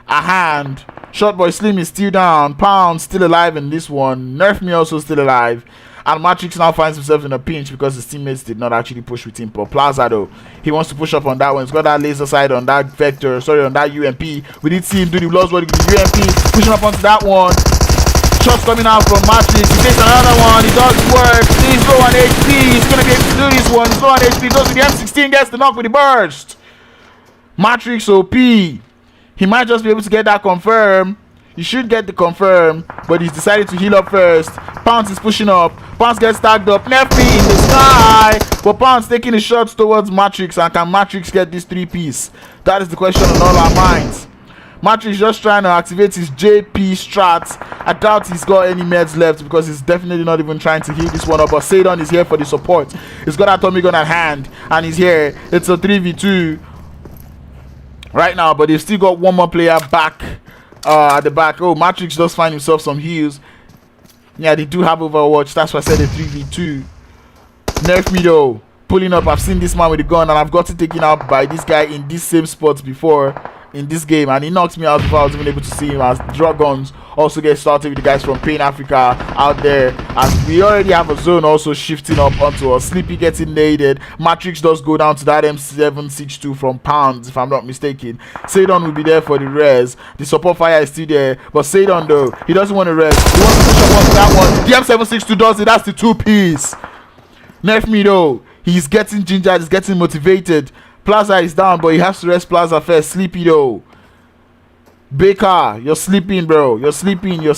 a hand. Short Boy Slim is still down. Pound still alive in this one. Nerf Me also still alive. And Matrix now finds himself in a pinch because his teammates did not actually push with him. But Plaza though, he wants to push up on that one. He's got that laser sight on that vector. Sorry, on that UMP. We did see him do the Lost Body with the UMP. Pushing up onto that one. Shots coming out from Matrix. He takes another one. He does work. He's low on HP. He's going to be able to do this one. He's low on HP. Goes to the M16. Gets the knock with the burst. Matrix OP. He might just be able to get that confirm. He should get the confirm, but he's decided to heal up first. Pounce is pushing up. Pounce gets tagged up. Neffy in the sky. But Pounce taking the shots towards Matrix. And can Matrix get this 3-piece? That is the question on all our minds. Matrix just trying to activate his JP strats. I doubt he's got any meds left, because he's definitely not even trying to heal this one up. But Sadon is here for the support. He's got that Tommy gun at hand, and he's here. It's a 3v2 right now, but they've still got one more player back at the back. Oh, Matrix does find himself some heals. Yeah, they do have Overwatch. That's why I said a 3v2. Nerf Me though, pulling up. I've seen this man with a gun, and I've gotten taken out by this guy in this same spot before in this game, and he knocked me out before I was even able to see him. As Drogons also get started with the guys from Pain Africa out there, as we already have a zone also shifting up onto us. Sleepy getting naded. Matrix does go down to that M762 from Pounds, if I'm not mistaken. Sadon will be there for the res. The support fire is still there, but Sadon though, he doesn't want to res. He wants to push up onto that one. The M762 does it. That's the 2-piece. Nerf Me though, he's getting gingered, he's getting motivated. Plaza is down, but he has to rest Plaza first. Sleepy though. Baker, you're sleeping, bro. You're sleeping. And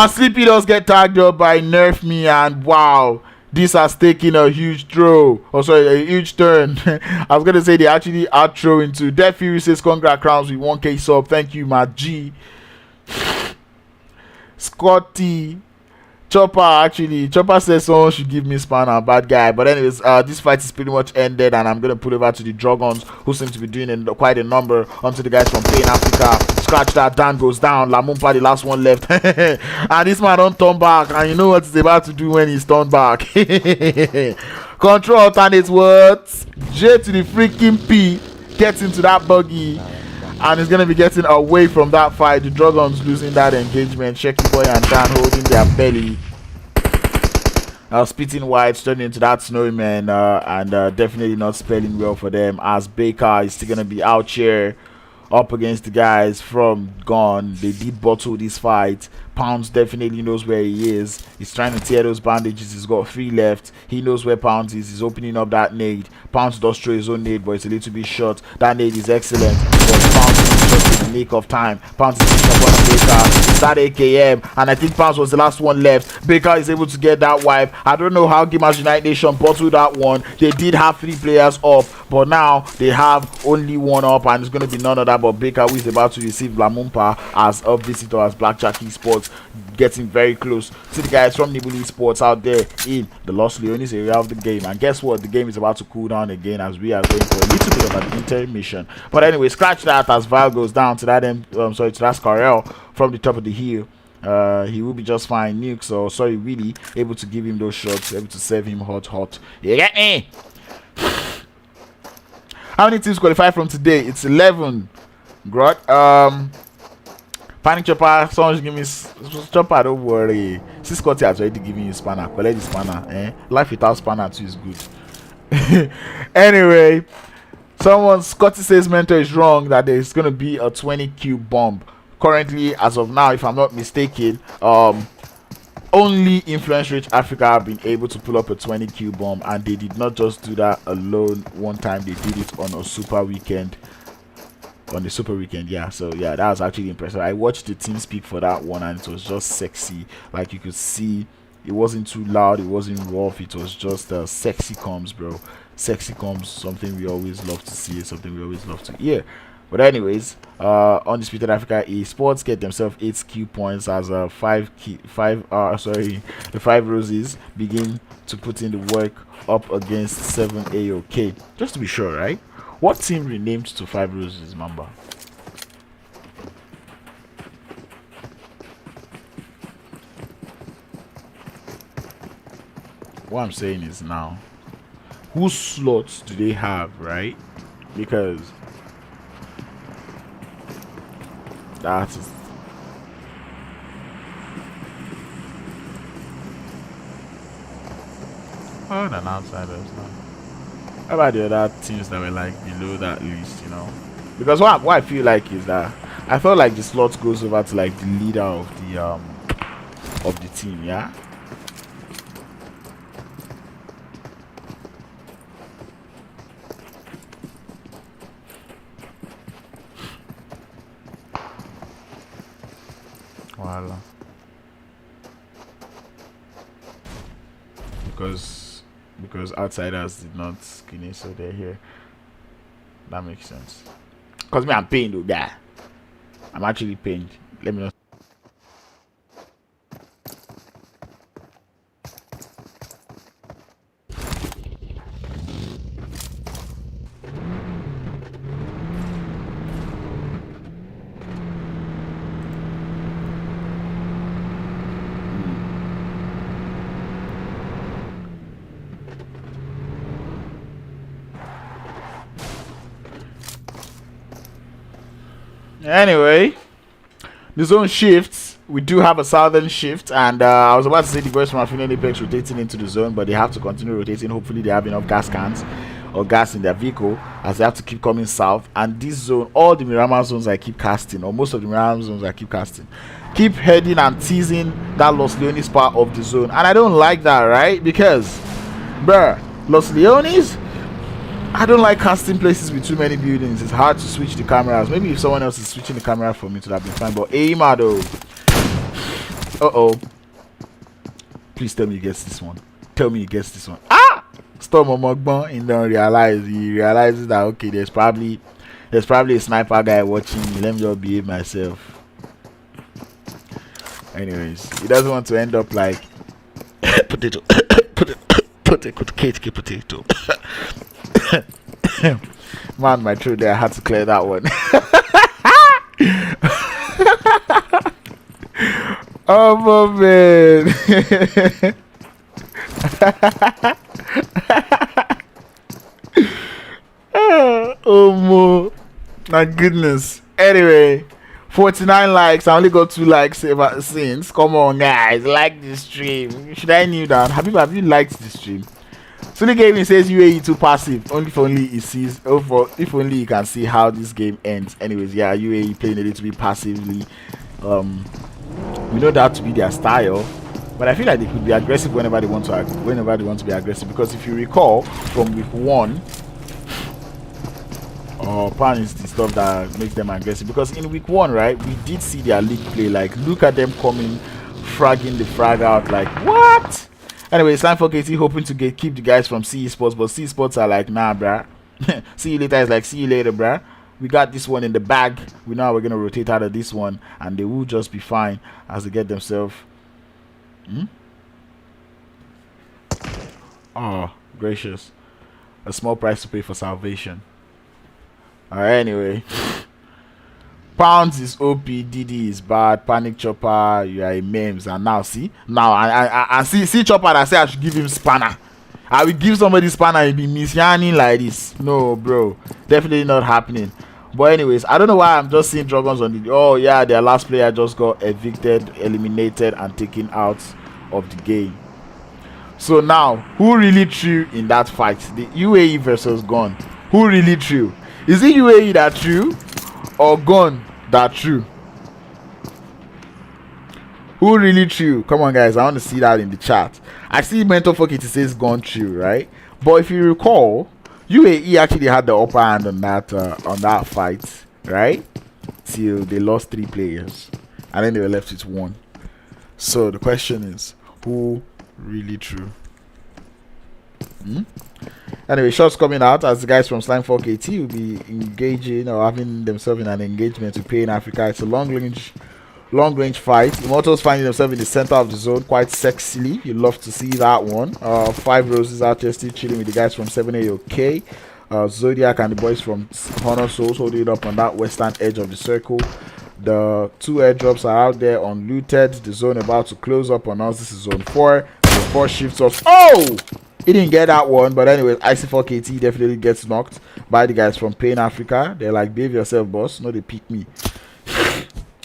Sleepy does get tagged up by Nerf Me, and wow, this has taken a huge throw. Oh, sorry, a huge turn. I was gonna say they actually outthrow into Death Fury says congrats Crowns with 1K sub. Thank you, my G. Scotty Chopper says someone should give me spanner, bad guy. But anyways, this fight is pretty much ended, and I'm gonna put over to the Drogons, who seem to be doing quite a number onto the guys from Pain Africa. Scratch that, Dan goes down. Lamumpa, the last one left. And this man don't turn back, and you know what he's about to do when he's turned back. Control alternates words. J to the freaking P gets into that buggy, and he's gonna be getting away from that fight. The Dragons losing that engagement. Shecky Boy and Dan holding their belly. Spitting wide, turning into that snowy man, and definitely not spelling well for them, as Baker is still gonna be out here up against the guys from Gone. They did bottle this fight. Pounds definitely knows where he is. He's trying to tear those bandages. He's got 3 left. He knows where Pounds is. He's opening up that nade. Pounds does throw his own nade, but it's a little bit short. That nade is excellent, but Pounds is just in the nick of time. Pounds is picking up on Baker. It's that AKM, and I think Pounds was the last one left. Baker is able to get that wipe. I don't know how Gamers United Nation bottled that one. They did have 3 players up, but now they have only 1 up, and it's going to be none other but Baker, who is about to receive Lamumpa as a visitor, as Blackjack Esports getting very close to the guys from Nibble Esports out there in the Los Leones area of the game. And guess what? The game is about to cool down again, as we are going for a little bit of an intermission. But anyway, scratch that, as Val goes down to that to that Scarrel from the top of the hill. He will be just fine. Nukes, or sorry, Willie, able to give him those shots, able to serve him hot. You get me? How many teams qualify from today? It's 11. Grot. Panic Chopper, someone give me Chopper, don't worry. See, Scotty has already given you spanner. Collect the spanner. Life without spanner too is good. Anyway, Scotty says mentor is wrong, that there's gonna be a 20Q bomb. Currently, as of now, if I'm not mistaken, only Influence Rich Africa have been able to pull up a 20Q bomb, and they did not just do that alone. One time they did it on a super weekend. On the super weekend, yeah. So yeah, that was actually impressive. I watched the team speak for that one, and it was just sexy. Like, you could see it wasn't too loud, it wasn't rough, it was just sexy comms, bro. Sexy comms, something we always love to see, something we always love to hear. But anyways, Undisputed Africa Esports get themselves 8 Q points, as the 5 Roses begin to put in the work up against 7 AOK. Just to be sure, right? What team renamed to 5 Roses, Mamba? What I'm saying is, now, whose slots do they have, right? Because that is... Oh, an outsiders now. How about the other teams that were like below that list, you know? Because what I feel like is that I felt like the slot goes over to like the leader of the team, yeah. Voila. Because outsiders did not skinny, so they're here. That makes sense. Because me, I'm pained, though, guy. I'm actually pained. Let me know. Anyway, the zone shifts. We do have a southern shift, and I was about to say the boys from Aphelion Apex rotating into the zone, but they have to continue rotating. Hopefully they have enough gas cans or gas in their vehicle, as they have to keep coming south. And this zone, all the Miramar zones I keep casting, or most of the Miramar zones I keep casting, keep heading and teasing that Los Leones part of the zone, and I don't like that, right? Because, bruh, Los Leones, I don't like casting places with too many buildings. It's hard to switch the cameras. Maybe if someone else is switching the camera for me, it would have been fine. But Aima, though. Please tell me you guess this one. Tell me you guess this one. Ah! Storm Omogbon and don't realize. He realizes that, okay, there's probably a sniper guy watching me. Let me just behave myself. Anyways, he doesn't want to end up like Potato. Potato. Man, my throat there, I had to clear that one. Oh man. Oh my goodness. Anyway, 49 likes. I only got 2 likes ever since. Come on, guys, like this stream. Should I knew that? Have you liked this stream? Sunny Gaming says UAE too passive. If only he can see how this game ends. Anyways, yeah, UAE playing a little bit passively. We know that to be their style, but I feel like they could be aggressive whenever they want to be aggressive. Because if you recall from week 1, pan is the stuff that makes them aggressive. Because in week 1, right, we did see their league play. Like, look at them coming, fragging the frag out. Like, what? Anyway, it's time for KT hoping to keep the guys from Esports, but Esports are like, nah, bruh. See you later is like, see you later, bruh. We got this one in the bag. We know we're gonna rotate out of this one, and they will just be fine as they get themselves. Oh, gracious! A small price to pay for salvation. Anyway, Pounds is OP, DD is bad, Panic Chopper, you are a memes, and now see I see Chopper that say I should give him spanner. I will give somebody spanner and be misyanning like this. No, bro, definitely not happening. But anyways, I don't know why I'm just seeing Drogons on the. Oh yeah, their last player just got evicted, eliminated, and taken out of the game. So now, who really threw in that fight? The UAE versus Gun. Who really threw? Is it UAE that threw, or Gun that threw? Who really threw? Come on, guys, I want to see that in the chat. I see Mental Fuck it says Gun threw, right? But if you recall, UAE actually had the upper hand on that fight, right? Till they lost 3 players, and then they were left with 1. So the question is, who really threw? Anyway, shots coming out as the guys from Slime4 KT will be engaging or having themselves in an engagement to play in Africa. It's a long range fight. Immortalz finding themselves in the center of the zone quite sexily. You love to see that one. 5 Roses out there still chilling with the guys from 7AOK. Zodiac and the boys from Honor Souls holding it up on that western edge of the circle. The 2 airdrops are out there unlooted. The zone about to close up on us. This is zone 4. Zone 4 shifts off. Oh! He didn't get that one, but anyway, IC4KT definitely gets knocked by the guys from Pain Africa. They're like, behave yourself, boss. No, they pick me.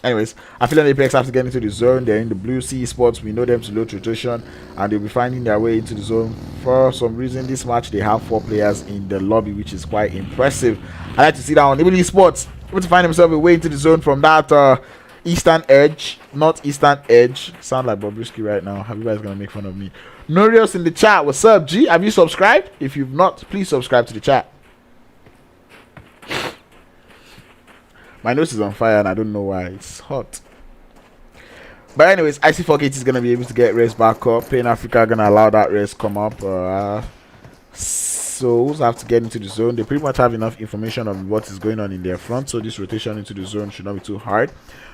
Anyways, Aphelion Apex have to get into the zone. They're in the blue sea spots. We know them to load rotation, and they'll be finding their way into the zone. For some reason, this match they have 4 players in the lobby, which is quite impressive. I like to see that on Nibble Esports, able to find himself a way into the zone from that eastern edge, not eastern edge. Sound like Bobrisky right now. Have you guys gonna make fun of me? Norios in the chat. What's up, G? Have you subscribed? If you've not, please subscribe to the chat. My nose is on fire and I don't know why. It's hot. But anyways, IC4KT is going to be able to get rest back up. Pain Africa going to allow that rest come up. Souls have to get into the zone. They pretty much have enough information on what is going on in their front. So this rotation into the zone should not be too hard.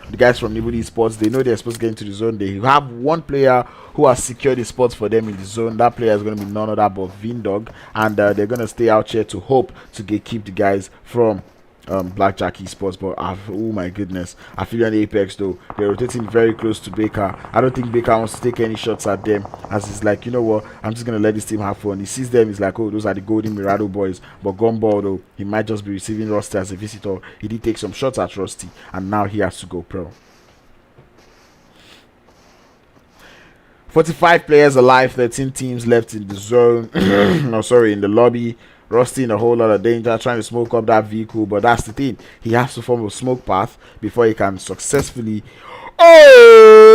The guys from Nibble Esports, they know they're supposed to get into the zone. They have 1 player who has secured the spots for them in the zone. That player is going to be none other but Vindog. And they're going to stay out here to hope to keep the guys from Blackjack Esports. But oh my goodness, Aphelion Apex though, they're rotating very close to Baker. I don't think Baker wants to take any shots at them, as he's like, you know what, I'm just gonna let this team have fun. He sees them, he's like, oh, those are the Golden Mirado boys. But Gumball though, he might just be receiving Rusty as a visitor. He did take some shots at Rusty, and now he has to go pro. 45 players alive, 13 teams left in the zone. No, sorry, in the lobby. Rusty in a whole lot of danger, trying to smoke up that vehicle, but that's the thing. He has to form a smoke path before he can successfully. Oh!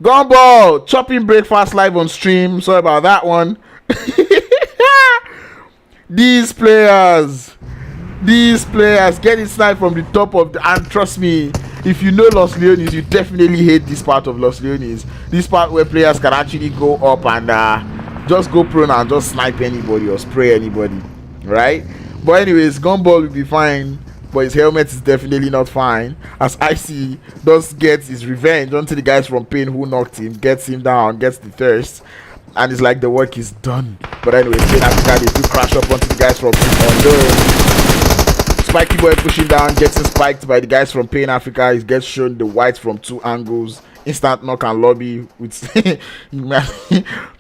Gumball! Chopping breakfast live on stream. Sorry about that one. These players get it sniped from the top of the. And trust me, if you know Los Leones, you definitely hate this part of Los Leones. This part where players can actually go up and just go prone and just snipe anybody or spray anybody, right? But anyways, Gumball will be fine. but his helmet is definitely not fine, as Icy does get his revenge onto the guys from Pain who knocked him, gets him down, gets the thirst, and it's like the work is done. But anyway, Pain Africa, they do crash up onto the guys from Unknown. Spiky Boy pushing down, getting spiked by the guys from Pain Africa. He gets shown the white from 2 angles. Instant knock and lobby with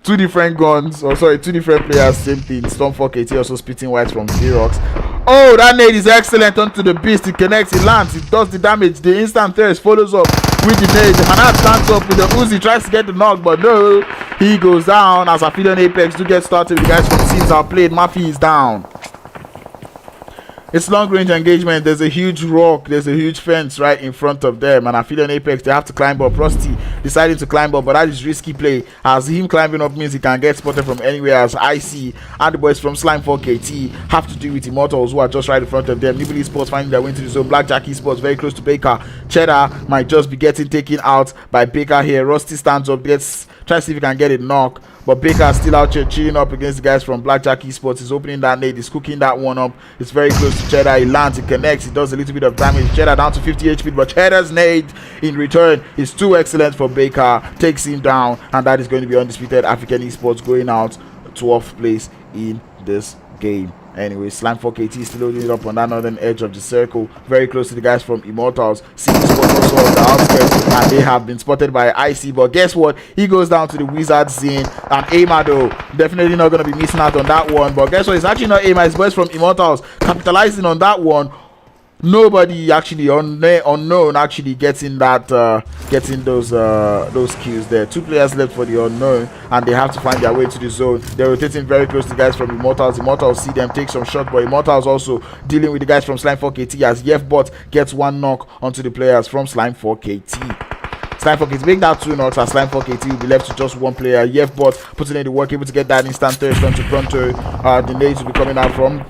2 different guns, or sorry, 2 different players, same thing. Stormfork AT also spitting white from Xerox. Oh, that nade is excellent onto the beast. It connects, it lands, it does the damage. The instant thirst follows up with the nade. Hanat stands up with the Uzi, tries to get the knock, but no, he goes down as Aphelion Apex do get started. The guys from Seams Outplayed. Murphy is down. It's long range engagement. There's a huge rock, there's a huge fence right in front of them, and Aphelion Apex, they have to climb up. Rusty deciding to climb up, but that is risky play, as him climbing up means he can get spotted from anywhere, as IC and the boys from ScrimFarm KT have to deal with Immortalz, who are just right in front of them. Nibble Esports finding their way into the zone. Blackjack Esports very close to Baker. Cheddar might just be getting taken out by Baker here. Rusty stands up, tries to see if he can get a knock, but Baker is still out here chilling up against the guys from Blackjack Esports. He's opening that nade, he's cooking that one up. It's very close to Cheddar. He lands, he connects, he does a little bit of damage. Cheddar down to 50 HP, but Cheddar's nade in return is too excellent for Baker. Takes him down, and that is going to be Undisputed African Esports going out 12th place in this game. Anyway, Slam4 KT still loading it up on that northern edge of the circle, very close to the guys from Immortalz. Seeing spot also on the outskirts, and they have been spotted by IC. But guess what? He goes down to the Wizard Zine, and Amado definitely not going to be missing out on that one. But guess what? It's actually not Ama, it's boys from Immortalz capitalizing on that one. Nobody actually unknown actually getting that getting those kills there. 2 players left for the unknown, and they have to find their way to the zone. They're rotating very close to the guys from Immortalz. Immortalz see them take some shot, but Immortalz also dealing with the guys from Slime4 KT, as Yefbot gets 1 knock onto the players from Slime4 KT. Slime4 KT make that 2 knocks, as Slime4 KT will be left to just 1 player. Yefbot putting in the work, able to get that instant thirst onto Pronto. The nades will be coming out from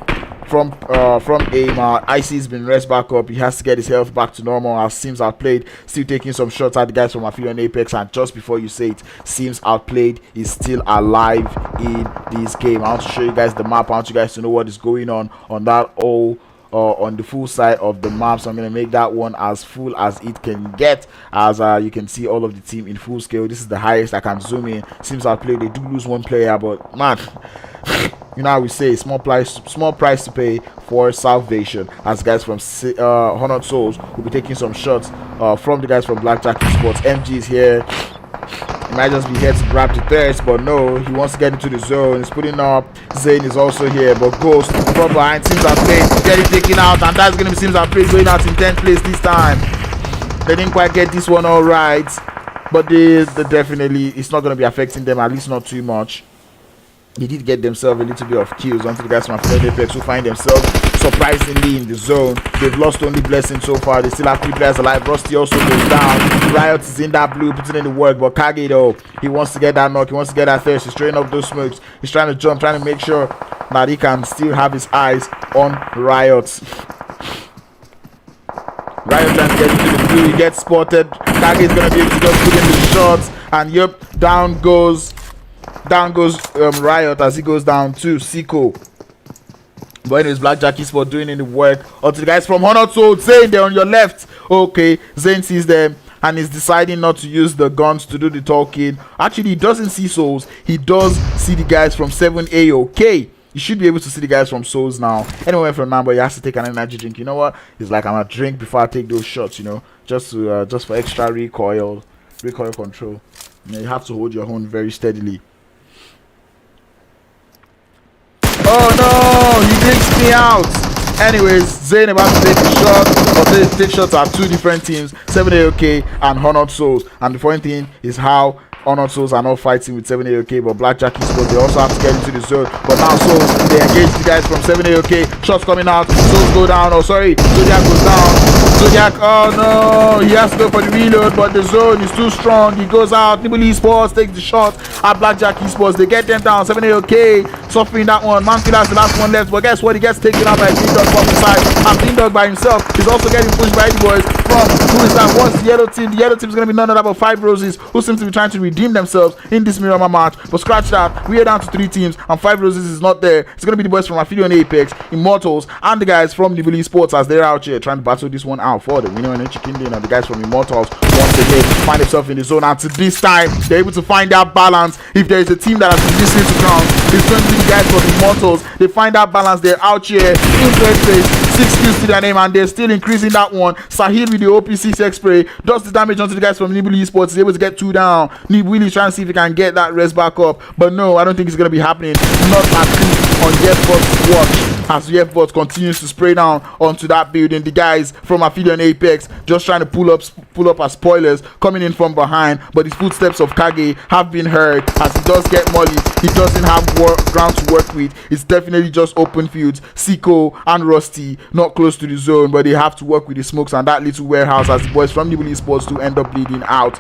aim. Icy's been rest back up. He has to get his health back to normal, as Sims Outplayed still taking some shots at the guys from Aphelion Apex. And just before you say it, Sims Outplayed is still alive in this game. I want to show you guys the map. I want you guys to know what is going on that on the full side of the map. So I'm going to make that one as full as it can get, as you can see all of the team in full scale. This is the highest I can zoom in. Sims Outplayed, they do lose 1 player, but man, you know how we say, small price to pay for salvation, as guys from Honored Souls will be taking some shots from the guys from Blackjack Esports. MG is here. He might just be here to grab the thirst, but no, he wants to get into the zone. He's putting up. Zane is also here, but Ghost from behind. Sims Outplayed getting taken out, and that's going to be Sims Outplayed going out in 10th place this time. They didn't quite get this one all right, but they definitely, it's not going to be affecting them, at least not too much. They did get themselves a little bit of kills onto the guys from Aphelion Apex, who find themselves surprisingly in the zone. They've lost only Blessing so far. They still have 3 players alive. Rusty also goes down. Riot is in that blue, putting in the work, but Kage though, he wants to get that knock, he wants to get that thirst. He's throwing up those smokes. He's trying to jump, trying to make sure that he can still have his eyes on Riot. Riot trying to get into the blue. He gets spotted. Kage is going to be able to just put in the shots, and yep, down goes Riot, as he goes down to Siko. But anyways, Blackjack Esports doing in the work onto the guys from Honored Souls. Zane, they're on your left. Okay, Zane sees them and is deciding not to use the guns to do the talking. Actually, he doesn't see Souls. He does see the guys from 7A. Okay, you should be able to see the guys from Souls now. Anyway, from now, but he has to take an energy drink. You know what? He's like, I'm gonna drink before I take those shots. You know, just for extra recoil control. You know, you have to hold your own very steadily. Oh no, he drinks me out. Anyways, Zane about to take a shot, or take shots at 2 different teams, 7AOK and Honored Souls. And the funny thing is how Honored Souls are not fighting with 7AOK, but Blackjack Esports, they also have to get into the zone. But now Souls, they engage the guys from 7AOK. Shots coming out, Souls go down, oh sorry, Zodiac goes down. Zodiac, oh no, he has to go for the reload, but the zone is too strong. He goes out. Nibble Esports takes the shot at Blackjack Esports. They get them down. 7-8, suffering that one. Manfield has the last one left, but guess what? He gets taken out by Team Dog from the side. And Team Dog by himself is also getting pushed by the boys from who is that? What's the yellow team? The yellow team is going to be none other but 5 Roses, who seem to be trying to redeem themselves in this Miramar match. But scratch that, we are down to 3 teams, and 5 Roses is not there. It's going to be the boys from Aphelion Apex, Immortalz, and the guys from Nibble Esports as they're out here trying to battle this one out for the winner and chicken dinner. The guys from Immortalz once again find themselves in the zone, and to this time they're able to find that balance. If there is a team that has been listening to Crowns, it's going to be the guys from Immortalz. They find that balance. They're out here in third place, 6 kills to their name, and they're still increasing that one. Sahil with the OP6 spray does the damage onto the guys from Nibble Esports. Is able to get 2 down. Nibble is trying to see if he can get that rest back up, but no, I don't think it's going to be happening. Not at least on Jeffbot's watch, as Jeffbot continues to spray down onto that building. The guys from Aphelion Apex just trying to pull up as spoilers, coming in from behind, but his footsteps of Kage have been heard as he does get Molly. He doesn't have ground to work with. It's definitely just open fields. Siko and Rusty not close to the zone, but they have to work with the smokes and that little warehouse as the boys from Nibble Esports to end up bleeding out.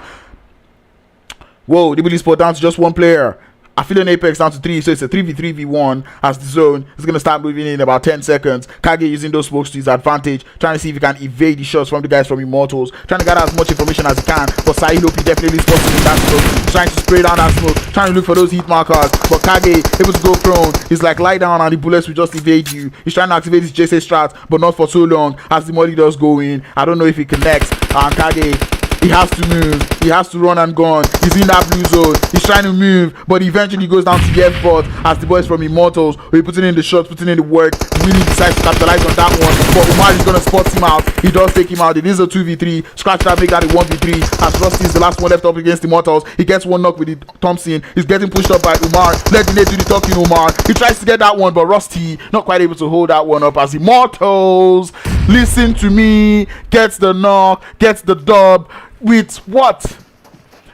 Whoa, Nibble Esports down to just 1 player. Aphelion Apex down to 3, so it's a 3v3v1 as the zone is going to start moving in about 10 seconds. Kage using those smokes to his advantage, trying to see if he can evade the shots from the guys from Immortalz, trying to gather as much information as he can. But Sahil definitely spots him in that smoke, trying to spray down that smoke, trying to look for those heat markers. But Kage able to go prone. He's like, lie down and the bullets will just evade you. He's trying to activate his JC strat, but not for so long as the molly does go in. I don't know if he connects. And Kage, he has to move. He has to run and gun. He's in that blue zone. He's trying to move, but eventually goes down to the airport as the boys from Immortalz, who are putting in the shots, putting in the work, really decides to capitalize on that one. But Umar is going to spot him out. He does take him out. It is a 2v3. Scratch that, make that a 1v3 as Rusty is the last one left up against Immortalz. He gets one knock with the Thompson. He's getting pushed up by Umar. Letting it do the talking Umar. He tries to get that one, but Rusty not quite able to hold that one up as Immortalz, listen to me, gets the knock, gets the dub with what?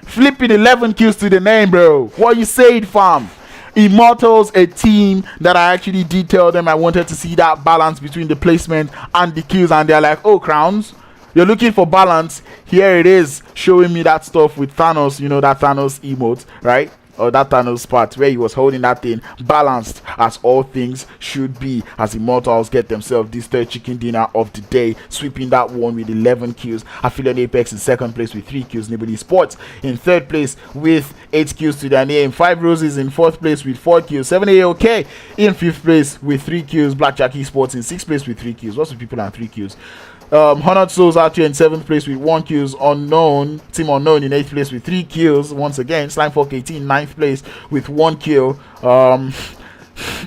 Flipping 11 kills to the name, bro. What you said, fam? Immortalz, a team that I actually did tell them I wanted to see that balance between the placement and the kills, and they're like, oh, Crowns, you're looking for balance. Here it is, showing me that stuff with Thanos, you know, that Thanos emote, right? Or that Thanos part where he was holding that thing balanced as all things should be, as Immortalz get themselves this 3rd chicken dinner of the day, sweeping that one with 11 kills. Aphelion Apex in 2nd place with 3 kills. Nibble Esports in 3rd place with 8 kills to their name. 5 Roses in 4th place with 4 kills. 7-8 in 5th place with 3 kills. Blackjack Esports in 6th place with 3 kills. Lots of people and 3 kills. Honored Souls out here in 7th place with 1 kills. Unknown, Team Unknown in 8th place with 3 kills. Once again, Slime4KT in 9th place with 1 kill.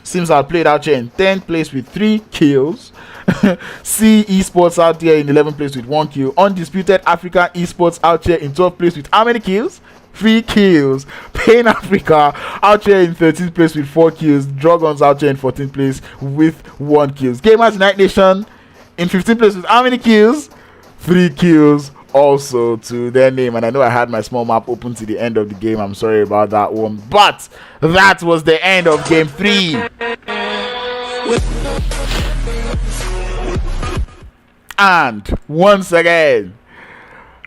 Seems Outplayed out here in 10th place with 3 kills. C Esports out here in 11th place with 1 kill. Undisputed Africa Esports out here in 12th place with how many kills? 3 kills. Pain Africa out here in 13th place with 4 kills. Drogons out here in 14th place with 1 kills. Gamers United Nation in 15th place with how many kills? 3 kills also to their name. And I know I had my small map open to the end of the game. I'm sorry about that one. But that was the end of game 3. And once again,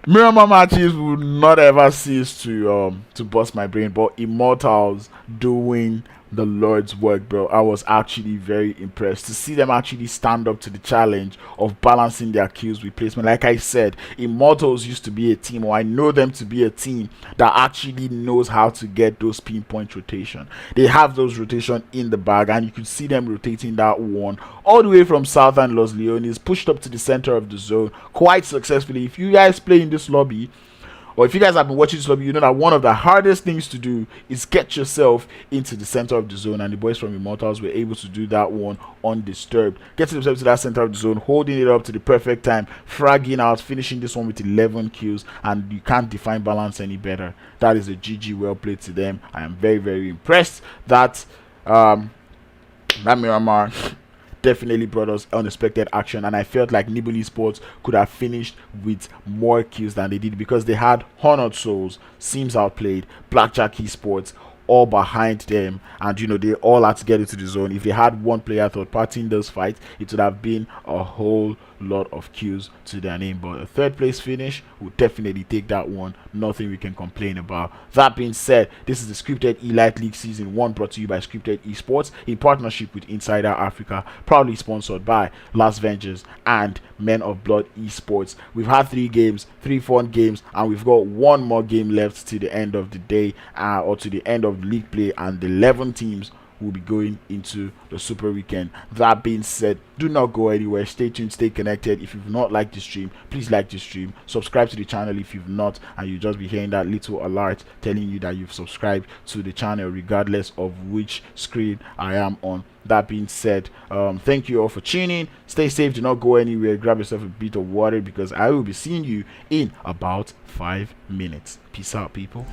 Miramar matches will not ever cease to bust my brain. But Immortalz doing the Lord's work, bro. I was actually very impressed to see them actually stand up to the challenge of balancing their kills with placement. Like I said, Immortalz used to be a team, or I know them to be a team that actually knows how to get those pinpoint rotation. They have those rotation in the bag, and you could see them rotating that one all the way from Southern Los Leones, pushed up to the center of the zone quite successfully. If you guys play in this lobby, or if you guys have been watching this lobby, you know that one of the hardest things to do is get yourself into the center of the zone, and the boys from Immortalz were able to do that one undisturbed. Getting themselves to that center of the zone, holding it up to the perfect time, fragging out, finishing this one with 11 kills, and you can't define balance any better. That is a GG well played to them. I am very, very impressed that that Miramar definitely brought us unexpected action, and I felt like Nibble Esports could have finished with more kills than they did, because they had Honored Souls, Seems Outplayed, Blackjack Esports all behind them, and you know they all had to get into the zone. If they had one player third party in those fights, it would have been a whole lot of kills to their name. But a third place finish, we'll definitely take that one. Nothing we can complain about. That being said, this is the Scripted Elite League Season 1 brought to you by Scripted Esports in partnership with Insider Africa, proudly sponsored by Last Ventures and Men of Blood Esports. We've had 3 games, 3 fun games, and we've got one more game left to the end of the day, or to the end of the league play, and the 11 teams will be going into the Super Weekend. That being said, do not go anywhere. Stay tuned, stay connected. If you've not liked the stream, please like the stream. Subscribe to the channel if you've not, and you'll just be hearing that little alert telling you that you've subscribed to the channel, regardless of which screen I am on. That being said, thank you all for tuning. Stay safe, do not go anywhere. Grab yourself a bit of water, because I will be seeing you in about 5 minutes. Peace out, people.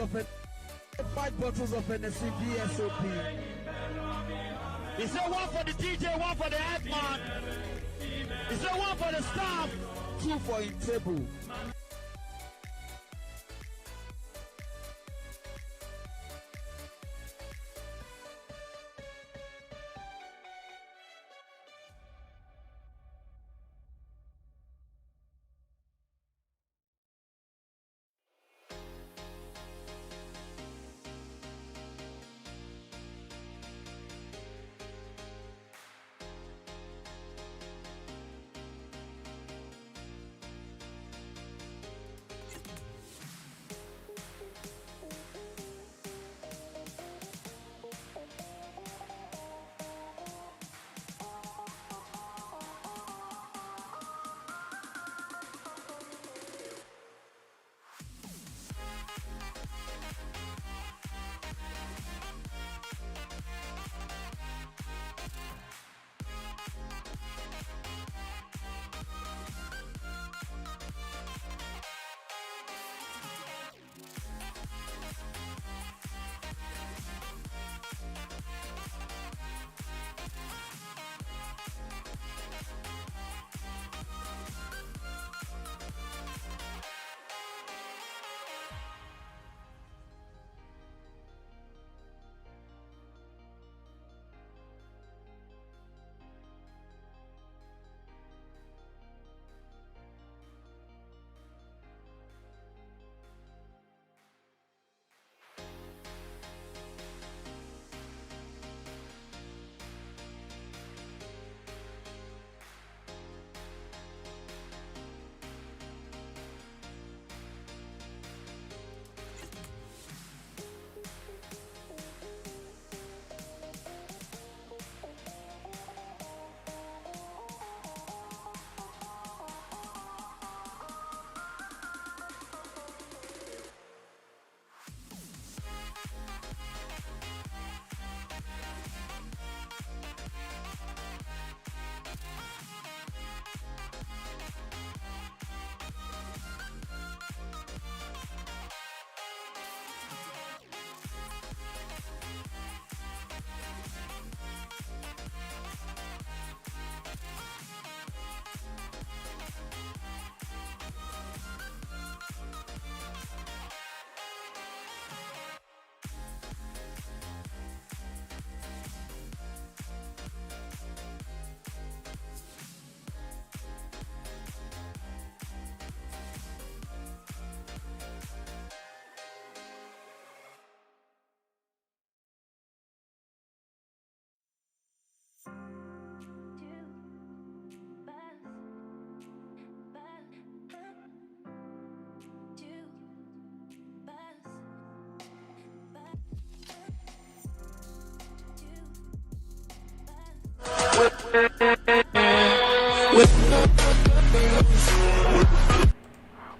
of it. 5 bottles of NSC VSOP. He said one for the DJ, one for the headman. He said one for the staff, 2 for in table.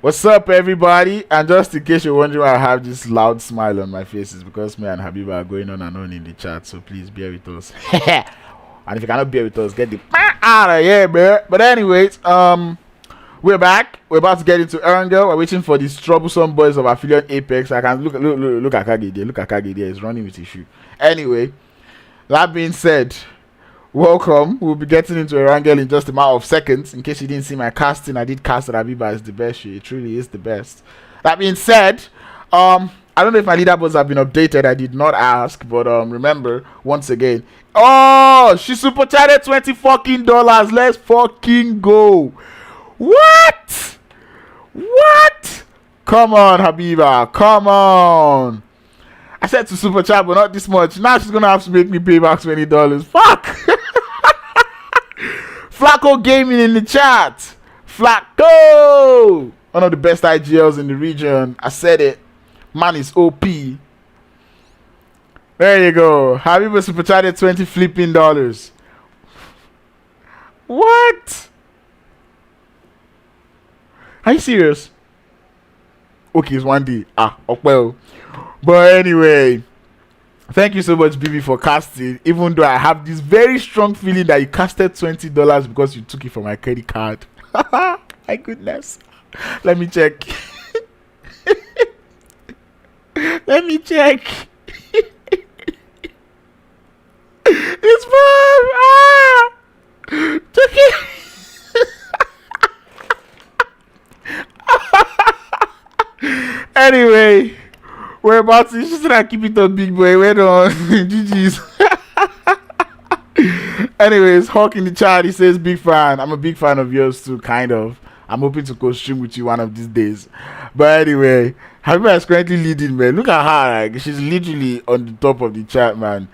What's up, everybody? And just in case you're wondering why I have this loud smile on my face, is because me and Habiba are going on and on in the chat. So please bear with us. And if you cannot bear with us, get the out of here, bro. But anyways, we're back. We're about to get into Erangel. We're waiting for these troublesome boys of Aphelion Apex. I can look at Kage there. Look at Kage there. He's running with his shoe. Anyway, that being said, welcome. We'll be getting into Erangel in just a matter of seconds. In case you didn't see my casting, I did cast that Abiba is the best. It truly is the best. That being said, I don't know if my leaderboards have been updated. I did not ask, but remember, once again, oh, she super chatted $20 fucking. Let's fucking go. What? Come on, Habiba. Come on. I said to super chat, but not this much. Now she's gonna have to make me pay back $20. Fuck. Flacco Gaming in the chat. Flacco, one of the best IGLs in the region. I said it. Man is OP. There you go. Habiba super chatted $20 flipping. What? Are you serious? Okay, it's one day. Well. But anyway, thank you so much, BB, for casting. Even though I have this very strong feeling that you casted $20 because you took it from my credit card. My goodness. Let me check. Let me check. It's from took it. Anyway, we're about to just try to keep it on, big boy. Wait on. GG's. Anyways, Hawk in the chat, he says big fan. I'm a big fan of yours too, kind of. I'm hoping to go stream with you one of these days. But anyway, Habiba is currently leading, man. Look at her, like she's literally on the top of the chat, man.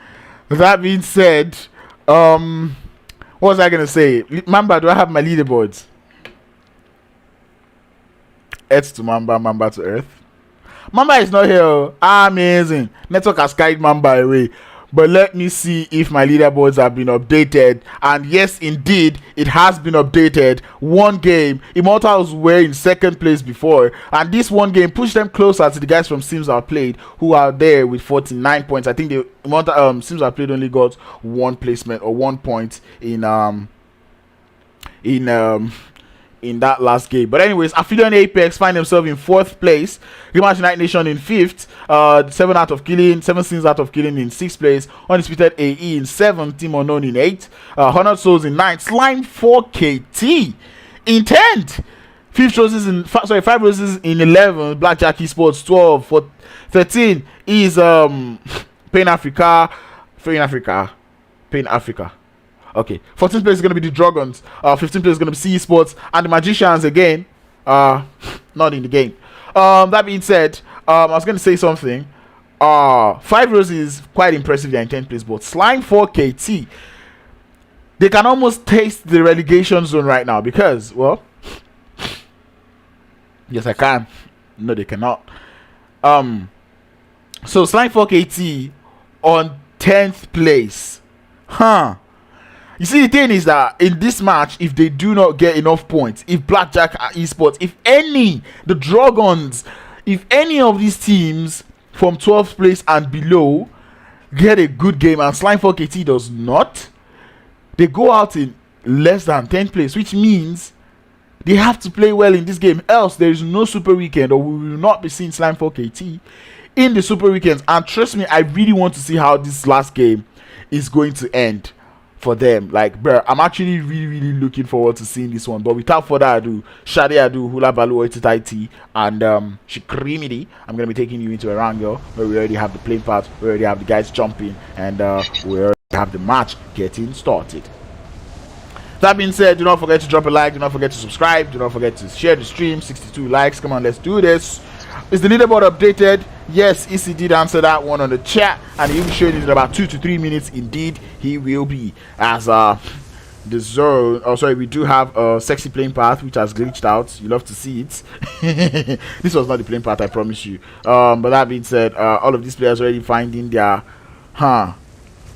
That being said, what was I gonna say? Mamba, do I have my leaderboards? Earth to Mamba, Mamba to Earth. Mamba is not here. Amazing. Network has carried Mamba away. But let me see if my leaderboards have been updated. And yes, indeed, it has been updated. One game. Immortalz were in second place before. And this one game pushed them closer to the guys from Sims Outplayed, who are there with 49 points. I think the Sims Outplayed only got one placement or 1 point in that last game. But anyways, Aphelion Apex find themselves in 4th place. Rematch United Nation in 5th. 7 out of killing. 7 sins out of killing in 6th place. Undisputed AE in 7th. Team Unknown in 8th. Honored Souls in 9th. Slime 4KT in 10th. 5 roses in 11th. Blackjack Esports 12. For 13 is Pain Africa. Okay, 14th place is going to be the Drogons. 15th place is going to be Esports. And the Magicians again. Not in the game. That being said, I was going to say something. 5 Roses is quite impressive. They're in 10th place. But Slime 4KT, they can almost taste the relegation zone right now. Because, well, yes, I can. No, they cannot. So Slime 4KT on 10th place. You see, the thing is that in this match, if they do not get enough points, if Blackjack Esports, if any of these teams from 12th place and below get a good game and Slime 4KT does not, they go out in less than 10th place, which means they have to play well in this game. Else, there is no Super Weekend, or we will not be seeing Slime 4KT in the Super Weekends. And trust me, I really want to see how this last game is going to end for them. Like, bro, I'm actually really looking forward to seeing this one. But without further ado, Shade Adu, Hula Balu, Oititaiti, and Shikrimidi, I'm gonna be taking you into Erangel, where we already have the playing part, we already have the guys jumping, and we already have the match getting started. That being said, do not forget to drop a like, do not forget to subscribe, do not forget to share the stream. 62 likes, come on, let's do this. Is the leaderboard updated? Yes, EC did answer that one on the chat, and he'll be showing it in about 2 to 3 minutes. Indeed, he will be. As the zone, we do have a sexy playing path which has glitched out. You love to see it. This was not the playing path, I promise you. But that being said, all of these players already finding their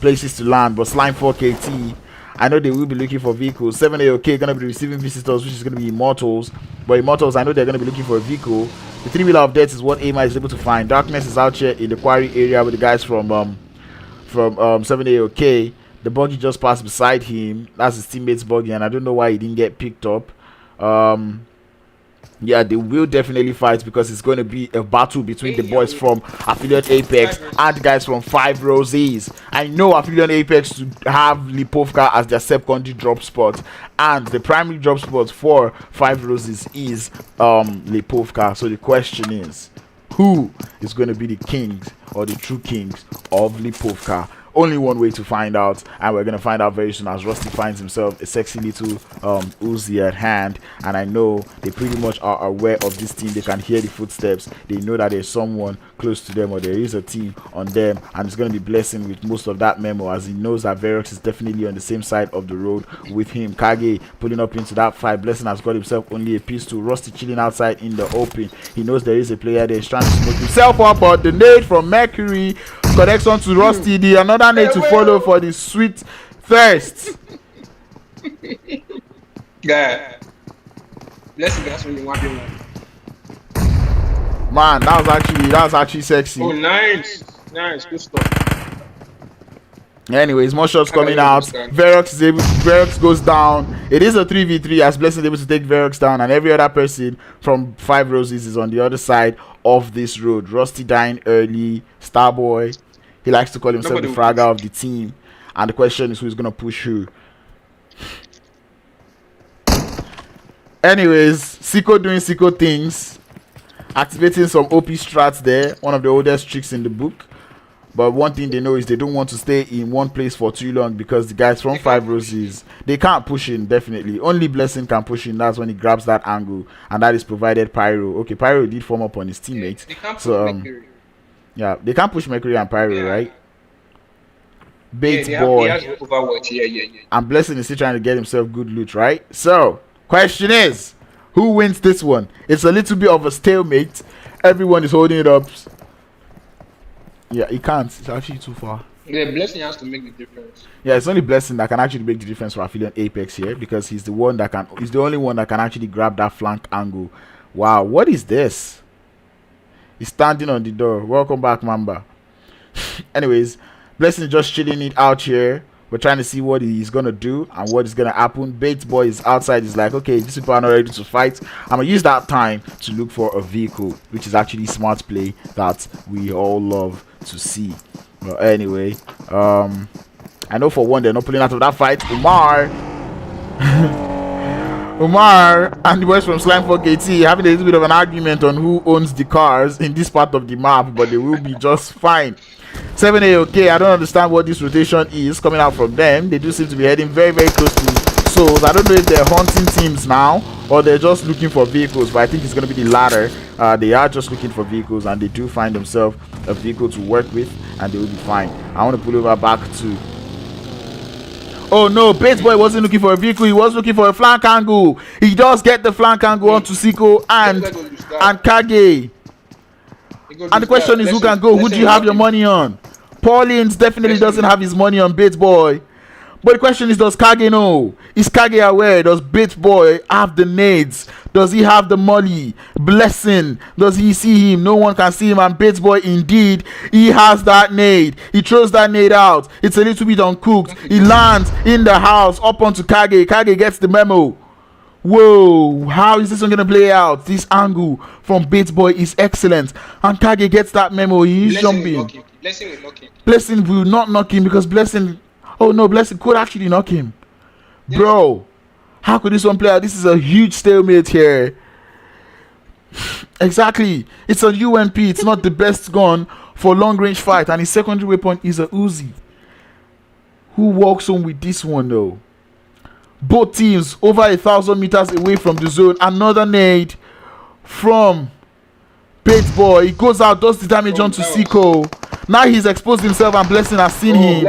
places to land. But Slime 4KT I know they will be looking for vehicles. 7AOK gonna be receiving visitors, which is gonna be Immortalz. But Immortalz, I know they're gonna be looking for a vehicle. The 3-wheeler of death is what Ama is able to find. Darkness is out here in the quarry area with the guys from 7AOK. The buggy just passed beside him. That's his teammate's buggy, and I don't know why he didn't get picked up. Yeah, they will definitely fight because it's going to be a battle between the boys from Aphelion Apex and the guys from 5 Roses. I know Aphelion Apex to have Lipovka as their secondary drop spot, and the primary drop spot for 5 Roses is Lipovka. So the question is, who is going to be the kings or the true kings of Lipovka? Only one way to find out, and we're gonna find out very soon as Rusty finds himself a sexy little Uzi at hand. And I know they pretty much are aware of this team. They can hear the footsteps. They know that there's someone close to them, or there is a team on them, and it's gonna be Blessing with most of that memo, as he knows that Verox is definitely on the same side of the road with him. Kage pulling up into that fight. Blessing has got himself only a pistol. Rusty chilling outside in the open. He knows there is a player there. He's trying to smoke himself up, but the nade from Mercury connects on to Rusty. Another nade to follow for the sweet thirst. Yeah. Blessing, that's when you want him. Man, that was actually sexy. Oh, nice. Nice, good stuff. Anyways, more shots coming out. Verox goes down. It is a 3v3 as Blessing is able to take Verox down, and every other person from 5 Roses is on the other side of this road. Rusty dying early. Starboy, he likes to call himself the fragger of the team, and the question is who's gonna push who. Anyways, Siko doing Siko things, activating some OP strats there, one of the oldest tricks in the book. But one thing they know is they don't want to stay in one place for too long, because the guys from 5 Roses, they can't push in. Definitely only Blessing can push in. That's when he grabs that angle, and that is provided Pyro. Okay, Pyro did form up on his teammates, so yeah, they can't push Mercury and Pyro, right? Bates boy, and Blessing is still trying to get himself good loot, right? So question is, who wins this one? It's a little bit of a stalemate. Everyone is holding it up. Yeah, he can't. It's actually too far. Yeah, Blessing has to make the difference. Yeah, it's only Blessing that can actually make the difference for Aphelion Apex here, because he's the one that can. He's the only one that can actually grab that flank angle. Wow, what is this? He's standing on the door. Welcome back, Mamba. Anyways, Blessing is just chilling it out here. We're trying to see what he's gonna do and what is gonna happen. Bates boy is outside. He's like, okay, these people are not ready to fight. I'm gonna use that time to look for a vehicle, which is actually smart play that we all love to see. But anyway, I know for one they're not pulling out of that fight. Umar and the boys from ScrimFarm KT having a little bit of an argument on who owns the cars in this part of the map, but they will be just fine. 7AOK, I don't understand what this rotation is coming out from them. They do seem to be heading very, very close to souls. I don't know if they're hunting teams now or they're just looking for vehicles, but I think it's going to be the latter. They are just looking for vehicles, and they do find themselves a vehicle to work with, and they will be fine. I want to pull over back to... Oh no, Bates boy wasn't looking for a vehicle. He was looking for a flank angle. He does get the flank angle onto Siko and Kage. And the question is, who can go? Who do you have your money on? Paulins definitely doesn't have his money on Bates boy. But the question is, does Kage know? Is Kage aware? Does Bates boy have the nades? Does he have the molly? Blessing, does he see him? No one can see him. And Bates boy, indeed, he has that nade. He throws that nade out. It's a little bit uncooked. He lands in the house up onto Kage. Kage gets the memo. Whoa, how is this one gonna play out? This angle from Bates boy is excellent, and Kage gets that memo. He's jumping. Blessing will not knock him, because Blessing, oh no, Blessing could actually knock him. Bro, how could this one play out? This is a huge stalemate here. Exactly, it's a UMP. It's not the best gun for long range fight, and his secondary weapon is a Uzi. Who walks home with this one though? Both teams over 1,000 meters away from the zone. Another nade from Bates boy. He goes out, does the damage onto Siko. Now he's exposed himself, and Blessing has seen him.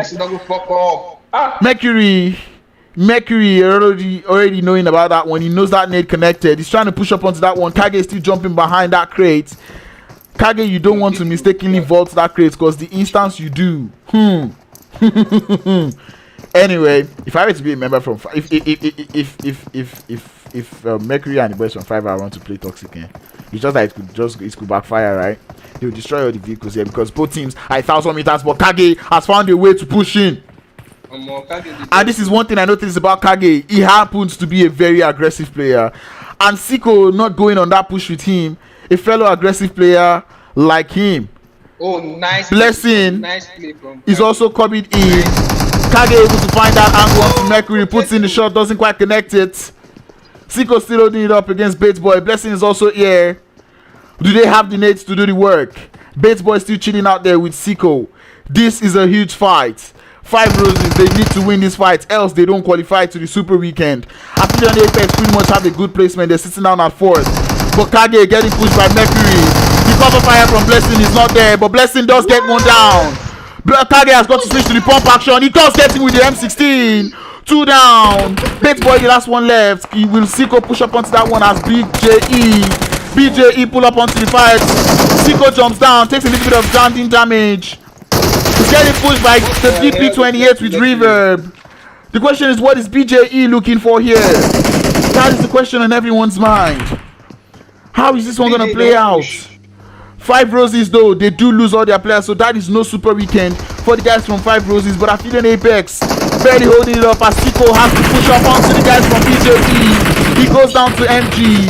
Mercury already knowing about that one. He knows that nade connected. He's trying to push up onto that one. Kage is still jumping behind that crate. Kage, you don't want to mistakenly vault that crate, because the instance you do, Anyway, if I were to be a member from if Mercury and the boys from 5 hour want to play Toxic, it's just like it could backfire, right? They will destroy all the vehicles here because both teams are 1,000 meters, but Kage has found a way to push in. And this is one thing I noticed about Kage. He happens to be a very aggressive player, and Siko not going on that push with him, a fellow aggressive player like him. Oh, nice. Blessing Nice play from is also coming in. Kage able to find that angle onto Mercury, puts in the shot, doesn't quite connect it. Siko still holding it up against Bates Boy. Blessing is also here. Do they have the nades to do the work? Bates Boy still chilling out there with Siko. This is a huge fight. 5 roses, they need to win this fight, else they don't qualify to the Super Weekend. Aphelion Apex pretty much have a good placement. They're sitting down at 4th. But Kage getting pushed by Mercury. The cover fire from Blessing is not there, but Blessing does get one down. Kage has got to switch to the pump action. He does get in with the M16. 2 down. Bates Boy, the last one left. He will Siko push up onto that one as BJE pull up onto the fight. Siko jumps down, takes a little bit of standing damage. He's getting pushed by the DP28 with reverb. The question is, what is BJE looking for here? That is the question on everyone's mind. How is this one gonna play out? 5 roses though, they do lose all their players, so that is no Super Weekend for the guys from 5 roses. But Aphelion Apex barely holding it up as Siko has to push up onto the guys from BJE. He goes down to MG.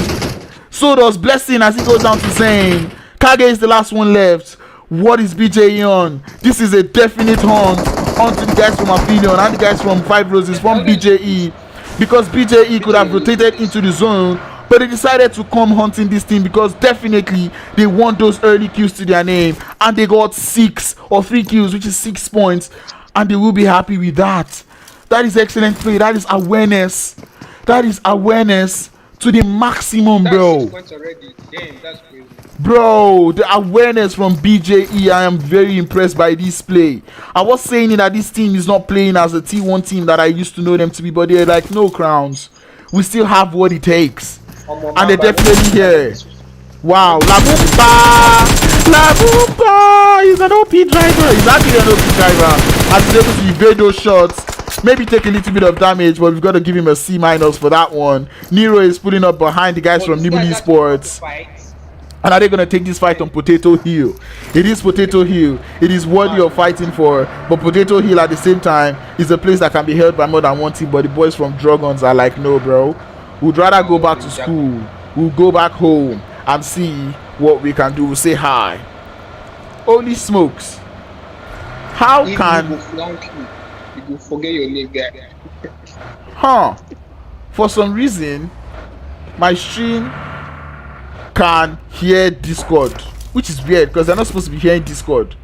So does Blessing as he goes down to Zane. Kage is the last one left. What is BJE on? This is a definite hunt onto the guys from Aphelion and the guys from 5 roses from BJE, because BJE could have rotated into the zone, but they decided to come hunting this team because definitely they want those early kills to their name, and they got 6 or 3 kills, which is 6 points, and they will be happy with that. That is excellent play. That is awareness. That is awareness to the maximum, bro. That's 6 points already. Damn, that's crazy. Bro, the awareness from BJE, I am very impressed by this play. I was saying that this team is not playing as a T1 team that I used to know them to be, but they're like, no crowns. We still have what it takes. And they're definitely here. Wow, La Bumba! He's an OP driver. He's actually an OP driver. As he's able to evade those shots. Maybe take a little bit of damage, but we've got to give him a C- for that one. Nero is pulling up behind the guys from Nibble Esports. And are they going to take this fight on Potato Hill? It is Potato Hill. It is worthy of fighting for. But Potato Hill at the same time is a place that can be held by more than one team. But the boys from Drogons are like, no, bro. We'd rather go back to school. We'll go back home and see what we can do. We'll say hi. Holy smokes. How can... You will forget your name, guy. For some reason, my stream can hear Discord, which is weird because they're not supposed to be hearing Discord.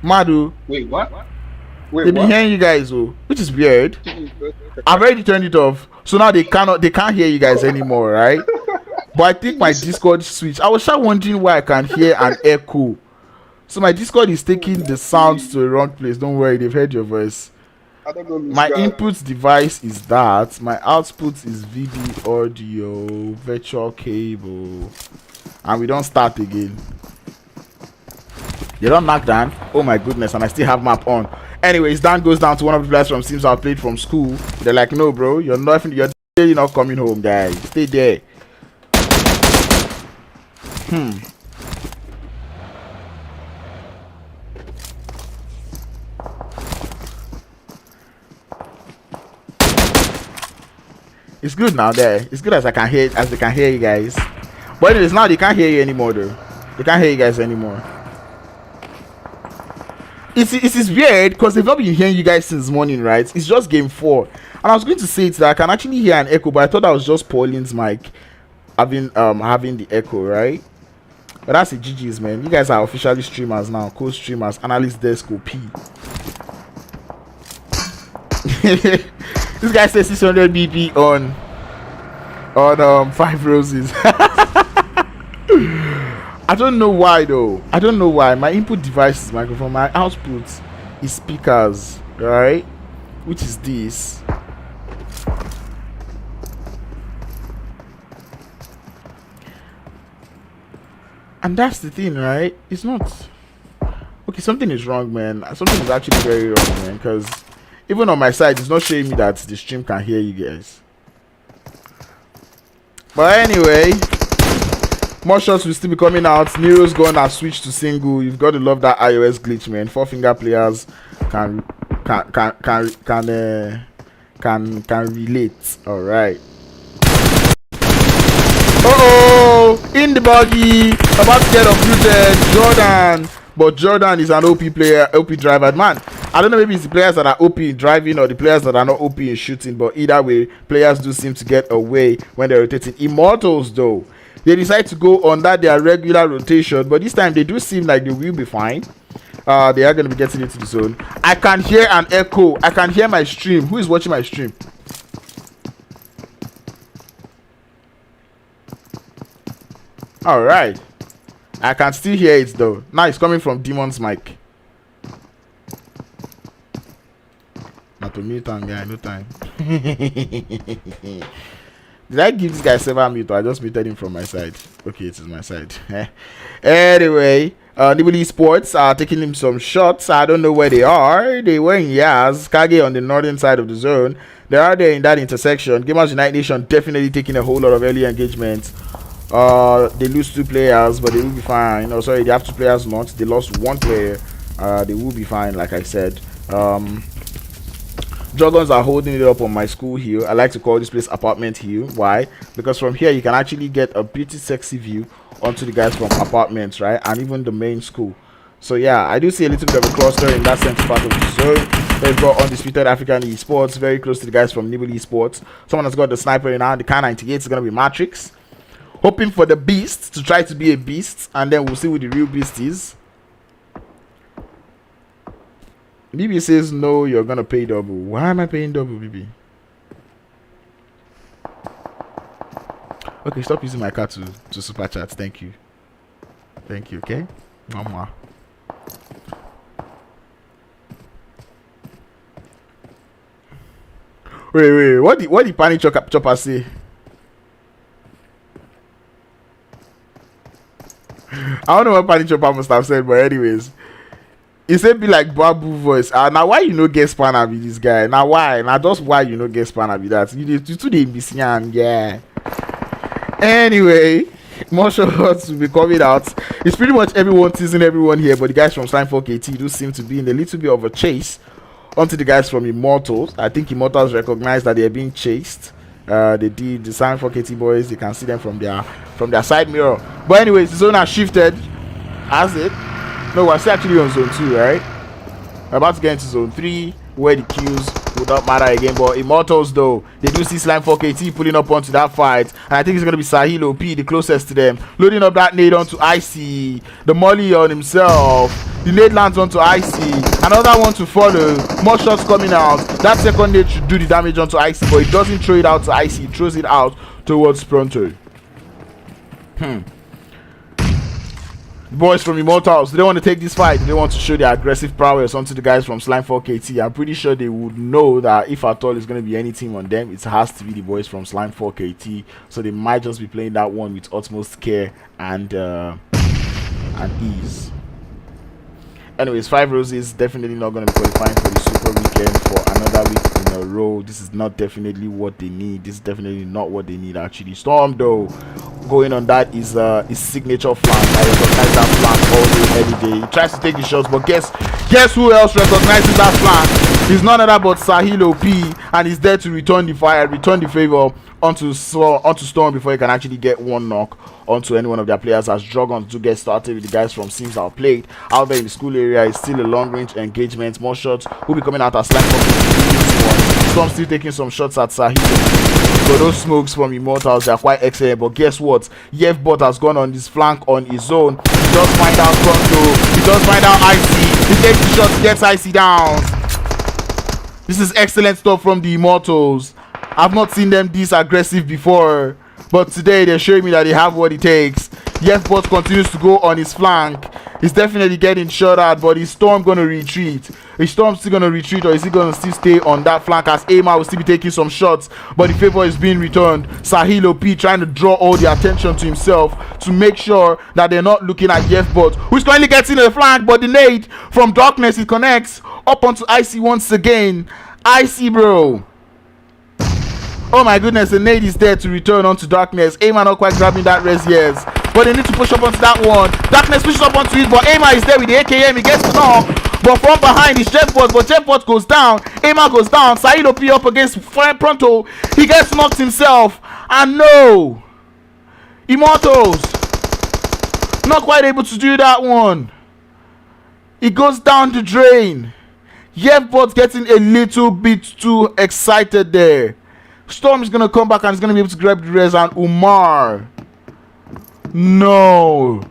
Madu. Wait, what? They've been hearing you guys, which is weird. I've already turned it off, so now they can't hear you guys anymore, right? But I think my Discord switch. I was just wondering why I can hear an echo. So my Discord is taking the sounds to the wrong place. Don't worry, they've heard your voice. My input device is that. My output is VB audio, virtual cable, and we don't start again. You don't knock down. Oh my goodness, and I still have map on. Anyways, Dan goes down to one of the players from Sims Outplayed from school. They're like, no, bro, you're not coming home, guys. Stay there. It's good now there. It's good as they can hear you guys. But anyways, now they can't hear you anymore though. They can't hear you guys anymore. It's weird because they've not been hearing you guys since morning, right? It's just game 4. And I was going to say it that I can actually hear an echo, but I thought that was just Pauline's mic having the echo, right? But that's the GG's, man. You guys are officially streamers now, co-streamers, analyst desk OP. This guy says 600 BP on 5 roses. I don't know why though. I don't know why. My input device is microphone. My output is speakers, right? Which is this. And that's the thing, right? It's not okay. Something is wrong, man. Something is actually very wrong, man. Because Even on my side, it's not showing me that the stream can hear you guys. But anyway, more shots will still be coming out. Nero's gonna switch to single. You've got to love that iOS glitch, man. 4-finger players can relate. All right. In the buggy, about to get uprooted. Jordan, but Jordan is an OP player, OP driver. Man, I don't know, maybe it's the players that are OP in driving or the players that are not OP in shooting, but either way, players do seem to get away when they're rotating. Immortalz, though, they decide to go on that their regular rotation, but this time they do seem like they will be fine. They are going to be getting into the zone. I can hear an echo. I can hear my stream. Who is watching my stream? All right. I can still hear it though. Now it's coming from Demon's mic. Not to mute on guy, no time. Did I give this guy several mute or I just muted him from my side? Okay, it is my side. Anyway, Nibble Esports are taking him some shots. I don't know where they are. They were in Yaz, Kage on the northern side of the zone. They are there in that intersection. Gamers United Nation definitely taking a whole lot of early engagement. They lose 2 players, but they will be fine. Oh, sorry, they have 2 players not. They lost 1 player. They will be fine, like I said. Drogons are holding it up on my school hill. I like to call this place apartment hill. Why? Because from here you can actually get a pretty sexy view onto the guys from apartments, right? And even the main school. So yeah, I do see a little bit of a cluster in that center part of the zone. They've got Undisputed African Esports, very close to the guys from Nibble Esports. Someone has got the sniper in hand. The K98 is going to be Matrix. Hoping for the beast to try to be a beast, and then we'll see who the real beast is. BB says no, you're gonna pay double. Why am I paying double, BB? Okay, stop using my card to super chat. Thank you. Thank you, okay? Mama. Wait, what did Panic Chopper say? I don't know what Panic Chopper must have said, but anyways, he said be like Babu voice. Now why you no get spanner with this guy? Now why? Now just why you no get spanner with that? You today be seeing, yeah. Anyway, more shots will be coming out. It's pretty much everyone teasing everyone here, but the guys from ScrimFarm Af do seem to be in a little bit of a chase onto the guys from Immortalz. I think Immortalz recognize that they are being chased. They did the ScrimFarm Af boys. You can see them from their side mirror. But anyways, the zone has shifted. Has it? No, we're still actually on zone 2, right? We're about to get into zone 3, where the kills would not matter again. But Immortalz, though, they do see ScrimFarm Af pulling up onto that fight. And I think it's going to be Sahil OP, the closest to them. Loading up that nade onto Icy. The molly on himself. The nade lands onto Icy. Another one to follow. More shots coming out. That second nade should do the damage onto Icy, but it doesn't throw it out to Icy. It throws it out towards Pronto. Boys from Immortalz, they don't want to take this fight. They want to show their aggressive prowess onto the guys from ScrimFarm Af. I'm pretty sure they would know that if at all it's going to be anything on them, it has to be the boys from ScrimFarm Af. So they might just be playing that one with utmost care and ease. Anyways, 5 Roses definitely not going to be qualifying for the Super Weekend for another week in a row. This is not definitely what they need. This is definitely not what they need actually. Storm, though, going on that is his signature flank. I recognize that flank all day, every day. He tries to take the shots, but guess who else recognizes that flank? He's none other but Sahil OP, and he's there to return the fire, return the favor onto Storm before he can actually get one knock onto any one of their players, as Drogons do get started with the guys from Sims Outplayed. Out there in the school area is still a long range engagement. More shots will be coming out as ScrimFarm. Storm still taking some shots at Sahil. So those smokes from Immortalz, they are quite excellent. But guess what? Yefbot has gone on this flank on his own. He does find out Pronto. He does find out Icy. He takes the shots, gets Icy down. This is excellent stuff from the Immortalz. I've not seen them this aggressive before, but today they're showing me that they have what it takes. Yefbot continues to go on his flank. He's definitely getting shot at, but is Storm going to retreat? Is Storm still going to retreat, or is he going to still stay on that flank, as Aima will still be taking some shots, but the favor is being returned? Sahil OP trying to draw all the attention to himself to make sure that they're not looking at Yefbot, who's currently getting a flank, but the nade from darkness, it connects up onto Icy once again. Icy, bro. Oh my goodness, the nade is there to return onto Darkness. Aima not quite grabbing that res, yes. But they need to push up onto that one. Darkness pushes up onto it, but Aima is there with the AKM. He gets knocked. But from behind is Jetbot, but Jetbot goes down. Aima goes down. Said OP up against Pronto. He gets knocked himself. And no! Immortalz not quite able to do that one. He goes down the drain. Jetbot getting a little bit too excited there. Storm is going to come back and he's going to be able to grab the res, and Umar. No.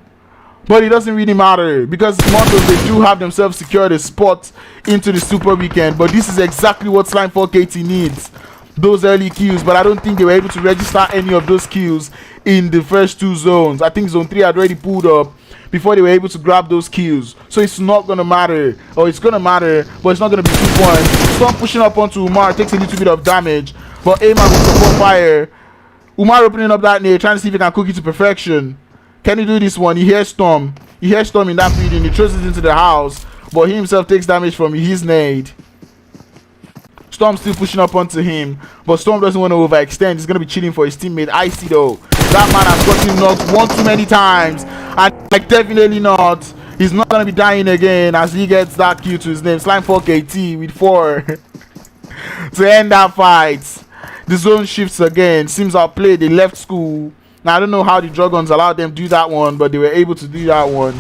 But it doesn't really matter because Immortalz, they do have themselves secured a spot into the Super Weekend. But this is exactly what Slime4KT needs. Those early kills. But I don't think they were able to register any of those kills in the first two zones. I think zone 3 had already pulled up before they were able to grab those kills. So it's not going to matter. Or it's going to matter, but it's not going to be 2 points. Storm pushing up onto Umar takes a little bit of damage. But Aima with support fire. Umar opening up that nade, trying to see if he can cook it to perfection. Can he do this one? He hears Storm. He hears Storm in that building. He throws it into the house. But he himself takes damage from his nade. Storm still pushing up onto him. But Storm doesn't want to overextend. He's going to be chilling for his teammate. Icy though. That man has gotten knocked one too many times. And like definitely not. He's not going to be dying again as he gets that kill to his name. Slime4KT with 4. To end that fight. The zone shifts again. Sims Outplayed. They left school. Now I don't know how the Drogons allowed them to do that one, but they were able to do that one.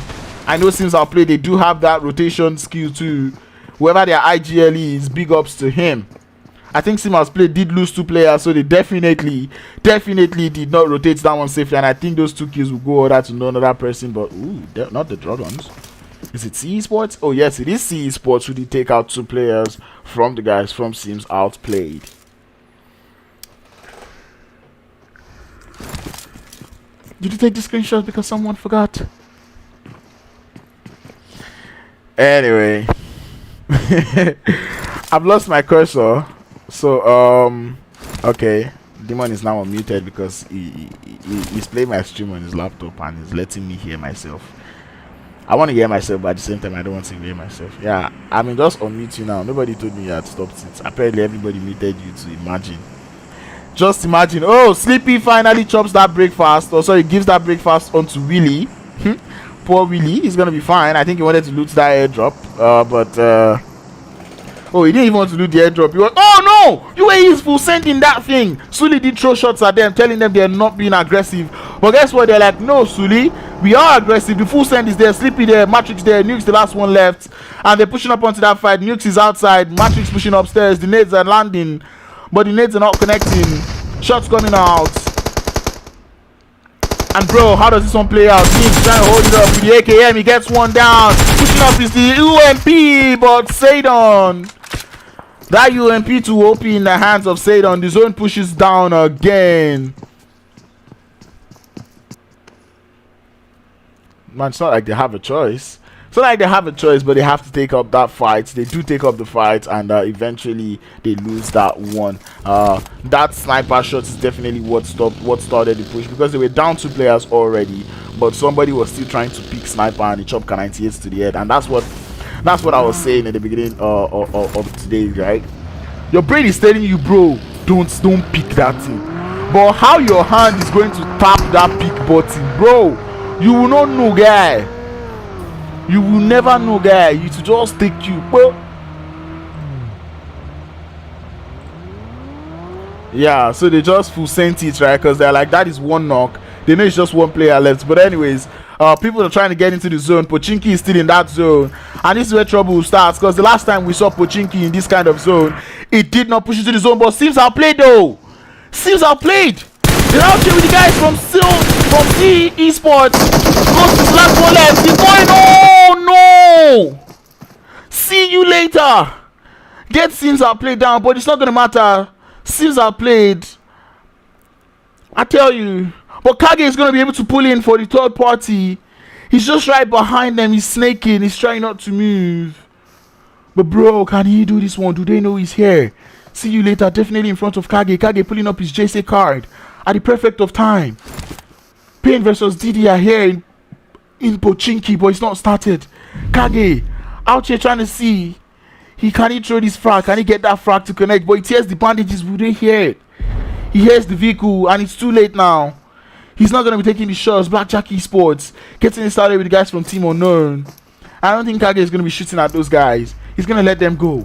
I know Sims Outplayed, they do have that rotation skill too. Whoever their IGL is, big ups to him. I think Sims Outplayed did lose 2 players, so they definitely did not rotate that one safely. And I think those 2 kills will go order to another person. But ooh, not the Drogons. Is it Esports? Oh yes, it is Esports who did take out 2 players from the guys from Sims Outplayed. Did you take the screenshot because someone forgot? Anyway. I've lost my cursor. So, okay. Demon is now unmuted because he's playing my stream on his laptop and he's letting me hear myself. I want to hear myself, but at the same time, I don't want to hear myself. Yeah, I mean, just unmute you now. Nobody told me you had stopped it. Apparently, everybody muted you to imagine. Just imagine. Oh, Sleepy finally chops that breakfast. Or sorry, gives that breakfast onto Willy. Poor Willy. He's gonna be fine. I think he wanted to loot that airdrop. Oh, he didn't even want to loot the airdrop. He was, oh no! You were useful sending that thing. Sully did throw shots at them, telling them they're not being aggressive. But guess what? They're like, no, Sully, we are aggressive. The full send is there, Sleepy there, Matrix there, Nuke's the last one left. And they're pushing up onto that fight. Nukes is outside, Matrix pushing upstairs, the nades are landing. But the nades are not connecting. Shots coming out. And bro, how does this one play out? He's trying to hold it up with the AKM. He gets one down. Pushing up is the UMP, but Sadon. That UMP to OP in the hands of Sadon. The zone pushes down again. Man, it's not like they have a choice. It's not like they have a choice, but they have to take up that fight. They do take up the fight, and eventually they lose that one. That sniper shot is definitely what started the push, because they were down 2 players already, but somebody was still trying to pick sniper and the chop K98 to the head, and that's what I was saying at the beginning of today, right? Your brain is telling you, bro, don't pick that thing, but how your hand is going to tap that pick button, bro, you will not know, guy. You will never know, guy. You to just take you. Well, yeah, so they just full sent it, right? Because they're like, that is 1 knock. They know it's just 1 player left. But anyways, people are trying to get into the zone. Pochinki is still in that zone. And this is where trouble starts. Because the last time we saw Pochinki in this kind of zone, it did not push into the zone. But Sims Outplayed though. Sims Outplayed. They're out here with the guys from C Esports. Goes to last one left. He's going. Oh no! See you later. Get Sims Outplayed down, but it's not gonna matter. Sims Outplayed. I tell you. But Kage is gonna be able to pull in for the 3rd party. He's just right behind them. He's snaking. He's trying not to move. But bro, can he do this one? Do they know he's here? See you later. Definitely in front of Kage. Kage pulling up his JC card at the perfect of time. Pain versus Didi are here in Pochinki, but it's not started. Kage out here trying to see Can he throw this frag? Can he get that frag to connect? But he tears the bandages. We didn't hear it. He hears the vehicle, and it's too late now. He's not going to be taking the shots. Blackjack Esports getting started with the guys from Team Unknown. I don't think Kage is going to be shooting at those guys. He's going to let them go,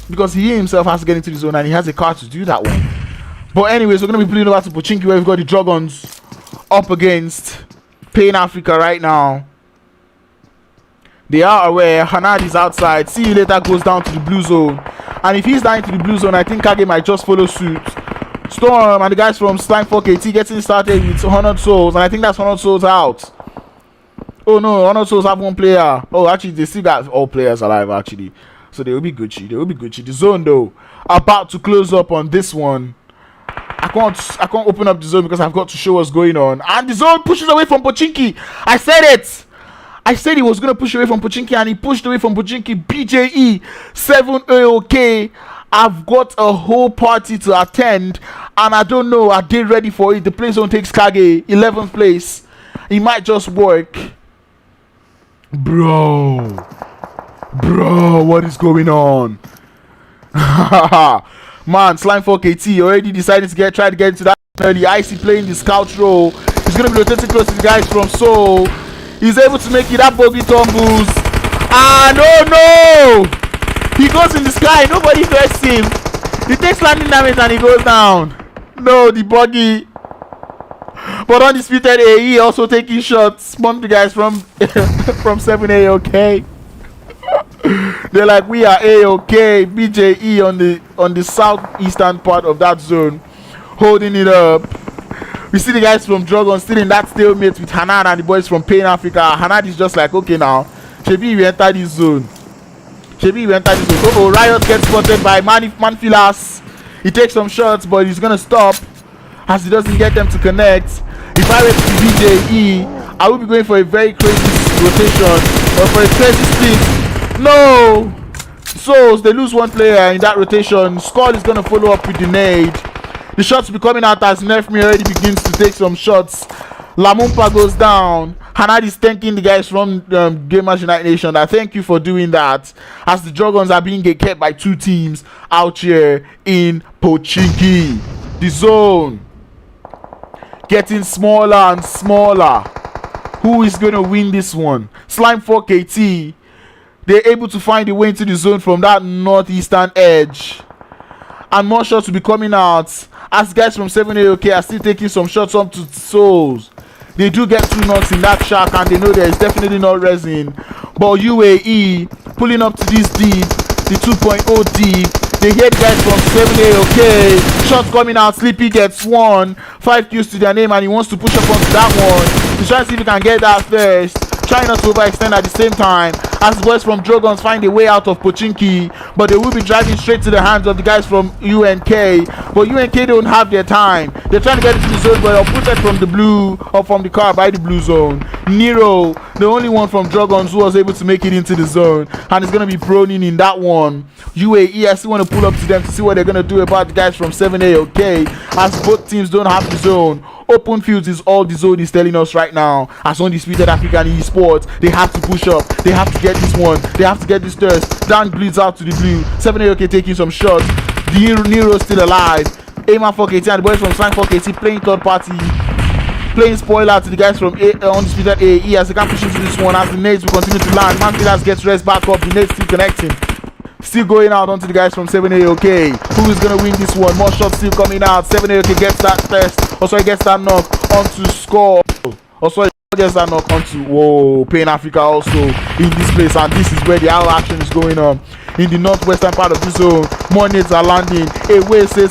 because he himself has to get into the zone, and he has a car to do that one. But anyways, we're going to be pulling over to Pochinki, where we've got the Drogons up against Pain Africa right now. They are aware. Hanad is outside. See you later goes down to the blue zone. And if he's down to the blue zone, I think Kage might just follow suit. Storm and the guys from ScrimFarm Af getting started with 100 souls. And I think that's 100 souls out. Oh no, 100 souls have one player. Oh, actually, they still got all players alive, actually. So they will be Gucci. They will be Gucci. The zone, though, about to close up on this one. I can't open up the zone because I've got to show what's going on. And the zone pushes away from Pochinki. I said it. I said he was going to push away from Pochinki, and he pushed away from Pochinki. BJE 7AOK. I've got a whole party to attend, and I don't know, are they ready for it? The play zone takes Kage 11th place. It might just work. Bro, what is going on? Man, SlimeFork AT already decided to try to get into that early. Icy playing the scout role. He's going to be rotating close to the guys from Seoul. He's able to make it. That bogey tumbles. And oh no! He goes in the sky. Nobody first him. He takes landing damage and he goes down. No, the buggy. But Undisputed AE also taking shots. Spawn the guys from from 7AOK. They're like, we are AOK. BJE on the southeastern part of that zone, holding it up. We see the guys from Drogons still in that stalemate with Hanad and the boys from Pain Africa. Hanad is just like, okay now, Shebi, we enter this zone. Oh, Riot gets spotted by Manfilas. He takes some shots, but he's gonna stop as he doesn't get them to connect. If I were to be BJE, I would be going for a very crazy rotation or for a crazy split. No! So they lose one player in that rotation. Skull is gonna follow up with the nade. The shots will be coming out as Nerfme already begins to take some shots. Lamumpa goes down. Hanad is thanking the guys from Gamers United Nation that thank you for doing that, as the Drogons are being kept by two teams out here in Pochinki. The zone getting smaller and smaller. Who is going to win this one? SlimeFork AT. They're able to find a way into the zone from that northeastern edge. And more shots will be coming out as guys from 7AOK are still taking some shots up to souls. They do get 2 knocks in that shack, and they know there is definitely not resin. But UAE pulling up to this deep, the 2.0 deep. They hear the guys from 7AOK. Shots coming out. Sleepy gets 1. 5 kills to their name, and he wants to push up onto that one. He's trying to see if he can get that first. Trying not to overextend at the same time as the boys from Drogons find a way out of Pochinki, but they will be driving straight to the hands of the guys from UNK. But UNK don't have their time. They're trying to get into the zone, but they're put from the blue or from the car by the blue zone. Nero, the only one from Drogons who was able to make it into the zone, and is going to be proning in that one. UAE, I still want to pull up to them to see what they're going to do about the guys from 7AOK, as both teams don't have the zone. Open fields is all the zone is telling us right now. As Undisputed African Esports, they have to push up. They have to get this one. They have to get this thirst. Dan bleeds out to the blue. 7AOK taking some shots. The Nero's still alive. AMA4KT and the boys from ScrimFarm Af playing third party. Playing spoiler to the guys from Undisputed AE as they can push into this one as the nades will continue to land. Manfilas gets rest back up. The nades still connecting. Still going out onto the guys from 7AOK. Who is going to win this one? More shots still coming out. 7AOK gets that first. Also, he gets that knock onto score. Also, he gets that knock onto, whoa, Pain Africa also in this place. And this is where the all action is going on. In the northwestern part of the zone, more nades are landing. Away says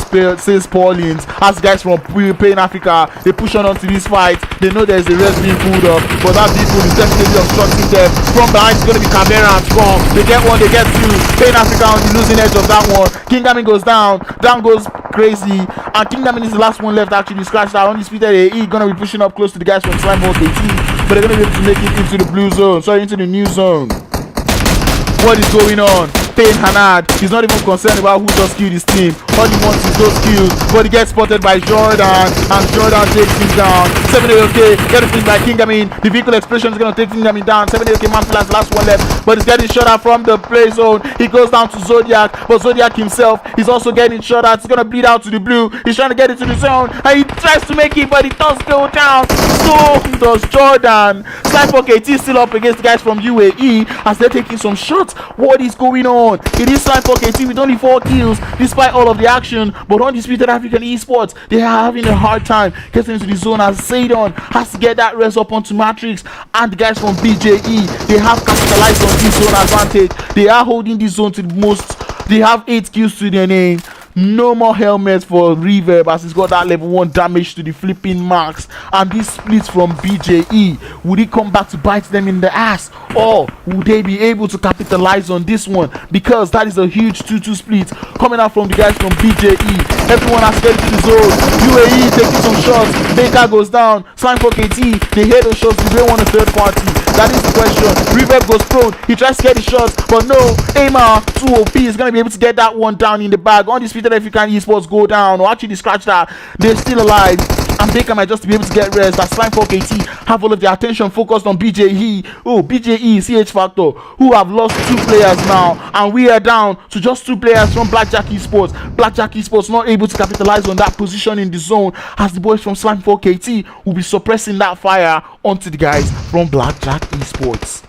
Paulins. As guys from Pain Africa, they push on onto this fight. They know there's a rest being pulled up, but that people is definitely obstructing them. From behind, it's going to be Camera and Strong. They get 1, they get 2. Pain Africa on the losing edge of that one. King Gamin goes down. Down goes Crazy. And King Gamin is the last one left actually scratched out. Undisputed AE going to be pushing up close to the guys from SlimeForm AT, but they're going to be able to make it into the blue zone. Sorry, into the new zone. What is going on? Pain Hanad, he's not even concerned about who just killed his team. All he wants is those kills, but he gets spotted by Jordan, and Jordan takes him down. 7-8, get the by Kingamin. The vehicle explosion is going to take Kingamin down. 7-8, man plans last one left, but he's getting shot at from the play zone. He goes down to Zodiac, but Zodiac himself is also getting shot at. He's going to bleed out to the blue. He's trying to get into the zone, and he tries to make it, but he does go down. So does Jordan. ScryPTED is still up against the guys from UAE as they're taking some shots. What is going on? It is ScryPTED with only 4 kills despite all of the action, but Undisputed African Esports, they are having a hard time getting into the zone as Zaydon has to get that res up onto Matrix, and the guys from BJE, they have capitalized on this zone advantage. They are holding this zone to the most. They have 8 kills to their name. No more helmets for Reverb as he's got that level 1 damage to the flipping marks. And this splits from BJE. Would he come back to bite them in the ass, or would they be able to capitalize on this one? Because that is a huge 2-2 split coming out from the guys from BJE. Everyone has get into the zone. UAE taking some shots. Baker goes down. ScrimFarm, they hear those shots. They want a third party. That is the question. Reverb goes prone. He tries to get the shots, but no. Aimar 2OP is going to be able to get that one down in the bag. Undisputed African Esports go down, or actually scratch that. They're still alive, and Baker might just be able to get rest. That ScrimFarm have all of their attention focused on BJE. Oh, BJE, CH Factor, who have lost 2 players now, and we are down to just 2 players from Blackjack Esports. Blackjack Esports not able to capitalize on that position in the zone, as the boys from ScrimFarm will be suppressing that fire onto the guys from Blackjack Esports.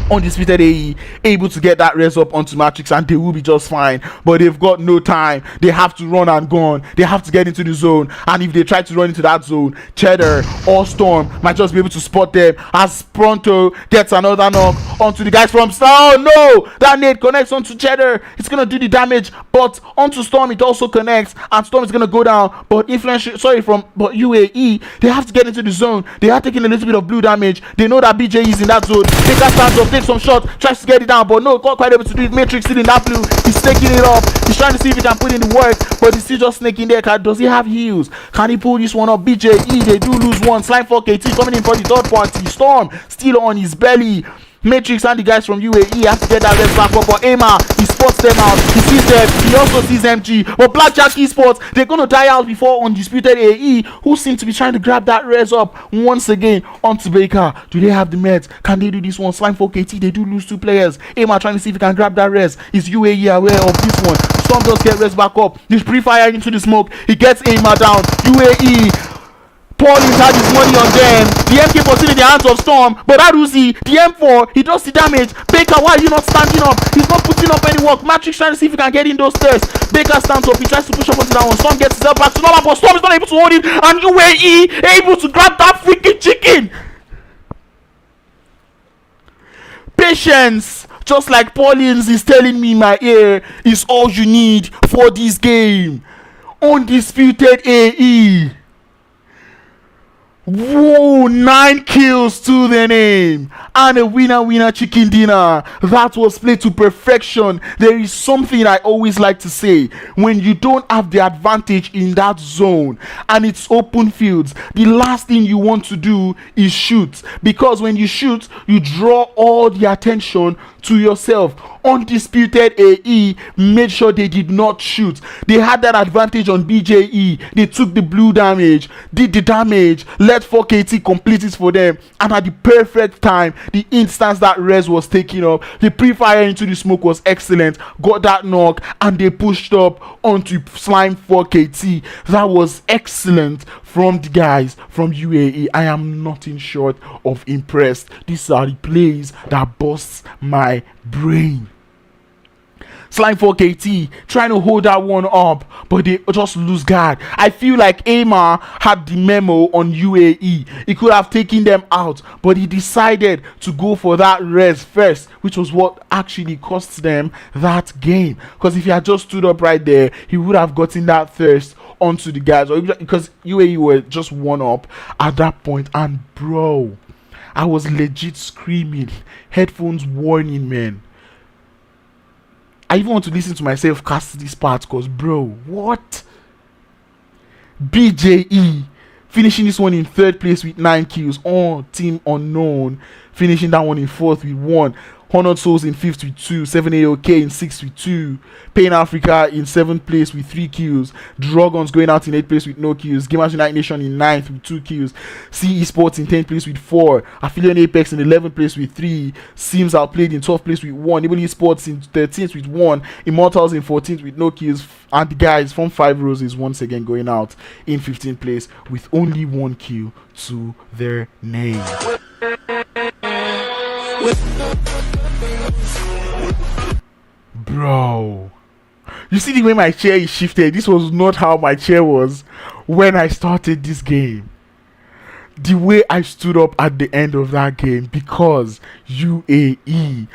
Undisputed AE able to get that res up onto Matrix, and they will be just fine, but they've got no time. They have to run and gun. They have to get into the zone, and if they try to run into that zone, Cheddar or Storm might just be able to spot them as Pronto gets another knock onto the guys from Star. Oh no, that nade connects onto Cheddar. It's gonna do the damage, but onto Storm it also connects, and Storm is gonna go down. But but UAE, they have to get into the zone. They are taking a little bit of blue damage. They know that BJ is in that zone. They can start up, take some shot, tries to get it down, but no, not quite able to do it. Matrix still in that blue. He's taking it off. He's trying to see if he can put in the work, but he's still just snaking there. Does he have heals? Can he pull this one up? BJE, they do lose one. ScrimFarm coming in for the third party. Storm still on his belly. Matrix and the guys from UAE have to get that res back up, but Aimar, he spots them out. He sees them. He also sees MG. But Blackjack Esports, they're going to die out before Undisputed AE, who seem to be trying to grab that res up once again onto Baker. Do they have the meds? Can they do this one? ScrimFarm, they do lose 2 players. Aimar trying to see if he can grab that res. Is UAE aware of this one? Storm does get res back up. He's pre-fire into the smoke. He gets Aimar down. UAE, Paulins had his money on them. The MK was still in the hands of Storm, but Aruzi, the M4, he does the damage. Baker, why are you not standing up? He's not putting up any work. Matrix trying to see if he can get in those stairs. Baker stands up. He tries to push up onto that one. Storm gets himself back to normal, but Storm is not able to hold it, and UAE able to grab that freaking chicken. Patience, just like Paulins is telling me in my ear, is all you need for this game. Undisputed AE. Whoa, 9 kills to the name and a winner chicken dinner. That was played to perfection. There is something I always like to say: when you don't have the advantage in that zone and it's open fields, the last thing you want to do is shoot, because when you shoot, you draw all the attention to yourself. Undisputed AE made sure they did not shoot. They had that advantage on BJE. They took the blue damage, did the damage, let 4KT complete it for them, and at the perfect time, the instance that res was taken up, the pre-fire into the smoke was excellent, got that knock, and they pushed up onto Slime 4KT. That was excellent from the guys from UAE. I am nothing short of impressed. These are the plays that busts my brain. Slime 4KT trying to hold that one up, but they just lose guard. I feel like Aimar had the memo on UAE. He could have taken them out, but he decided to go for that res first, which was what actually cost them that game. Because if he had just stood up right there, he would have gotten that thirst onto the guys, or because UAE were just 1 up at that point. And bro, I was legit screaming, headphones warning, man. I even want to listen to myself cast this part, because bro, what? BJE finishing this one in 3rd place with 9 kills. Oh, Team Unknown finishing that one in 4th with 1. Honored Souls in 5th with 2, 7AOK in 6th with 2, Pain Africa in 7th place with 3 kills, Drogons going out in 8th place with no kills, Gamers United Nation in 9th with 2 kills, C Esports in 10th place with 4, Aphelion Apex in 11th place with 3, Sims Outplayed in 12th place with 1, Nibble Esports in 13th with 1, Immortalz in 14th with no kills, and the guys from 5 Roses once again going out in 15th place with only 1 kill to their name. Bro, you see the way my chair is shifted? This was not how my chair was when I started this game. The way I stood up at the end of that game, because UAE,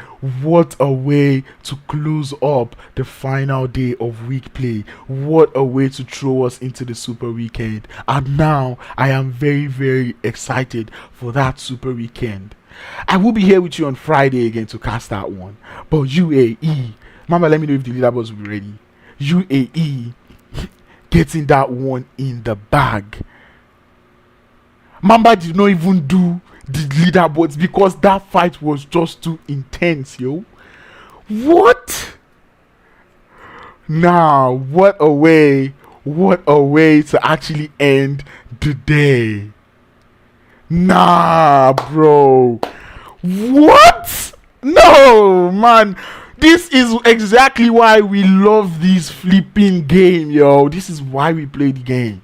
what a way to close up the final day of week play. What a way to throw us into the super weekend. And now I am very, very excited for that super weekend. I will be here with you on Friday again to cast that one. But UAE, Mama, let me know if the leaderboards will be ready. UAE getting that one in the bag. Mamba did not even do the leaderboards because that fight was just too intense, yo. What? Now, what a way to actually end the day. Nah, bro. What? No, man. This is exactly why we love this flipping game, yo. This is why we play the game.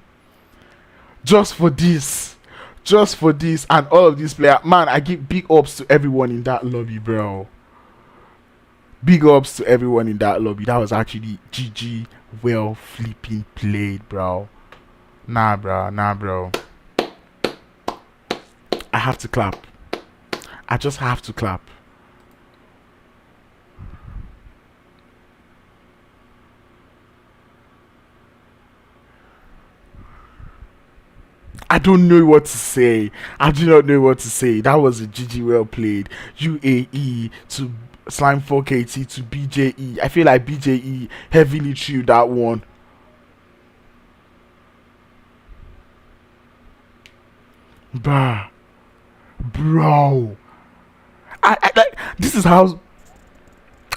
Just for this. Just for this and all of these players. Man, I give big ups to everyone in that lobby, bro. Big ups to everyone in that lobby. That was actually GG well flipping played, bro. Nah, bro. I have to clap. I just have to clap. I don't know what to say. I do not know what to say. That was a GG well played. UAE to Slime 4KT to BJE. I feel like BJE heavily threw that one. Bah. Bro. I like, this is how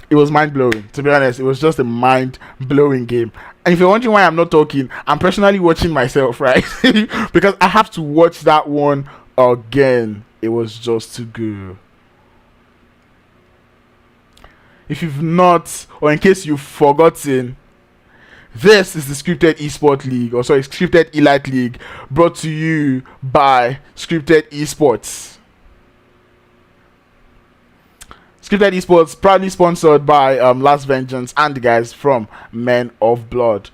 it was mind-blowing. To be honest, it was just a mind-blowing game. And if you're wondering why I'm not talking, I'm personally watching myself, right? Because I have to watch that one again. It was just too good. If you've not, or in case you've forgotten, this is the Scripted Esports League, or sorry, Scripted Elite League, brought to you by Scripted Esports. Scripted Esports, proudly sponsored by Last Vengeance and the guys from Men of Blood.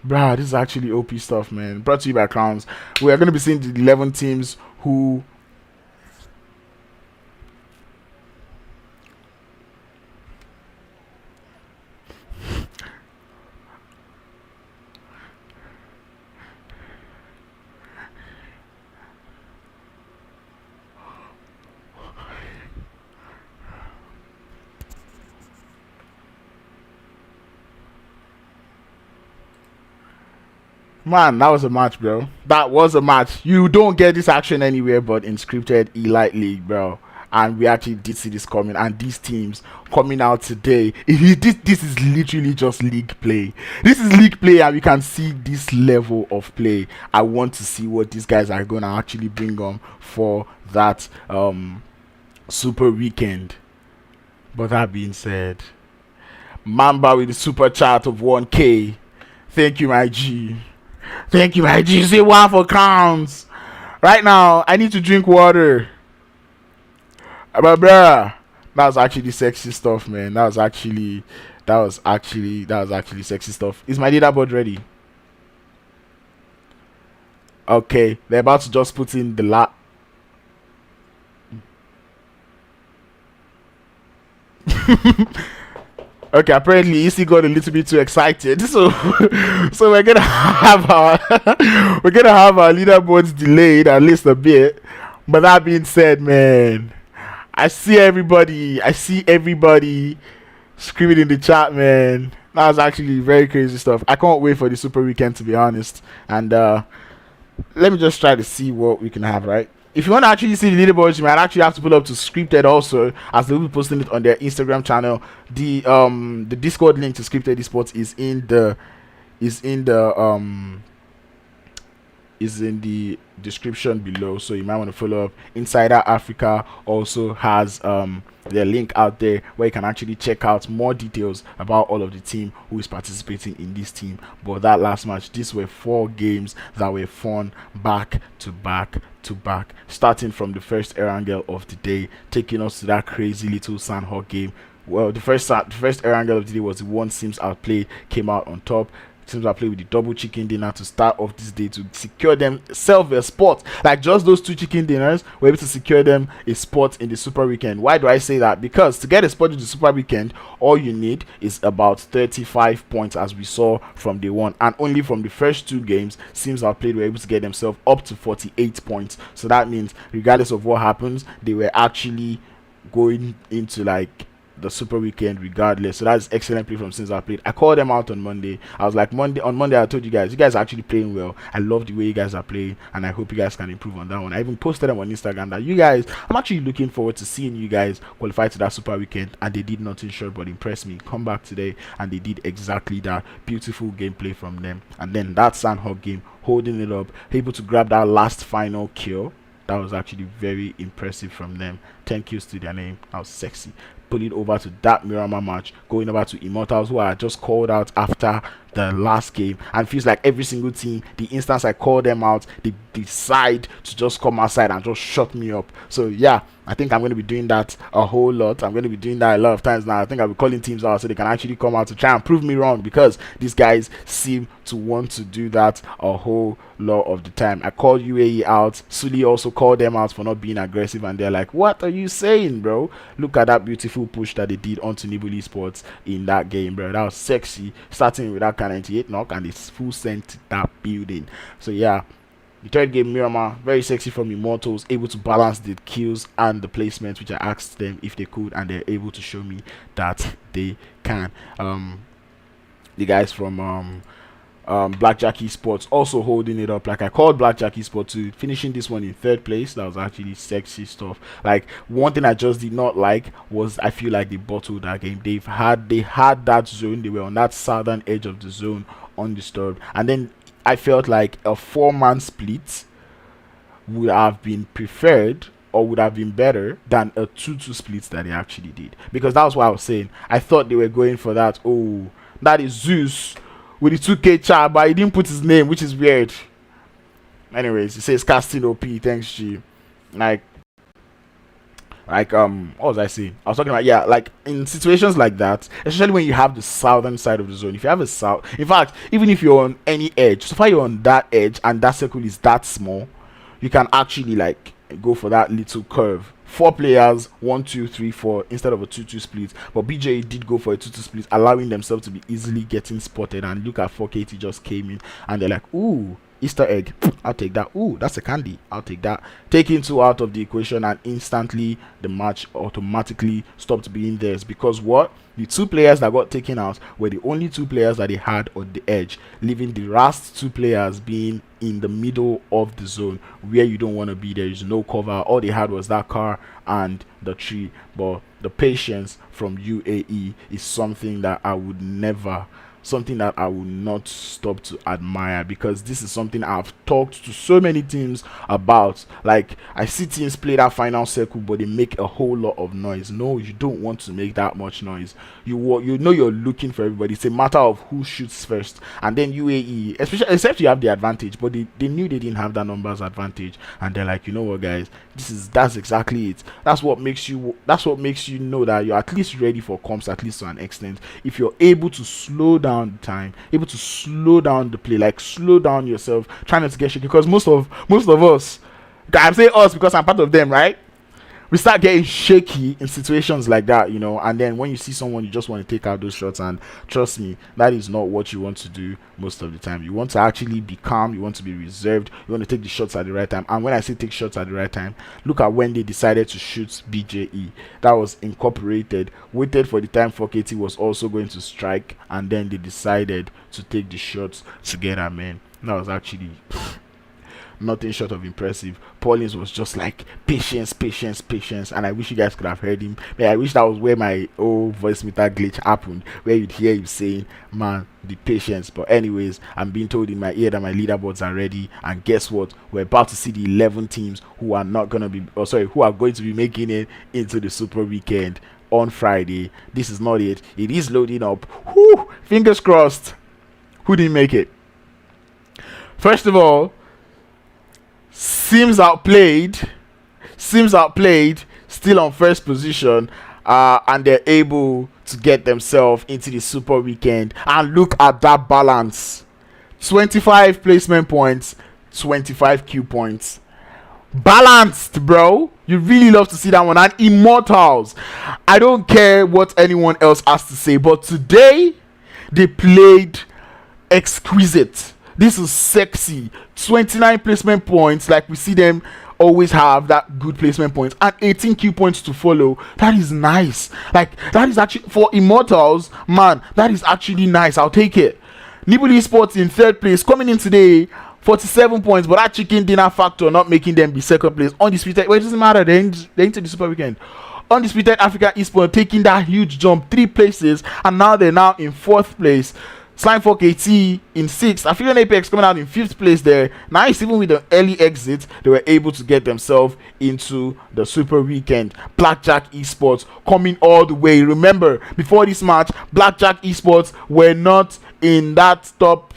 Bruh, this is actually OP stuff, man. Brought to you by Crowns. We are going to be seeing the 11 teams who... Man, that was a match, bro. That was a match. You don't get this action anywhere but in Scripted Elite League, bro. And we actually did see this coming. And these teams coming out today, this is literally just league play. This is league play, and we can see this level of play. I want to see what these guys are going to actually bring on for that super weekend. But that being said, Mamba with the super chat of 1K. Thank you, my G. Thank you, my G. Say one for Crowns. Right now, I need to drink water. But bruh, that was actually sexy stuff, man. That was actually sexy stuff. Is my leaderboard ready? Okay, they're about to just put in the Okay, apparently EC got a little bit too excited, so we're gonna have our leaderboards delayed at least a bit. But that being said, man, I see everybody screaming in the chat, man. That was actually very crazy stuff. I can't wait for the super weekend, to be honest. And let me just try to see what we can have, right? if you want to actually see the leaderboards, you might actually have to pull up to SCRYPTED also, as they will be posting it on their Instagram channel. The Discord link to SCRYPTED Esports is in the description below, so you might want to follow up. Insider Africa also has their link out there where you can actually check out more details about all of the team who is participating in this team. But that last match, these were 4 games that were fun back to back to back, starting from the first Erangel of the day, taking us to that crazy little Sandhawk game. Well, the first Erangel of the day was the one Sims Outplayed came out on top. Teams are playing with the double chicken dinner to start off this day to secure themselves a spot. Like, just those 2 chicken dinners were able to secure them a spot in the Super Weekend. Why do I say that? Because to get a spot in the Super Weekend, all you need is about 35 points, as we saw from day 1. And only from the first 2 games, Sims Outplayed were able to get themselves up to 48 points. So that means, regardless of what happens, they were actually going into like the Super Weekend regardless. So that's excellent play from Sims Outplayed. I called them out on Monday. I was like, on Monday I told you guys are actually playing well. I love the way you guys are playing, and I hope you guys can improve on that one. I even posted them on Instagram that you guys, I'm actually looking forward to seeing you guys qualify to that Super Weekend, and they did nothing short but impress me. Come back today and they did exactly that. Beautiful gameplay from them. And then that Sandhawk game, holding it up, able to grab that last final kill. That was actually very impressive from them. 10 kills to their name. That was sexy. Pulling over to that Miramar match, going over to Immortalz, who I just called out after the last game, and feels like every single team, the instance I call them out, they decide to just come outside and just shut me up. So yeah, I think I'm going to be doing that a whole lot. I'm going to be doing that a lot of times now. I think I'll be calling teams out so they can actually come out to try and prove me wrong, because these guys seem to want to do that a whole lot of the time. I called UAE out. Sully also called them out for not being aggressive, and they're like, what are you saying, bro? Look at that beautiful push that they did onto Nibble Esports in that game, bro. That was sexy, starting with that K98 knock, and it's full sent that building. So yeah, the third game, Miramar, very sexy from Immortalz, able to balance the kills and the placements, which I asked them if they could, and they're able to show me that they can. The guys from Blackjack Esports also holding it up. Like, I called Blackjack Esports to finishing this one in 3rd place. That was actually sexy stuff. Like, one thing I just did not like was, I feel like they bottled that game. They had that zone. They were on that southern edge of the zone undisturbed, and then I felt like a 4-man split would have been preferred, or would have been better than a 2-2 split that they actually did. Because that was what I was saying. I thought they were going for that. Oh, that is Zeus with the 2K chat, but he didn't put his name, which is weird. Anyways, it says casting OP. Thanks, G. Like what was I saying? I was talking about, yeah, like in situations like that, especially when you have the southern side of the zone. If you have a south, in fact, even if you're on any edge, so far you're on that edge and that circle is that small, you can actually like go for that little curve. 4 players, 1 2 3 4 instead of a 2-2 split. But BJ did go for a 2-2 split, allowing themselves to be easily getting spotted. And look at 4KT just came in, and they're like, ooh, Easter egg, I'll take that. Ooh, that's a candy, I'll take that. Taking 2 out of the equation, and instantly the match automatically stopped being theirs. Because what? The 2 players that got taken out were the only 2 players that they had on the edge, leaving the last 2 players being in the middle of the zone, where you don't want to be. There is no cover. All they had was that car and the tree. But the patience from UAE is something that I would never, something that I will not stop to admire, because this is something I've talked to so many teams about. Like, I see teams play that final circle, but they make a whole lot of noise. No, you don't want to make that much noise. You know you're looking for everybody. It's a matter of who shoots first. And then UAE, especially, except you have the advantage, but they knew they didn't have that numbers advantage, and they're like, you know what, guys, that's exactly it. That's what makes you know that you're at least ready for comps, at least to an extent. If you're able to slow down the time, able to slow down the play, like slow down yourself, trying not to get shaky. Because most of us, I'm saying us because I'm part of them, right? We start getting shaky in situations like that, you know. And then when you see someone, you just want to take out those shots, and trust me, that is not what you want to do most of the time. You want to actually be calm, you want to be reserved, you want to take the shots at the right time. And when I say take shots at the right time, look at when they decided to shoot BJE. That was incorporated, waited for the time 4KT was also going to strike, and then they decided to take the shots together, man. That was actually nothing short of impressive. Paulins was just like patience, patience, patience, and I wish you guys could have heard him. But I wish that was where my old voice meter glitch happened, where you'd hear him saying, man, the patience. But anyways, I'm being told in my ear that my leaderboards are ready, and guess what? We're about to see the 11 teams who are not gonna be, who are going to be making it into the Super Weekend on Friday. This is not it. It is loading up. Whew, fingers crossed. Who didn't make it? First of all, Sims Outplayed, still on first position, and they're able to get themselves into the Super Weekend. And look at that balance: 25 placement points, 25 Q points. Balanced, bro. You really love to see that one. And Immortalz, I don't care what anyone else has to say, but today they played exquisite. This is sexy. 29 placement points, like we see them always have, that good placement points, and 18 Q points to follow. That is nice. Like, that is actually, for Immortalz, man, that is actually nice. I'll take it. Nibble Esports in third place, coming in today, 47 points, but that chicken dinner factor not making them be second place. Undisputed, well, it doesn't matter, they're into the Super Weekend. Undisputed Africa Esports taking that huge jump, 3 places, and now they're now in 4th place. ScrimFarm AT in 6th. Aphelion Apex coming out in 5th place there. Nice, even with the early exit, they were able to get themselves into the Super Weekend. Blackjack Esports coming all the way. Remember, before this match, Blackjack Esports were not in that top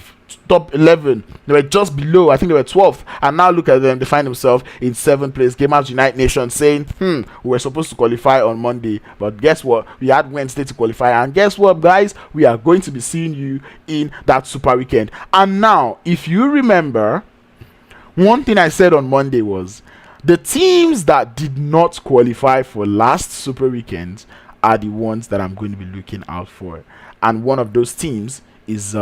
11. They were just below. I think they were 12th, and now look at them. They find themselves in 7th place. Gamers Unite Nation saying, we were supposed to qualify on Monday, but guess what? We had Wednesday to qualify, and guess what, guys? We are going to be seeing you in that Super Weekend. And now, if you remember, one thing I said on Monday was the teams that did not qualify for last Super Weekend are the ones that I'm going to be looking out for, and one of those teams is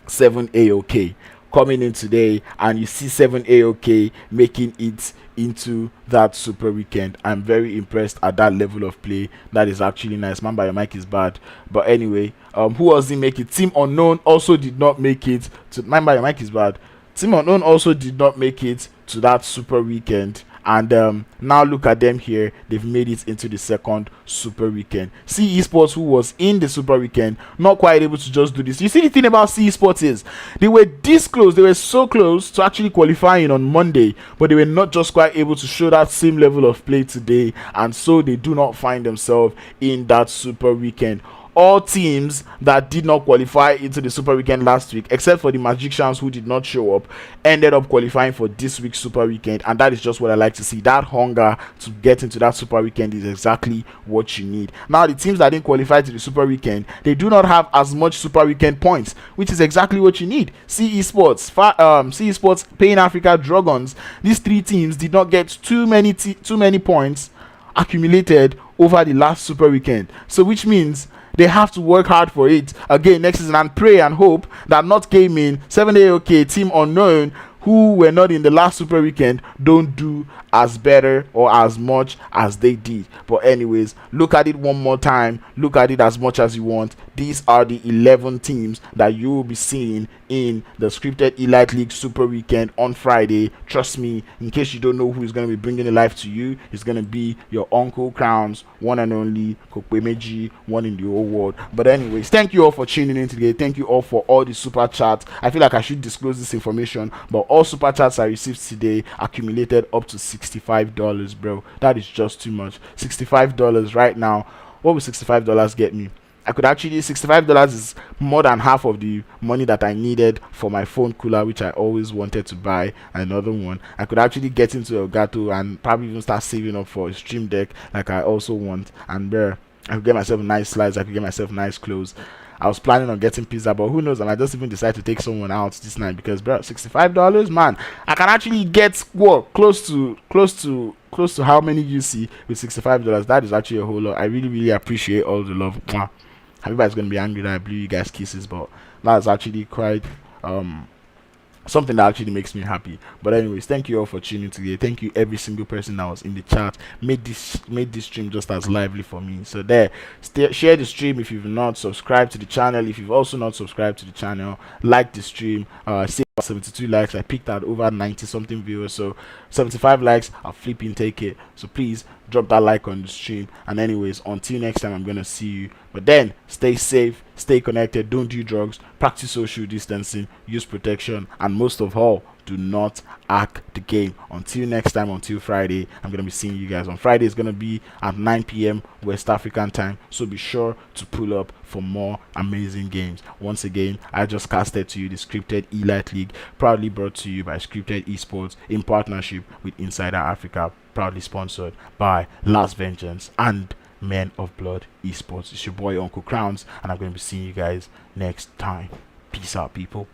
7AOK coming in today, and you see 7AOK making it into that Super Weekend. I'm very impressed at that level of play. That is actually nice. Man, by your mic is bad, but anyway, who else didn't make it? Team Unknown also did not make it to, man, by your mic is bad. Team Unknown also did not make it to that Super Weekend, and now look at them here. They've made it into the second Super Weekend. C Esports, who was in the Super Weekend, not quite able to just do this. You see, the thing about C Esports is they were this close, they were so close to actually qualifying on Monday, but they were not just quite able to show that same level of play today, and so they do not find themselves in that Super Weekend. All teams that did not qualify into the Super Weekend last week, except for the Magicians, who did not show up, ended up qualifying for this week's Super Weekend, and that is just what I like to see. That hunger to get into that Super Weekend is exactly what you need. Now, the teams that didn't qualify to the Super Weekend, they do not have as much Super Weekend points, which is exactly what you need. C Esports, Paying Africa, Drogons, these 3 teams did not get too many points accumulated over the last Super Weekend, so which means they have to work hard for it again next season, and pray and hope that not came in 7AOK, Team Unknown, who were not in the last Super Weekend, don't do as better or as much as they did. But anyways, look at it one more time. Look at it as much as you want. These are the 11 teams that you will be seeing in the Scripted Elite League Super Weekend on Friday. Trust me, in case you don't know who is going to be bringing it live to you, it's going to be your Uncle Crowns, one and only Kokwemeji, one in the whole world. But anyways, thank you all for tuning in today. Thank you all for all the super chats. I feel like I should disclose this information, but all super chats I received today accumulated up to $65, bro. That is just too much. $65 right now. What will $65 get me? I could actually, $65 is more than half of the money that I needed for my phone cooler, which I always wanted to buy another one. I could actually get into Elgato and probably even start saving up for a stream deck like I also want, and I could get myself nice slides, I could get myself nice clothes. I was planning on getting pizza, but who knows, I might just even decide to take someone out this night, because bro, $65, man, I can actually get what, close to how many you see with $65. That is actually a whole lot. I really appreciate all the love. Mwah. Everybody's gonna be angry that I blew you guys kisses, but that's actually quite something that actually makes me happy. But anyways, thank you all for tuning today. Thank you every single person that was in the chat, made this stream just as lively for me. So there, share the stream if you've not subscribed to the channel. If you've also not subscribed to the channel, like the stream, say 72 likes. I picked out over 90 something viewers, so 75 likes, I'll flipping take it. So please drop that like on the stream. And anyways, until next time, I'm gonna see you. But then stay safe, stay connected, don't do drugs, practice social distancing, use protection, and most of all, do not hack the game. Until next time, until Friday, I'm gonna be seeing you guys on Friday. It's gonna be at 9 p.m. West African time, so be sure to pull up for more amazing games. Once again, I just casted to you the Scripted Elite League, proudly brought to you by Scripted Esports in partnership with Insider Africa, proudly sponsored by Last Vengeance and Men of Blood Esports. It's your boy Uncle Crowns, and I'm going to be seeing you guys next time. Peace out, people.